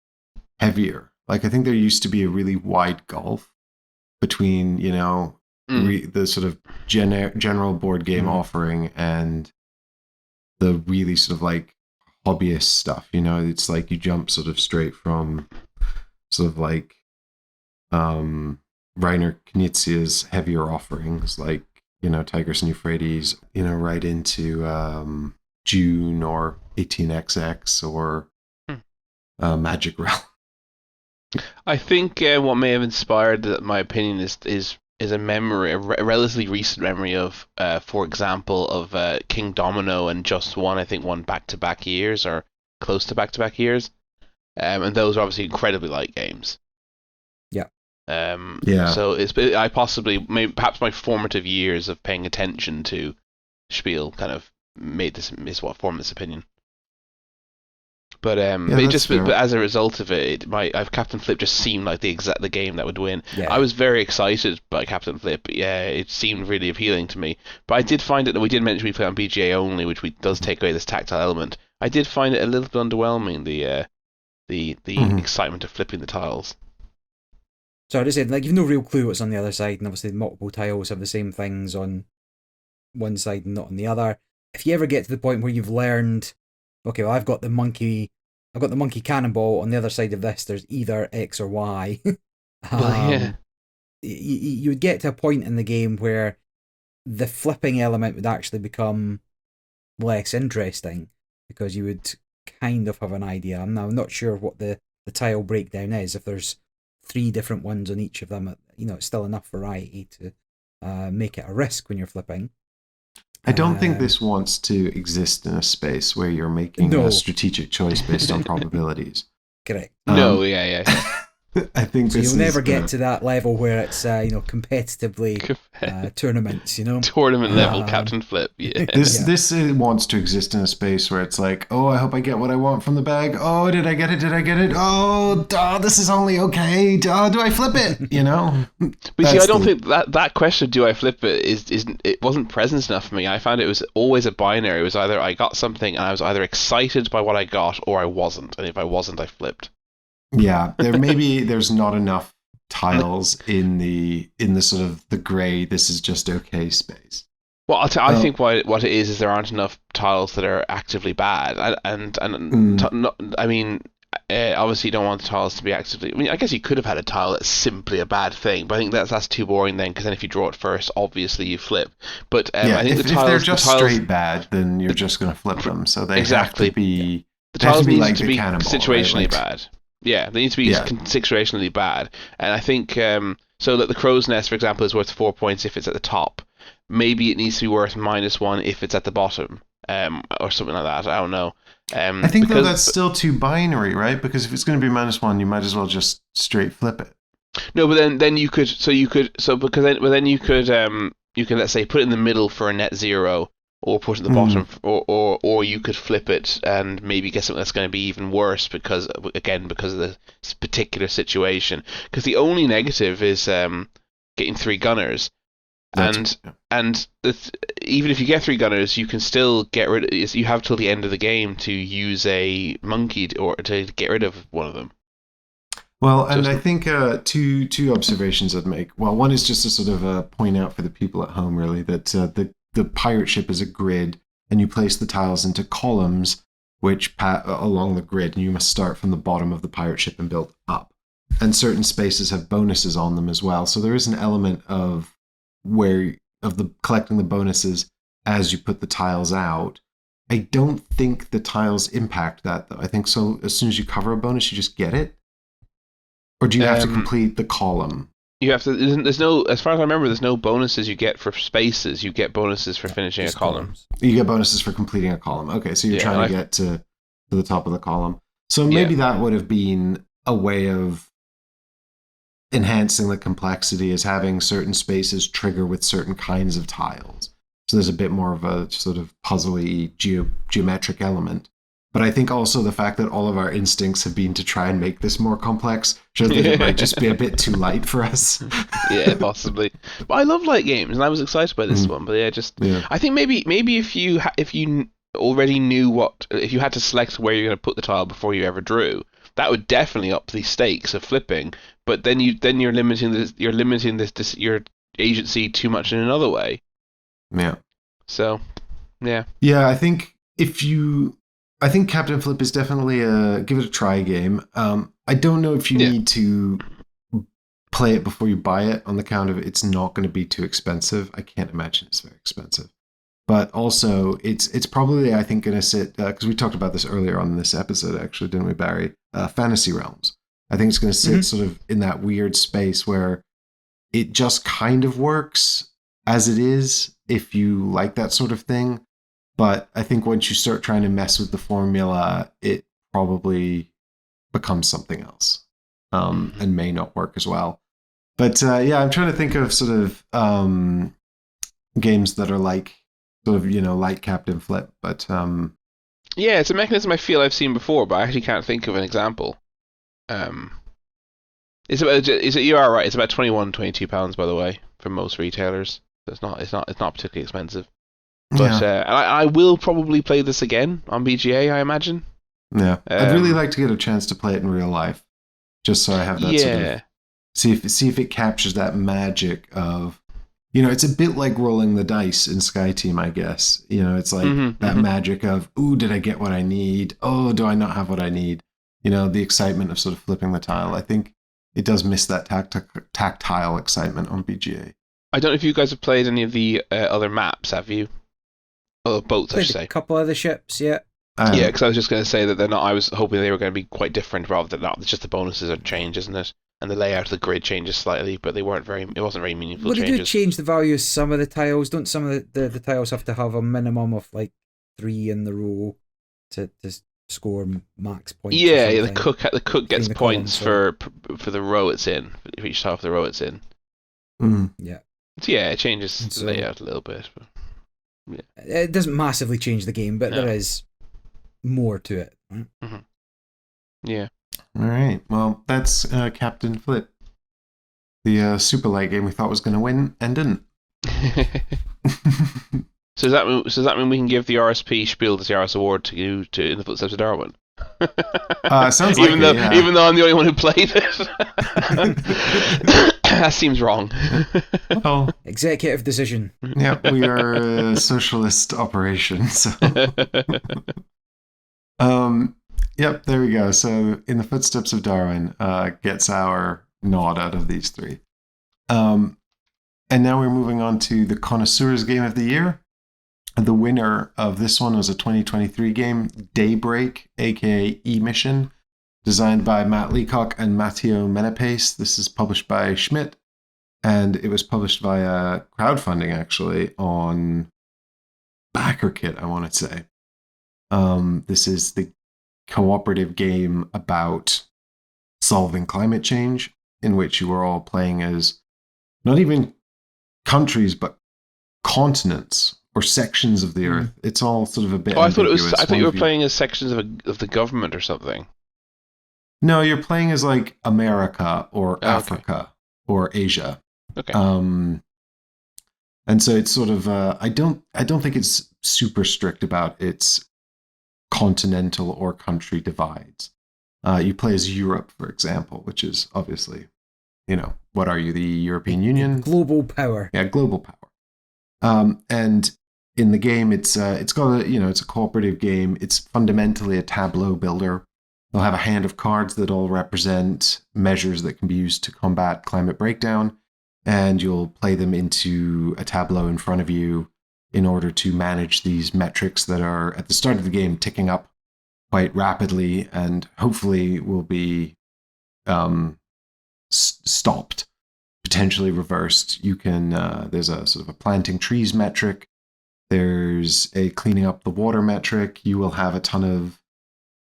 heavier. Like I think there used to be a really wide gulf between, you know, the sort of general board game offering and the really sort of like hobbyist stuff. You know, it's like you jump sort of straight from sort of like Rainer Knizia's heavier offerings, like, you know, Tigris and Euphrates, you know, right into June or 18XX or Magic Realm.
I think what may have inspired my opinion is a memory, a relatively recent memory of, for example, of King Domino and Just One. I think one back-to-back years or close to back-to-back years, and those are obviously incredibly light games.
Yeah.
So perhaps my formative years of paying attention to Spiel kind of made this what formed this opinion. But but as a result of it, Captain Flip just seemed like the game that would win.
Yeah.
I was very excited by Captain Flip. Yeah, it seemed really appealing to me. But I did find it that we did mention we play on BGA only, which does take away this tactile element. I did find it a little bit underwhelming, the excitement of flipping the tiles.
So I just said, like, you've no real clue what's on the other side, and obviously multiple tiles have the same things on one side and not on the other. If you ever get to the point where you've learned, okay, well, I've got the monkey cannonball, on the other side of this there's either X or Y. You would get to a point in the game where the flipping element would actually become less interesting, because you would kind of have an idea. I'm not sure what the tile breakdown is. If there's 3 different ones on each of them, you know, it's still enough variety to make it a risk when you're flipping.
I don't think this wants to exist in a space where you're making a strategic choice based on probabilities.
Correct.
No, yeah.
I think
so you'll never get to that level where it's competitively tournaments, you know,
tournament level Captain Flip. Yeah.
This wants to exist in a space where it's like, oh, I hope I get what I want from the bag. Oh, did I get it? Oh, this is only okay. Do I flip it? You know.
But see, I don't think that question, do I flip it, it wasn't present enough for me. I found it was always a binary. It was either I got something and I was either excited by what I got, or I wasn't. And if I wasn't, I flipped.
Yeah, there's not enough tiles in the sort of the gray, this is just okay space.
Well, I think what it is there aren't enough tiles that are actively bad, obviously you don't want the tiles to be actively. I mean, I guess you could have had a tile that's simply a bad thing, but I think that's too boring then, because then if you draw it first, obviously you flip. But I think
if they're just straight bad, then you're just going to flip them. So they have to be.
The tiles need
like
to be
cannonball,
situationally
right?
bad. Yeah, they need to be situationally bad. And I think, so that the crow's nest, for example, is worth 4 points if it's at the top. Maybe it needs to be worth -1 if it's at the bottom, or something like that. I don't know.
I think though that's still too binary, right? Because if it's going to be -1, you might as well just straight flip it.
No, but then you could let's say put it in the middle for a net 0, or put it at the bottom, or you could flip it and maybe get something that's going to be even worse because of the particular situation. Because the only negative is getting 3 gunners, and even if you get 3 gunners, you can still get rid. You have till the end of the game to use a monkey or to get rid of one of them.
Well, and I think two observations I'd make. Well, one is just to sort of point out for the people at home, really, that the pirate ship is a grid, and you place the tiles into columns which along the grid, and you must start from the bottom of the pirate ship and build up. And certain spaces have bonuses on them as well. So there is an element of collecting the bonuses as you put the tiles out. I don't think the tiles impact that, though. I think so. As soon as you cover a bonus, you just get it. Or do you have to complete the column?
You have to. There's no, as far as I remember, there's no bonuses you get for spaces. You get bonuses for finishing a column.
You get bonuses for completing a column. Okay, so you're trying to get to the top of the column. So maybe that would have been a way of enhancing the complexity, is having certain spaces trigger with certain kinds of tiles. So there's a bit more of a sort of puzzly geometric element. But I think also the fact that all of our instincts have been to try and make this more complex shows that it might just be a bit too light for us.
Yeah, possibly. But I love light games, and I was excited by this one. But I think maybe if you already knew if you had to select where you're going to put the tile before you ever drew, that would definitely up the stakes of flipping. But then you're limiting your agency too much in another way.
Yeah.
So, yeah.
Yeah, I think Captain Flip is definitely a give it a try game. I don't know if you need to play it before you buy it on the count of it's not going to be too expensive. I can't imagine it's very expensive. But also, it's probably, I think, going to sit, because we talked about this earlier on in this episode, actually, didn't we, Barry? Fantasy Realms. I think it's going to sit sort of in that weird space where it just kind of works as it is if you like that sort of thing. But I think once you start trying to mess with the formula, it probably becomes something else and may not work as well. But I'm trying to think of sort of games that are like Captain Flip. But
yeah, it's a mechanism I feel I've seen before, but I actually can't think of an example. You are right. It's about £21-22, by the way, for most retailers. It's not particularly expensive. But I will probably play this again on BGA, I imagine.
Yeah, I'd really like to get a chance to play it in real life, just so I have that sort of see if it captures that magic of, it's a bit like rolling the dice in Sky Team, I guess. It's like that magic of, ooh, did I get what I need? Oh, do I not have what I need? The excitement of sort of flipping the tile. I think it does miss that tactile excitement on BGA.
I don't know if you guys have played any of the other maps, have you? Or boats, I should say.
A couple of the ships, yeah.
Yeah, because I was just going to say that they're not. I was hoping they were going to be quite different, rather than not. Just the bonuses are changed, isn't it? And the layout of the grid changes slightly, but they weren't very. It wasn't very meaningful changes.
They do change the value of some of the tiles. Don't some of the tiles have to have a minimum of like 3 in the row to score max points?
Yeah, the cook gets points for the row it's in, for each half of the row it's in.
Yeah.
So yeah, it changes the layout a little bit. But, yeah.
It doesn't massively change the game, but there is more to it. Right?
Mm-hmm. Yeah.
All right. Well, that's Captain Flip, the super light game we thought was going to win and didn't.
So does that mean we can give the RSP Spiel des Jahres award to In the Footsteps of Darwin?
Sounds like
even though I'm the only one who played it. That seems wrong.
Oh,
executive decision.
Yeah, we are a socialist operation. So. Yep, there we go. So In the Footsteps of Darwin gets our nod out of these three. And now we're moving on to the Connoisseur's Game of the Year. The winner of this one was a 2023 game, Daybreak, aka E-Mission, designed by Matt Leacock and Matteo Menepace. This is published by Schmidt, and it was published via crowdfunding, actually, on BackerKit, I want to say. This is the cooperative game about solving climate change, in which you are all playing as not even countries, but continents or sections of the Earth. It's all sort of a bit.
Oh, I thought you were playing as sections of the government or something.
No, you're playing as like America or Africa or Asia.
Okay.
And so it's sort of I don't think it's super strict about its continental or country divides. You play as Europe, for example, which is obviously, what are you, the European Union?
Global power.
Yeah, global power. And in the game, it's got it's a cooperative game. It's fundamentally a tableau builder. They'll have a hand of cards that all represent measures that can be used to combat climate breakdown, and you'll play them into a tableau in front of you in order to manage these metrics that are at the start of the game ticking up quite rapidly and hopefully will be stopped, potentially reversed. You can there's a sort of a planting trees metric. There's a cleaning up the water metric. You will have a ton of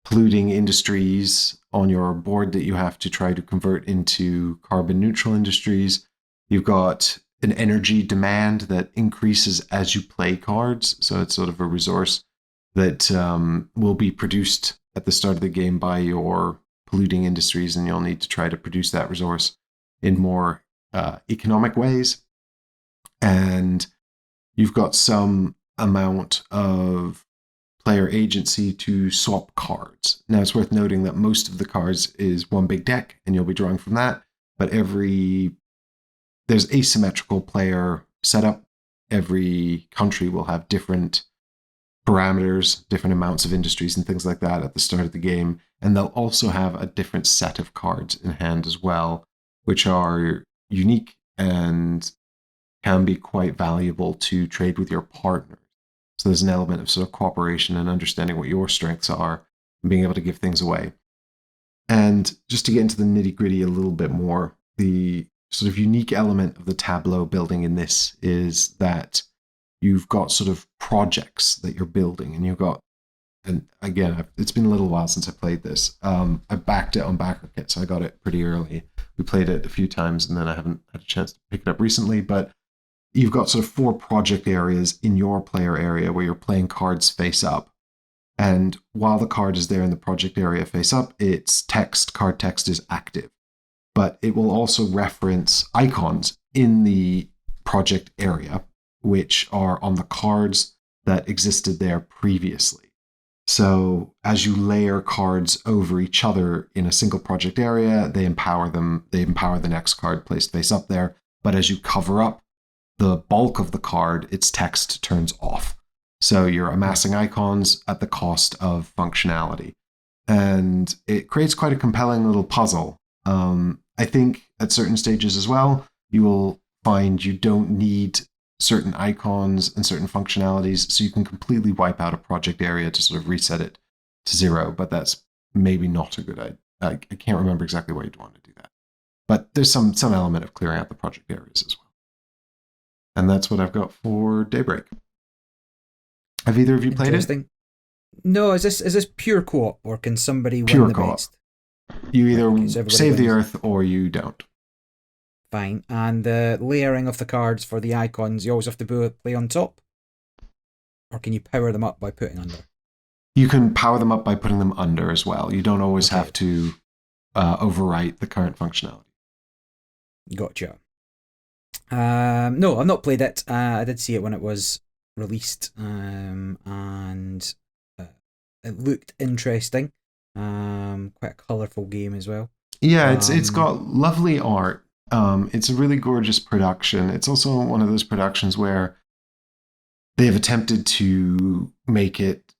polluting industries on your board that you have to try to convert into carbon neutral industries. You've got an energy demand that increases as you play cards. So it's sort of a resource that will be produced at the start of the game by your polluting industries, and you'll need to try to produce that resource in more economic ways. And you've got some amount of player agency to swap cards. Now, it's worth noting that most of the cards is one big deck, and you'll be drawing from that. But there's asymmetrical player setup. Every country will have different parameters, different amounts of industries and things like that at the start of the game. And they'll also have a different set of cards in hand as well, which are unique and can be quite valuable to trade with your partners. So there's an element of sort of cooperation and understanding what your strengths are and being able to give things away. And just to get into the nitty-gritty a little bit more, the sort of unique element of the tableau building in this is that you've got sort of projects that you're building, and you've got, and again, it's been a little while since I played this. I backed it on BackerKit, so I got it pretty early. We played it a few times, and then I haven't had a chance to pick it up recently, but you've got sort of 4 project areas in your player area where you're playing cards face up. And while the card is there in the project area face up, its card text is active. But it will also reference icons in the project area, which are on the cards that existed there previously. So as you layer cards over each other in a single project area, they empower the next card placed face up there. But as you cover up the bulk of the card, its text turns off. So you're amassing icons at the cost of functionality. And it creates quite a compelling little puzzle. I think at certain stages as well, you will find you don't need certain icons and certain functionalities, so you can completely wipe out a project area to sort of reset it to 0, but that's maybe not a good idea. I can't remember exactly why you'd want to do that. But there's some element of clearing out the project areas as well. And that's what I've got for Daybreak. Have either of you played it?
No, is this pure co-op, or can somebody
pure
win the
co-op.
best?
You either save the Earth or you don't.
Fine. And the layering of the cards for the icons, you always have to play on top? Or can you power them up by putting under?
You can power them up by putting them under as well. You don't always have to overwrite the current functionality.
Gotcha. No, I've not played it. I did see it when it was released, and it looked interesting. Quite a colourful game as well.
Yeah, it's got lovely art. It's a really gorgeous production. It's also one of those productions where they have attempted to make it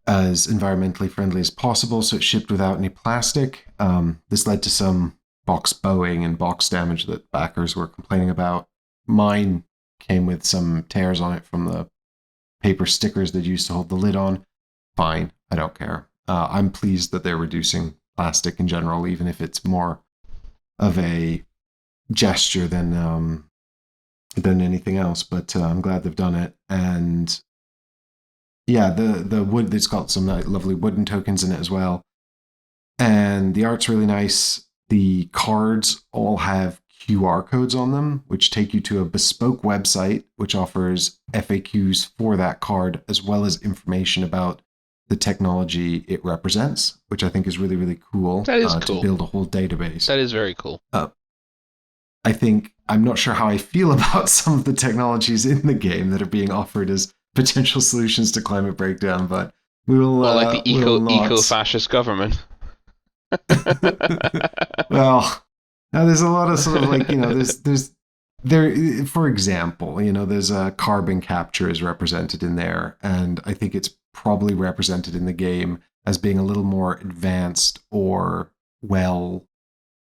as environmentally friendly as possible, so it's shipped without any plastic. This led to some box bowing and box damage that backers were complaining about. Mine came with some tears on it from the paper stickers they used to hold the lid on. Fine, I don't care. I'm pleased that they're reducing plastic in general, even if it's more of a gesture than anything else. But I'm glad they've done it. And yeah, the wood, it's got some lovely wooden tokens in it as well. And the art's really nice. The cards all have QR codes on them, which take you to a bespoke website, which offers FAQs for that card, as well as information about the technology it represents, which I think is really, really cool.
That is cool.
To build a whole database.
That is very cool.
I think, I'm not sure how I feel about some of the technologies in the game that are being offered as potential solutions to climate breakdown, but we will.
Well, like the eco-fascist government.
Well, now there's a lot of sort of like, there, for example, there's a carbon capture is represented in there, and I think it's probably represented in the game as being a little more advanced or well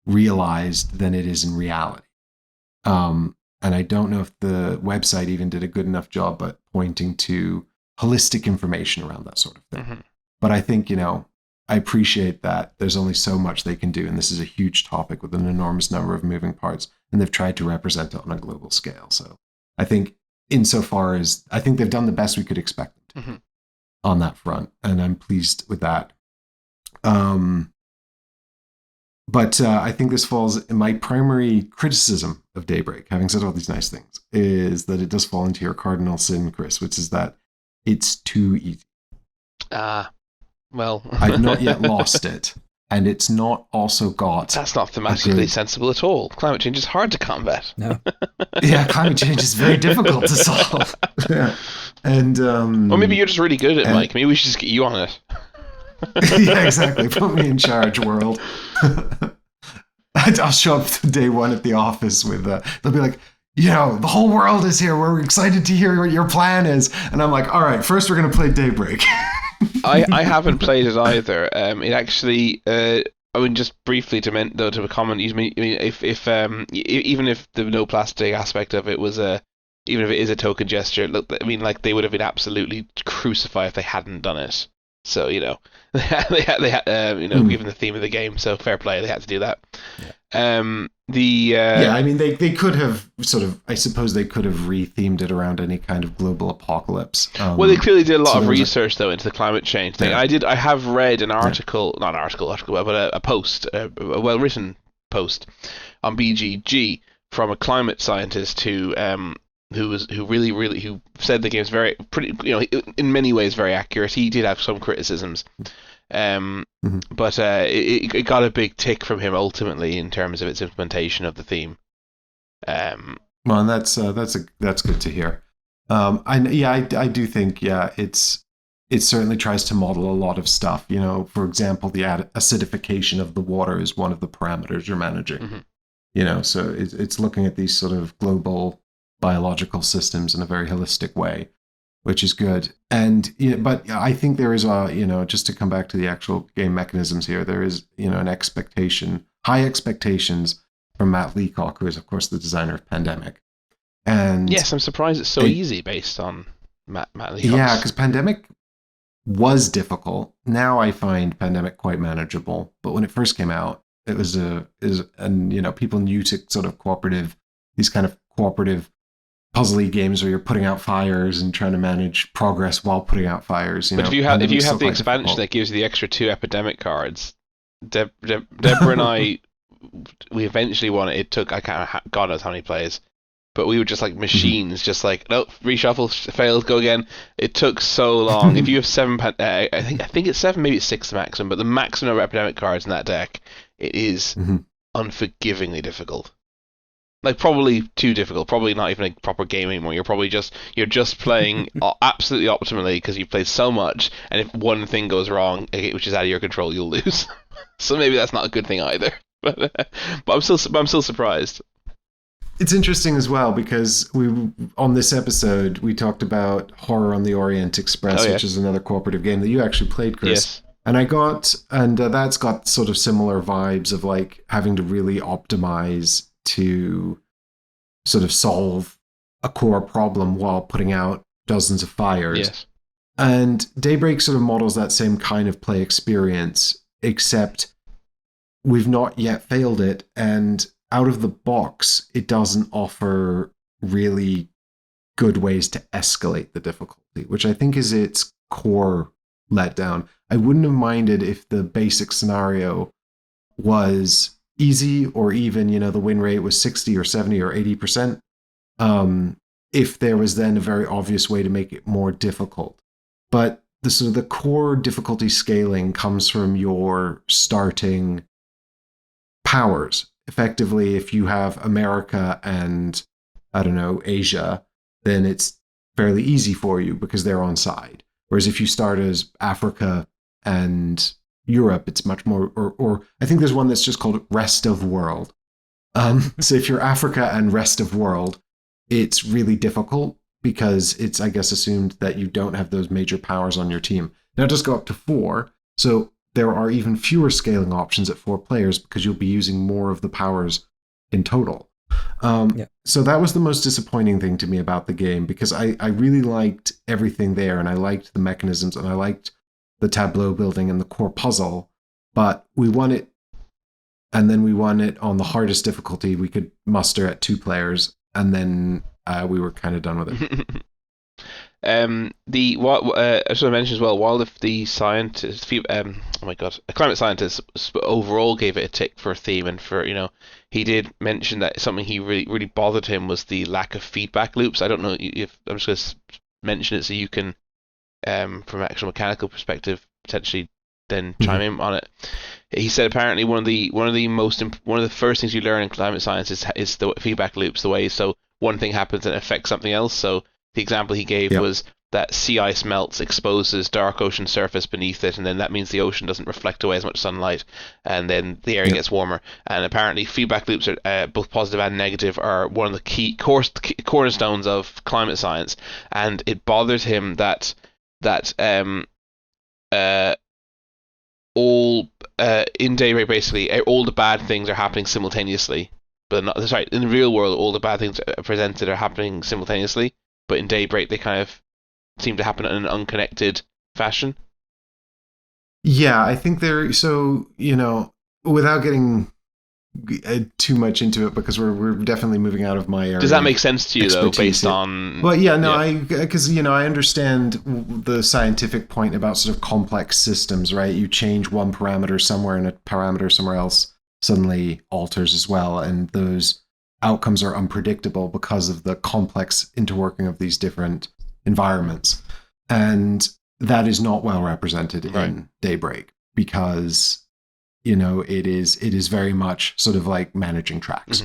realized than it is in reality. And I don't know if the website even did a good enough job at pointing to holistic information around that sort of thing. Mm-hmm. But I think, I appreciate that there's only so much they can do, and this is a huge topic with an enormous number of moving parts, and they've tried to represent it on a global scale. So I think insofar as, I think they've done the best we could expect them to. Mm-hmm. On that front, and I'm pleased with that. But I think this falls in my primary criticism of Daybreak, having said all these nice things, is that it does fall into your cardinal sin, Chris, which is that it's too easy.
Well.
I've not yet lost it, and it's not also got...
That's not thematically sensible at all. Climate change is hard to combat.
No.
Yeah, climate change is very difficult to solve. Yeah. And
Or maybe you're just really good at it, Mike. Maybe we should just get you on it.
yeah, exactly. Put me in charge, world. I'll show up day one at the office with. They'll be like, the whole world is here. We're excited to hear what your plan is. And I'm like, all right, first we're gonna play Daybreak.
I haven't played it either. It actually. I mean, just briefly to comment. I mean, if even if the no plastic aspect of it was even if it is a token gesture, look, I mean, like they would have been absolutely crucified if they hadn't done it. So they had given the theme of the game, so fair play, they had to do that.
Yeah. I mean, they could have I suppose they could have rethemed it around any kind of global apocalypse.
Well, they clearly did a lot of research though into the climate change thing. Yeah. I have read an article, not an article, but a post, a well-written post on BGG from a climate scientist who said the game's in many ways very accurate. He did have some criticisms, but it got a big tick from him ultimately in terms of its implementation of the theme.
Well, and that's good to hear. I do think it certainly tries to model a lot of stuff. For example, the acidification of the water is one of the parameters you're managing. So it's looking at these sort of global biological systems in a very holistic way, which is good. And but I think there is just to come back to the actual game mechanisms here, there is high expectations from Matt Leacock, who is of course the designer of Pandemic. And
yes, I'm surprised it's so easy based on Matt Leacock.
Yeah, because Pandemic was difficult. Now I find Pandemic quite manageable, but when it first came out, it was people new to sort of these kind of cooperative puzzly games where you're putting out fires and trying to manage progress while putting out fires.
But if you have the expansion that gives you the extra 2 epidemic cards, Deborah and I, we eventually won it. It took God knows how many plays, but we were just like machines, just like nope, reshuffle, failed, go again. It took so long. If you have 7, I think it's 7, maybe it's 6 the maximum, but the maximum of epidemic cards in that deck, it is unforgivingly difficult. Like probably too difficult, probably not even a proper game anymore. You're just playing absolutely optimally because you've played so much, and if one thing goes wrong, which is out of your control, you'll lose. So maybe that's not a good thing either. But I'm still surprised.
It's interesting as well because on this episode we talked about Horror on the Orient Express, which is another cooperative game that you actually played, Chris. Yes. And that's got sort of similar vibes of like having to really optimize to sort of solve a core problem while putting out dozens of fires.
Yes.
And Daybreak sort of models that same kind of play experience, except we've not yet failed it. And out of the box, it doesn't offer really good ways to escalate the difficulty, which I think is its core letdown. I wouldn't have minded if the basic scenario was easy, or even the win rate was 60 or 70 or 80%, if there was then a very obvious way to make it more difficult. But the core difficulty scaling comes from your starting powers. Effectively, if you have America and Asia, then it's fairly easy for you because they're on side. Whereas if you start as Africa and Europe, it's much more, or I think there's one that's just called Rest of World. So if you're Africa and Rest of World, it's really difficult because it's, I guess, assumed that you don't have those major powers on your team. Now it does go up to 4, so there are even fewer scaling options at 4 players because you'll be using more of the powers in total. So that was the most disappointing thing to me about the game, because I really liked everything there, and I liked the mechanisms, and I liked the tableau building and the core puzzle, but we won it, and then we won it on the hardest difficulty we could muster at 2 players, and then we were kind of done with it.
I should mention as well, while the scientist, a climate scientist overall gave it a tick for a theme, and for he did mention that something he really bothered him was the lack of feedback loops. I don't know if I'm just going to mention it so you can, from an actual mechanical perspective, potentially then chime in on it. He said apparently one of the first things you learn in climate science is the feedback loops, the way so one thing happens and affects something else. So the example he gave was that sea ice melts, exposes dark ocean surface beneath it, and then that means the ocean doesn't reflect away as much sunlight, and then the area gets warmer. And apparently, feedback loops are both positive and negative are one of the key cornerstones of climate science. And it bothers him that all in Daybreak basically all the bad things are happening simultaneously. But not, sorry, in the real world, all the bad things presented are happening simultaneously. But in Daybreak, they kind of seem to happen in an unconnected fashion.
Yeah, I think so, without getting too much into it, because we're definitely moving out of my area.
Does that make sense to you, though, based on...
Well, yeah, no, because, I understand the scientific point about sort of complex systems, right? You change one parameter somewhere and a parameter somewhere else suddenly alters as well, and those outcomes are unpredictable because of the complex interworking of these different environments. And that is not well represented in Daybreak, because it is very much sort of like managing tracks.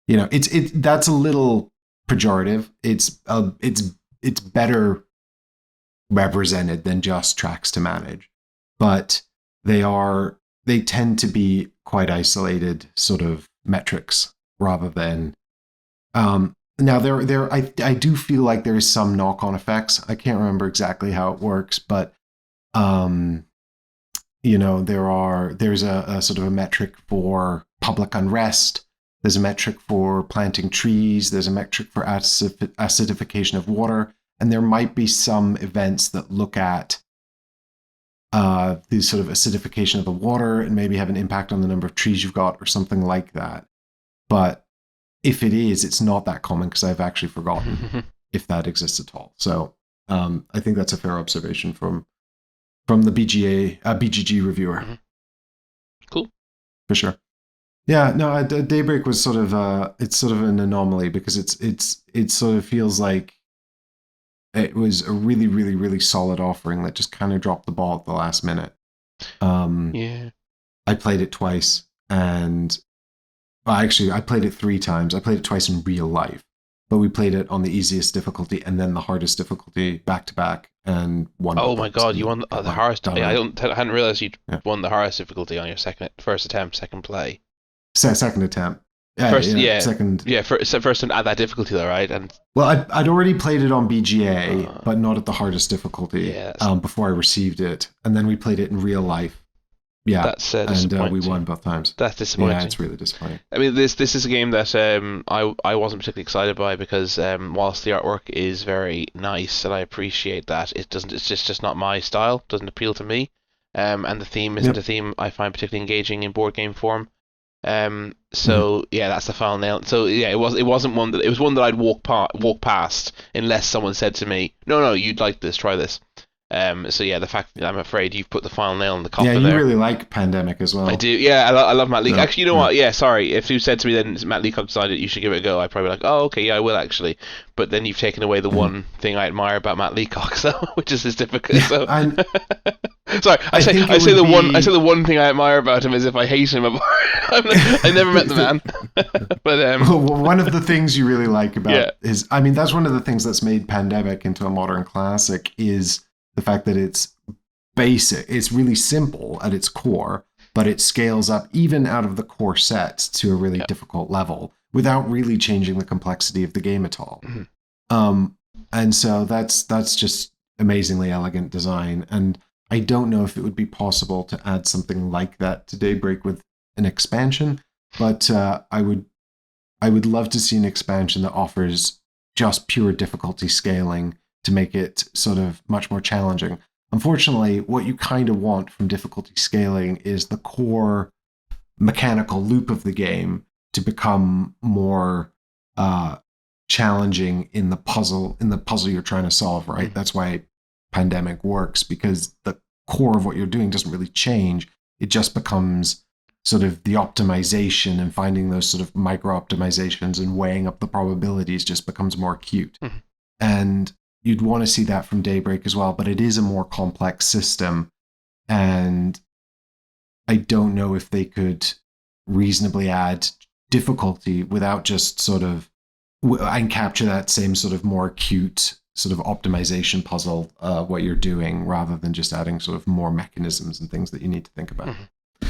Mm-hmm. That's a little pejorative. It's better represented than just tracks to manage, but they tend to be quite isolated sort of metrics rather than now I do feel like there is some knock-on effects. I can't remember exactly how it works, but there's a sort of a metric for public unrest. There's a metric for planting trees. There's a metric for acidification of water. And there might be some events that look at the sort of acidification of the water and maybe have an impact on the number of trees you've got or something like that. But if it is, it's not that common, because I've actually forgotten if that exists at all. So I think that's a fair observation from the BGG reviewer.
Mm-hmm. Cool.
For sure. Yeah, no, Daybreak was sort of it's sort of an anomaly, because it sort of feels like it was a really, really, really solid offering that just kind of dropped the ball at the last minute. I played it twice, and actually I played it 3 times. I played it twice in real life, but we played it on the easiest difficulty and then the hardest difficulty back to back, and won.
Oh my god, you won the hardest. I hadn't realized you won the hardest difficulty on your first attempt, second play.
Second attempt. Second. Yeah,
first time at that difficulty though, right? And
I'd already played it on BGA, but not at the hardest difficulty before I received it, and then we played it in real life. Yeah,
that's
and we won both times.
That's disappointing.
Yeah, it's really disappointing.
I mean, this is a game that I wasn't particularly excited by, because whilst the artwork is very nice and I appreciate that, it's just not my style. It doesn't appeal to me. And the theme isn't a theme I find particularly engaging in board game form. So that's the final nail. So yeah, it was one that I'd walk past unless someone said to me, no, you'd like this, try this. So yeah, the fact that I'm afraid you've put the final nail in the coffin.
Yeah, you
there.
Really like Pandemic as well.
I do. Yeah, I love Matt Leacock. Actually, you know what? Yeah, sorry. If you said to me then Matt Leacock decided you should give it a go, I'd probably be like, oh, okay, yeah, I will actually. But then you've taken away the one thing I admire about Matt Leacock, so which is his difficult. So. Sorry, I say the one thing I admire about him is if I hate him. I never met the man. But
one of the things you really like about that's one of the things that's made Pandemic into a modern classic is the fact that it's basic. It's really simple at its core, but it scales up even out of the core sets to a really difficult level without really changing the complexity of the game at all. Mm-hmm. And so that's just amazingly elegant design. And I don't know if it would be possible to add something like that to Daybreak with an expansion, but I would love to see an expansion that offers just pure difficulty scaling to make it sort of much more challenging. Unfortunately, what you kind of want from difficulty scaling is the core mechanical loop of the game to become more challenging in the puzzle you're trying to solve, right? Mm-hmm. That's why Pandemic works, because the core of what you're doing doesn't really change. It just becomes sort of the optimization, and finding those sort of micro optimizations and weighing up the probabilities just becomes more acute. Mm-hmm. And you'd want to see that from Daybreak as well, but it is a more complex system, and I don't know if they could reasonably add difficulty without just sort of and capture that same sort of more acute sort of optimization puzzle what you're doing, rather than just adding sort of more mechanisms and things that you need to think about. Mm-hmm.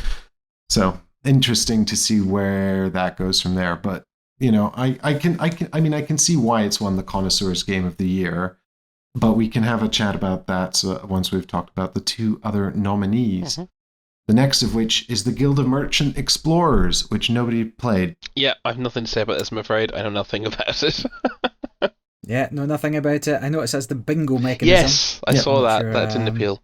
So interesting to see where that goes from there. But I can see why it's won the Connoisseur's Game of the Year. But we can have a chat about that once we've talked about the two other nominees. Mm-hmm. The next of which is the Guild of Merchant Explorers, which nobody played.
Yeah, I have nothing to say about this, I'm afraid. I know nothing about it.
Yeah, know nothing about it. I know it says the bingo mechanism.
Yes, I saw that. Sure, that didn't appeal.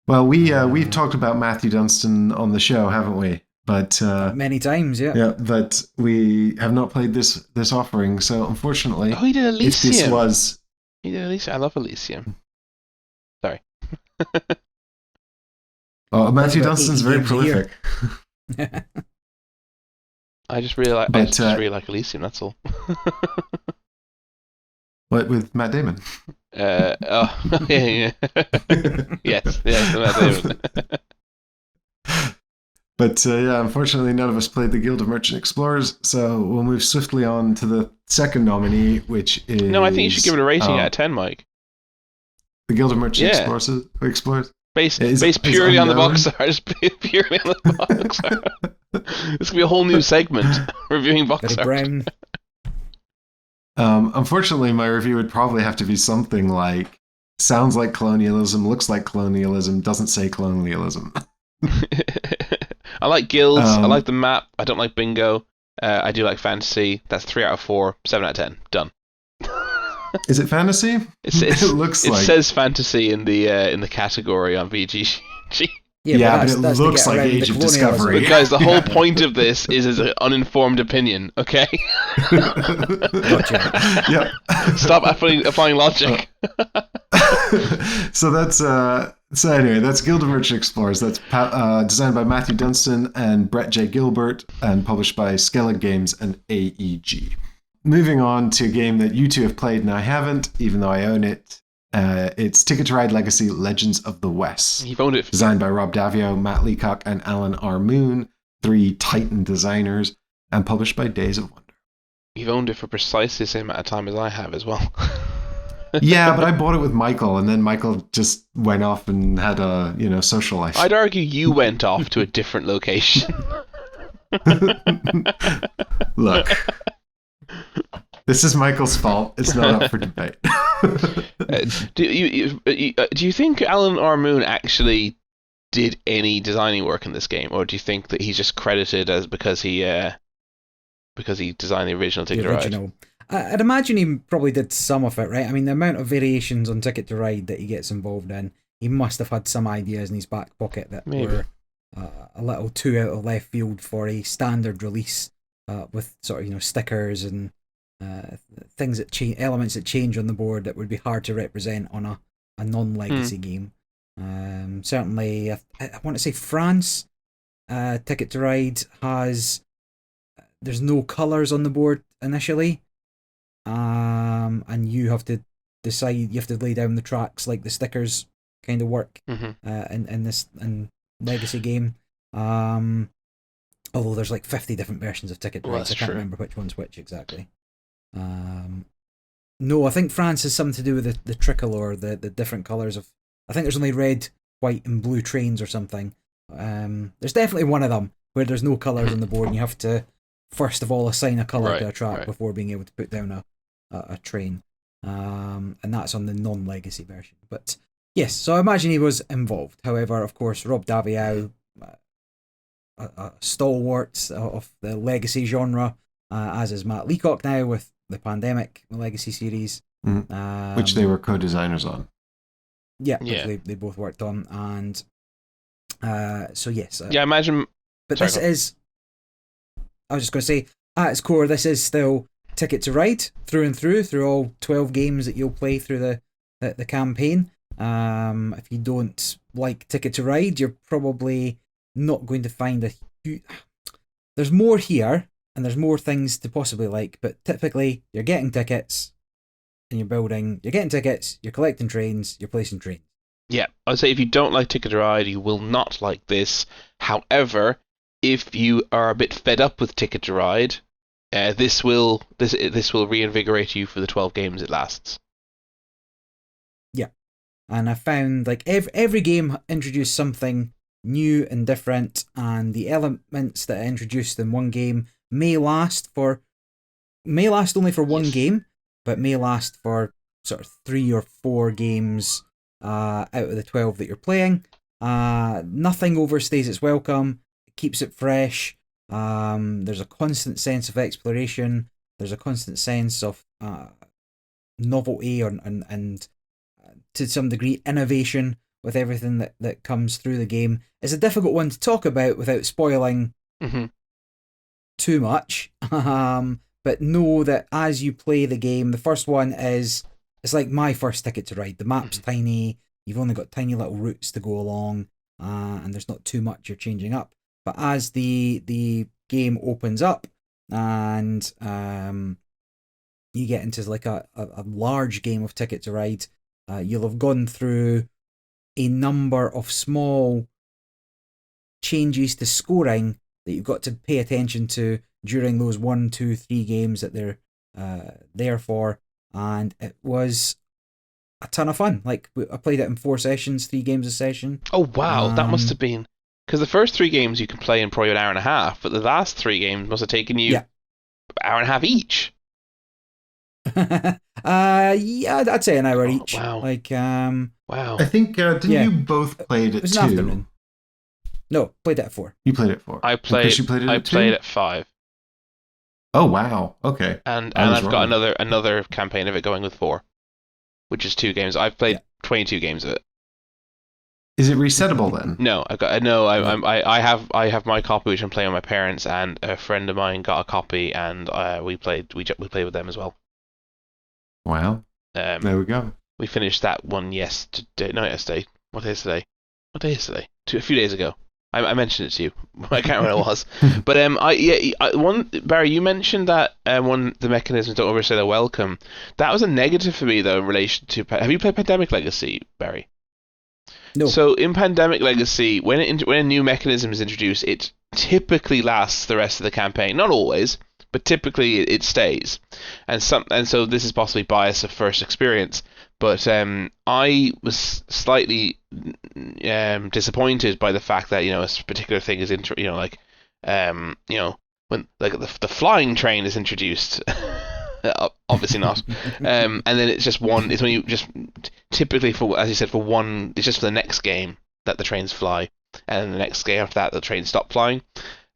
Well, we've talked about Matthew Dunstan on the show, haven't we? But
many times, yeah.
Yeah, but we have not played this offering, so unfortunately,
he did Elysium.
If this was,
he did Elysium. I love Elysium. Sorry.
Oh, Matthew Dunstan's very prolific.
I just really like Elysium. That's all.
What, with Matt Damon?
Yeah. Yes, Matt Damon.
But unfortunately, none of us played the Guild of Merchant Explorers, so we'll move swiftly on to the second nominee, which is...
No, I think you should give it a rating out of 10, Mike.
The Guild of Merchant Explorers?
Based purely on the box art. Just purely on the box art. This could be a whole new segment, reviewing box art.
Unfortunately, my review would probably have to be something like, sounds like colonialism, looks like colonialism, doesn't say colonialism.
I like guilds. I like the map. I don't like bingo. I do like fantasy. That's 3 out of 4, 7 out of 10. Done.
Is it fantasy?
It looks like it says fantasy in the category on VGG.
Yeah, but it looks like Age of Discovery.
But guys, the whole point of this is as an uninformed opinion. Okay.
Yep.
Stop applying logic.
So that's anyway, that's Guild of Merchant Explorers. That's designed by Matthew Dunstan and Brett J. Gilbert and published by Skellig Games and AEG. Moving on to a game that you two have played and I haven't, even though I own it. It's Ticket to Ride Legacy Legends of the West.
You've owned it.
Designed by Rob Davio, Matt Leacock, and Alan R. Moon, 3 Titan designers, and published by Days of Wonder.
You've owned it for precisely the same amount of time as I have as well.
Yeah, but I bought it with Michael, and then Michael just went off and had a social life.
I'd argue you went off to a different location.
Look, this is Michael's fault. It's not up for debate.
Do you think Alan R. Moon actually did any designing work in this game, or do you think that he's just credited as because he designed the original Ticket to Ride?
I'd imagine he probably did some of it, right? I mean, the amount of variations on Ticket to Ride that he gets involved in, he must have had some ideas in his back pocket that were a little too out of left field for a standard release with sort of stickers and things that change, elements that change on the board that would be hard to represent on a non-legacy game. Certainly, I want to say France Ticket to Ride there's no colours on the board initially. And you have to decide, you have to lay down the tracks like the stickers kind of work in this legacy game. Although there's like 50 different versions of Ticket to Ride, so I can't remember which one's which exactly. No, I think France has something to do with the tricolor, the different colours of. I think there's only red, white, and blue trains or something. There's definitely one of them where there's no colours on the board, and you have to first of all assign a colour to a track before being able to put down a train. And that's on the non-legacy version. But yes, so I imagine he was involved. However, of course, Rob Davio, a stalwart of the legacy genre, as is Matt Leacock now with the Pandemic Legacy series.
Which they were co-designers on.
Yeah. They both worked on. And so yes.
I imagine...
But this is... I was just going to say, at its core, this is still Ticket to Ride through and through all 12 games that you'll play through the campaign. If you don't like Ticket to Ride, you're probably not going to find there's more here, and there's more things to possibly like, but typically you're getting tickets, and you're getting tickets, you're collecting trains, you're placing trains.
Yeah, I'd say if you don't like Ticket to Ride, you will not like this. However, if you are a bit fed up with Ticket to Ride, this will reinvigorate you for the 12 games it lasts.
Yeah, and I found like every game introduced something new and different, and the elements that I introduced in one game may last only for one game, but may last for sort of 3 or 4 games out of the 12 that you're playing. Nothing overstays its welcome. It keeps it fresh. There's a constant sense of exploration. There's a constant sense of novelty and to some degree innovation with everything that comes through the game. It's a difficult one to talk about without spoiling too much. But know that as you play the game, the first one it's like my first Ticket to Ride. The map's tiny. You've only got tiny little routes to go along, and there's not too much you're changing up. But as the game opens up and you get into like a large game of Ticket to Ride, you'll have gone through a number of small changes to scoring that you've got to pay attention to during those 1, 2, 3 games that they're there for, and it was a ton of fun. Like, I played it in 4 sessions, 3 games a session.
Oh wow, that must have been, because the first 3 games you can play in probably an hour and a half, but the last 3 games must have taken you an hour and a half each.
Yeah, I'd say an hour each.
Wow.
Like,
wow.
I think didn't you both played
it
at
was
2?
an afternoon. No, played it at 4.
You played it 4.
I played at 5.
Oh wow, okay.
And I've got another campaign of it going with 4, which is 2 games. I've played 22 games of it.
Is it resettable then?
No, I have my copy, which I'm playing with my parents, and a friend of mine got a copy, and we played with them as well.
Wow. There we go.
We finished that one yesterday. No, yesterday. What day is today? A few days ago. I mentioned it to you. I can't remember what it was. But Barry, you mentioned that one of the mechanisms don't overstay their welcome. That was a negative for me though in relation to. Have you played Pandemic Legacy, Barry?
No.
So in Pandemic Legacy, when a new mechanism is introduced, it typically lasts the rest of the campaign. Not always, but typically it stays. And so this is possibly bias of first experience. But I was slightly disappointed by the fact that a particular thing is when like the flying train is introduced. Obviously not. And then it's just one. It's when you just typically as you said, for one. It's just for the next game that the trains fly, and then the next game after that the trains stop flying.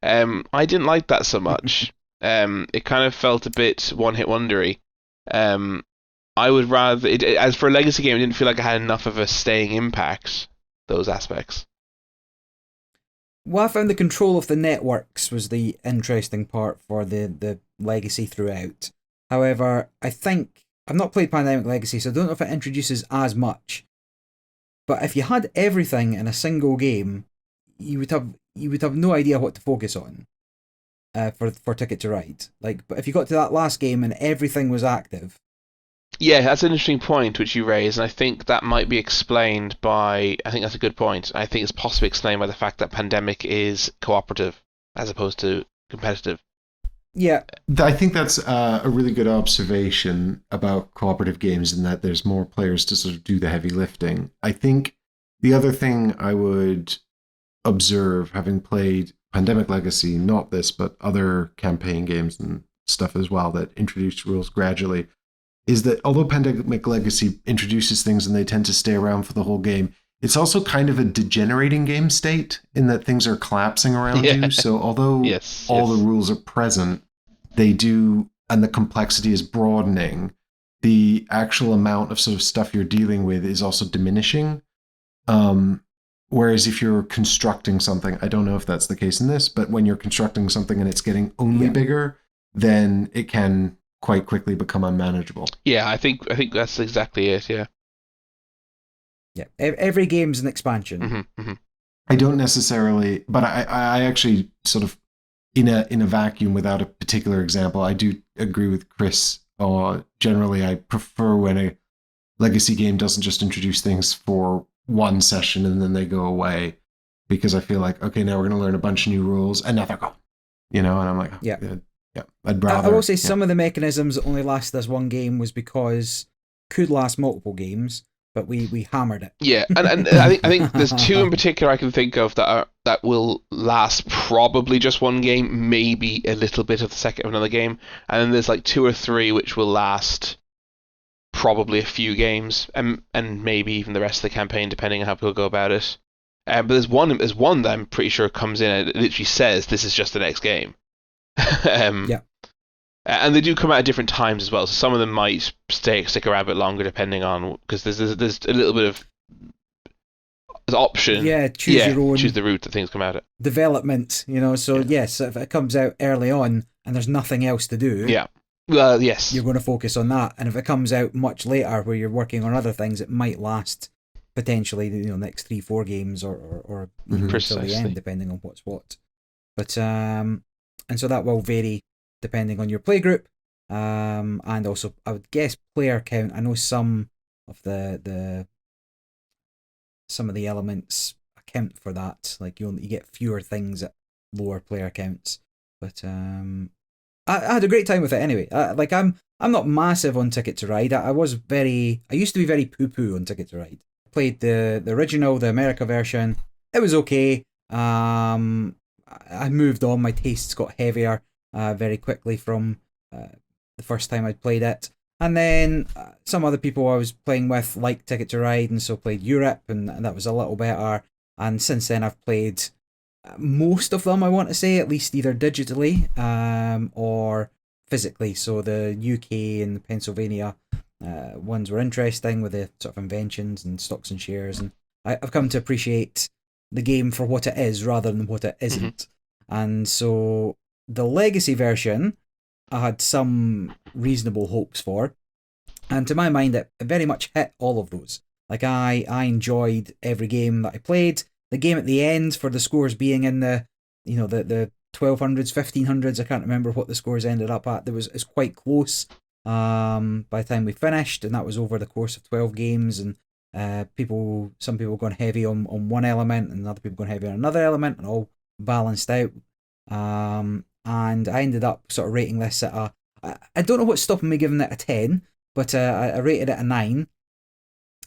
I didn't like that so much. It kind of felt a bit one-hit wondery. I would rather as for a legacy game, I didn't feel like I had enough of a staying impact. Those aspects.
Well, I found the control of the networks was the interesting part for the legacy throughout. However, I think I've not played Pandemic Legacy, so I don't know if it introduces as much. But if you had everything in a single game, you would have no idea what to focus on for Ticket to Ride. But if you got to that last game and everything was active.
Yeah, that's an interesting point which you raise, and I think that might be explained by. I think that's a good point. I think it's possibly explained by the fact that Pandemic is cooperative as opposed to competitive.
Yeah,
I think that's a really good observation about cooperative games, in that there's more players to sort of do the heavy lifting. I think the other thing I would observe, having played Pandemic Legacy, not this, but other campaign games and stuff as well that introduce rules gradually, is that although Pandemic Legacy introduces things and they tend to stay around for the whole game, it's also kind of a degenerating game state in that things are collapsing around you. So although all the rules are present, they do, and the complexity is broadening, the actual amount of sort of stuff you're dealing with is also diminishing. Whereas if you're constructing something, I don't know if that's the case in this, but when you're constructing something and it's getting only bigger, then it can quite quickly become unmanageable.
Yeah, I think that's exactly it. Yeah.
Yeah. Every game's an expansion.
Mm-hmm, mm-hmm.
I don't necessarily, but I actually sort of in a vacuum without a particular example, I do agree with Chris. Generally, I prefer when a legacy game doesn't just introduce things for one session and then they go away, because I feel like, okay, now we're going to learn a bunch of new rules and now they're gone. And I'm like, Yeah, I'd rather.
I will say some of the mechanisms that only last this one game was because could last multiple games, but we hammered it.
Yeah, and I think there's two in particular I can think of that will last probably just one game, maybe a little bit of the second of another game, and then there's like two or three which will last probably a few games, and maybe even the rest of the campaign, depending on how people go about it. But there's one that I'm pretty sure comes in and it literally says this is just the next game.
Yeah.
And they do come out at different times as well, so some of them might stick around a bit longer depending on, because there's a little bit of option.
Yeah, choose your own.
Choose the route that things come out at.
Development, so yes, if it comes out early on and there's nothing else to do.
Yeah. Well, yes.
You're going to focus on that, and if it comes out much later where you're working on other things, it might last potentially next 3-4 games or even until the end, depending on what's what. But and so that will vary depending on your playgroup, and also I would guess player count. I know some of the elements account for that. Like you get fewer things at lower player counts, but I had a great time with it anyway. I'm not massive on Ticket to Ride. I used to be very poo-poo on Ticket to Ride. Played the original, the America version. It was okay. I moved on. My tastes got heavier very quickly from the first time I'd played it. And then some other people I was playing with liked Ticket to Ride, and so played Europe, and that was a little better. And since then I've played most of them, I want to say, at least either digitally or physically. So the UK and the Pennsylvania ones were interesting with the sort of inventions and stocks and shares, and I've come to appreciate the game for what it is rather than what it isn't. And so the legacy version I had some reasonable hopes for, and to my mind it very much hit all of those. Like I enjoyed every game that I played. The game at the end, for the scores being in the 1200s, 1500s, I can't remember what the scores ended up at. It's quite close by the time we finished, and that was over the course of 12 games. And some people going heavy on one element, and other people going heavy on another element, and all balanced out. And I ended up sort of rating this at I don't know what's stopping me giving it a 10, but I rated it a 9.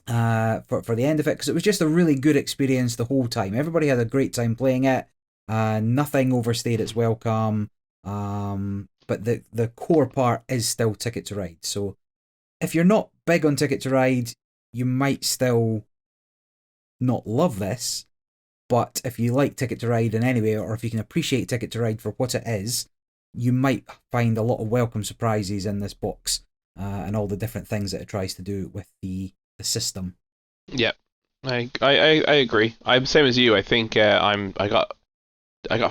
For the end of it, because it was just a really good experience the whole time. Everybody had a great time playing it. Nothing overstayed its welcome. But the core part is still Ticket to Ride. So if you're not big on Ticket to Ride, you might still not love this. But if you like Ticket to Ride in any way, or if you can appreciate Ticket to Ride for what it is, you might find a lot of welcome surprises in this box, and all the different things that it tries to do with the system.
Yeah, I agree. I'm the same as you. I think I got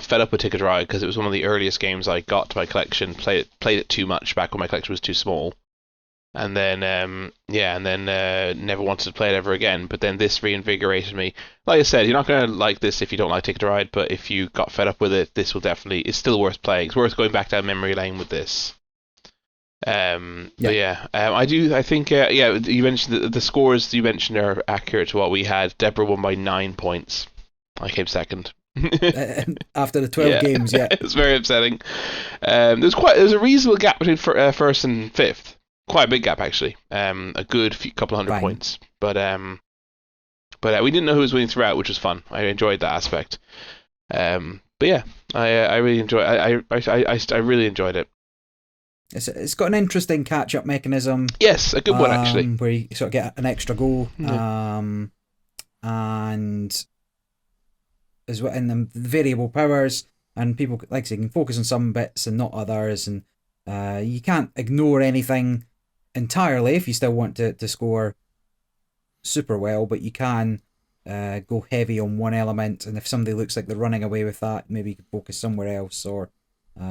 fed up with Ticket to Ride because it was one of the earliest games I got to my collection. Played it too much back when my collection was too small, and then never wanted to play it ever again. But then this reinvigorated me. Like I said, you're not going to like this if you don't like Ticket to Ride, but if you got fed up with it, this will definitely. It's still worth playing. It's worth going back down memory lane with this. But yeah, I think you mentioned the scores you mentioned are accurate to what we had. Deborah won by 9 points. I came second.
After the 12 games, yeah.
It's very upsetting. There's a reasonable gap between first and fifth. Quite a big gap, actually. A good couple of hundred points. But we didn't know who was winning throughout, which was fun. I enjoyed that aspect. But yeah, I really enjoyed. I really enjoyed it.
It's got an interesting catch-up mechanism.
Yes, a good one, actually.
Where you sort of get an extra goal. And as well, and the variable powers, and people, like I say, can focus on some bits and not others, and you can't ignore anything entirely if you still want to score super well, but you can go heavy on one element, and if somebody looks like they're running away with that, maybe you can focus somewhere else, or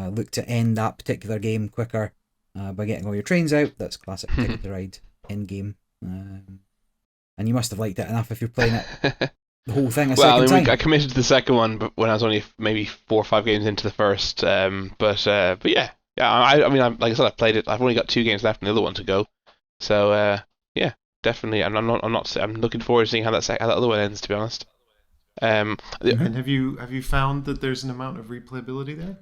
look to end that particular game quicker by getting all your trains out. That's classic Ticket to Ride end game. And you must have liked it enough if you're playing it the whole thing second time.
I committed to the second one, but when I was only maybe 4 or 5 games into the first. But yeah. I mean, like I said, I've played it. I've only got 2 games left and the other one to go. So yeah, definitely. I'm looking forward to seeing how that other one ends. To be honest.
And have you found that there's an amount of replayability there?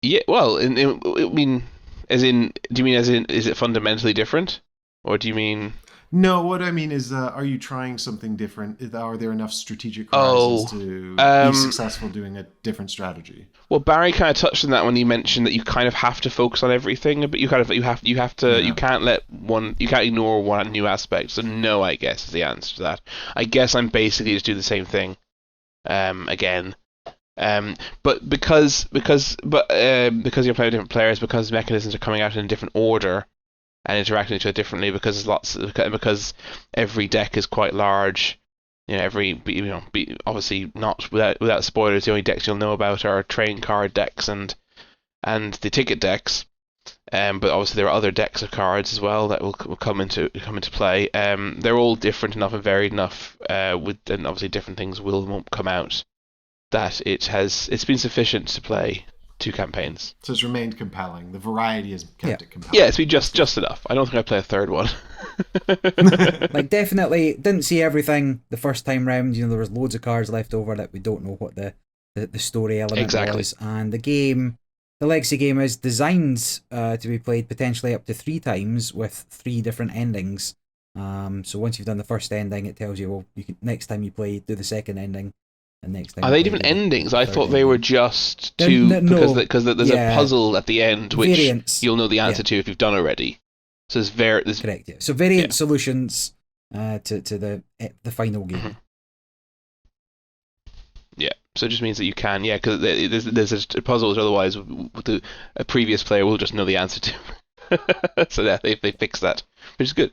Yeah, well, I mean, as in, do you mean as in, is it fundamentally different, or do you mean?
No, what I mean is, are you trying something different? Are there enough strategic horizons
Oh,
to be
um,
successful doing a different strategy?
well, Barry kind of touched on that when he mentioned that you kind of have to focus on everything, but you
Yeah.
can't you can't ignore one new aspect. So no, I guess is the answer to that. I guess I'm basically just do the same thing, again. But because you're playing different players, because mechanisms are coming out in a different order and interacting with each other differently, because every deck is quite large. Obviously not without spoilers. The only decks you'll know about are train card decks and the ticket decks. But obviously there are other decks of cards as well that will come into play. They're all different enough and varied enough. And obviously different things will and won't come out. That it's been sufficient to play 2 campaigns.
So it's remained compelling. The variety has kept it compelling.
Yeah, it's been just enough. I don't think I play a third one.
Like, definitely didn't see everything the first time round. There was loads of cards left over that we don't know what the story element was. And the legacy game is designed to be played potentially up to 3 times with 3 different endings. So once you've done the first ending, it tells you, well, next time you play, do the second ending. And next time
Are they different endings? I thought they were just two, because there's a puzzle at the end which variants. You'll know the answer to if you've done already. So there's
correct. Yeah. So variant solutions to the final game.
Mm-hmm. Yeah. So it just means that you can, because there's a puzzle that otherwise a previous player will just know the answer to. So yeah, they fixed that, which is good.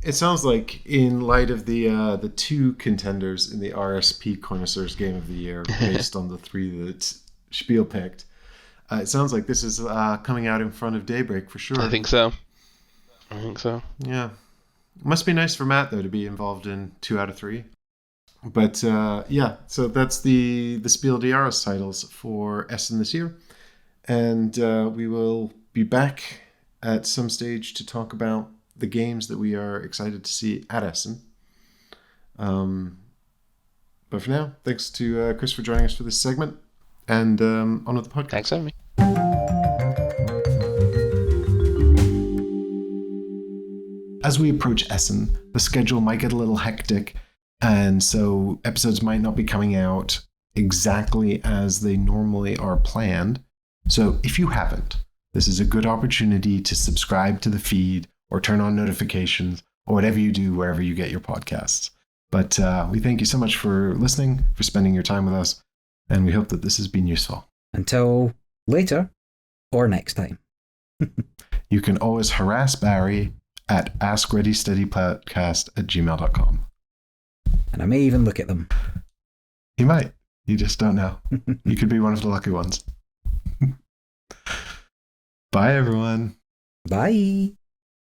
It sounds like, in light of the 2 contenders in the RSP Connoisseurs Game of the Year, based on the 3 that Spiel picked, it sounds like this is coming out in front of Daybreak for sure.
I think so.
Yeah. It must be nice for Matt, though, to be involved in 2 out of 3. But so that's the Spiel des Jahres titles for Essen this year. And we will be back at some stage to talk about the games that we are excited to see at Essen. But for now, thanks to Chris for joining us for this segment, and on with the podcast.
Thanks for having me.
As we approach Essen, the schedule might get a little hectic, and so episodes might not be coming out exactly as they normally are planned. So if you haven't, this is a good opportunity to subscribe to the feed or turn on notifications, or whatever you do wherever you get your podcasts. But we thank you so much for listening, for spending your time with us, and we hope that this has been useful.
Until later, or next time.
You can always harass Barry at askreadysteadypodcast@gmail.com.
And I may even look at them.
He might. You just don't know. You could be one of the lucky ones. Bye, everyone.
Bye.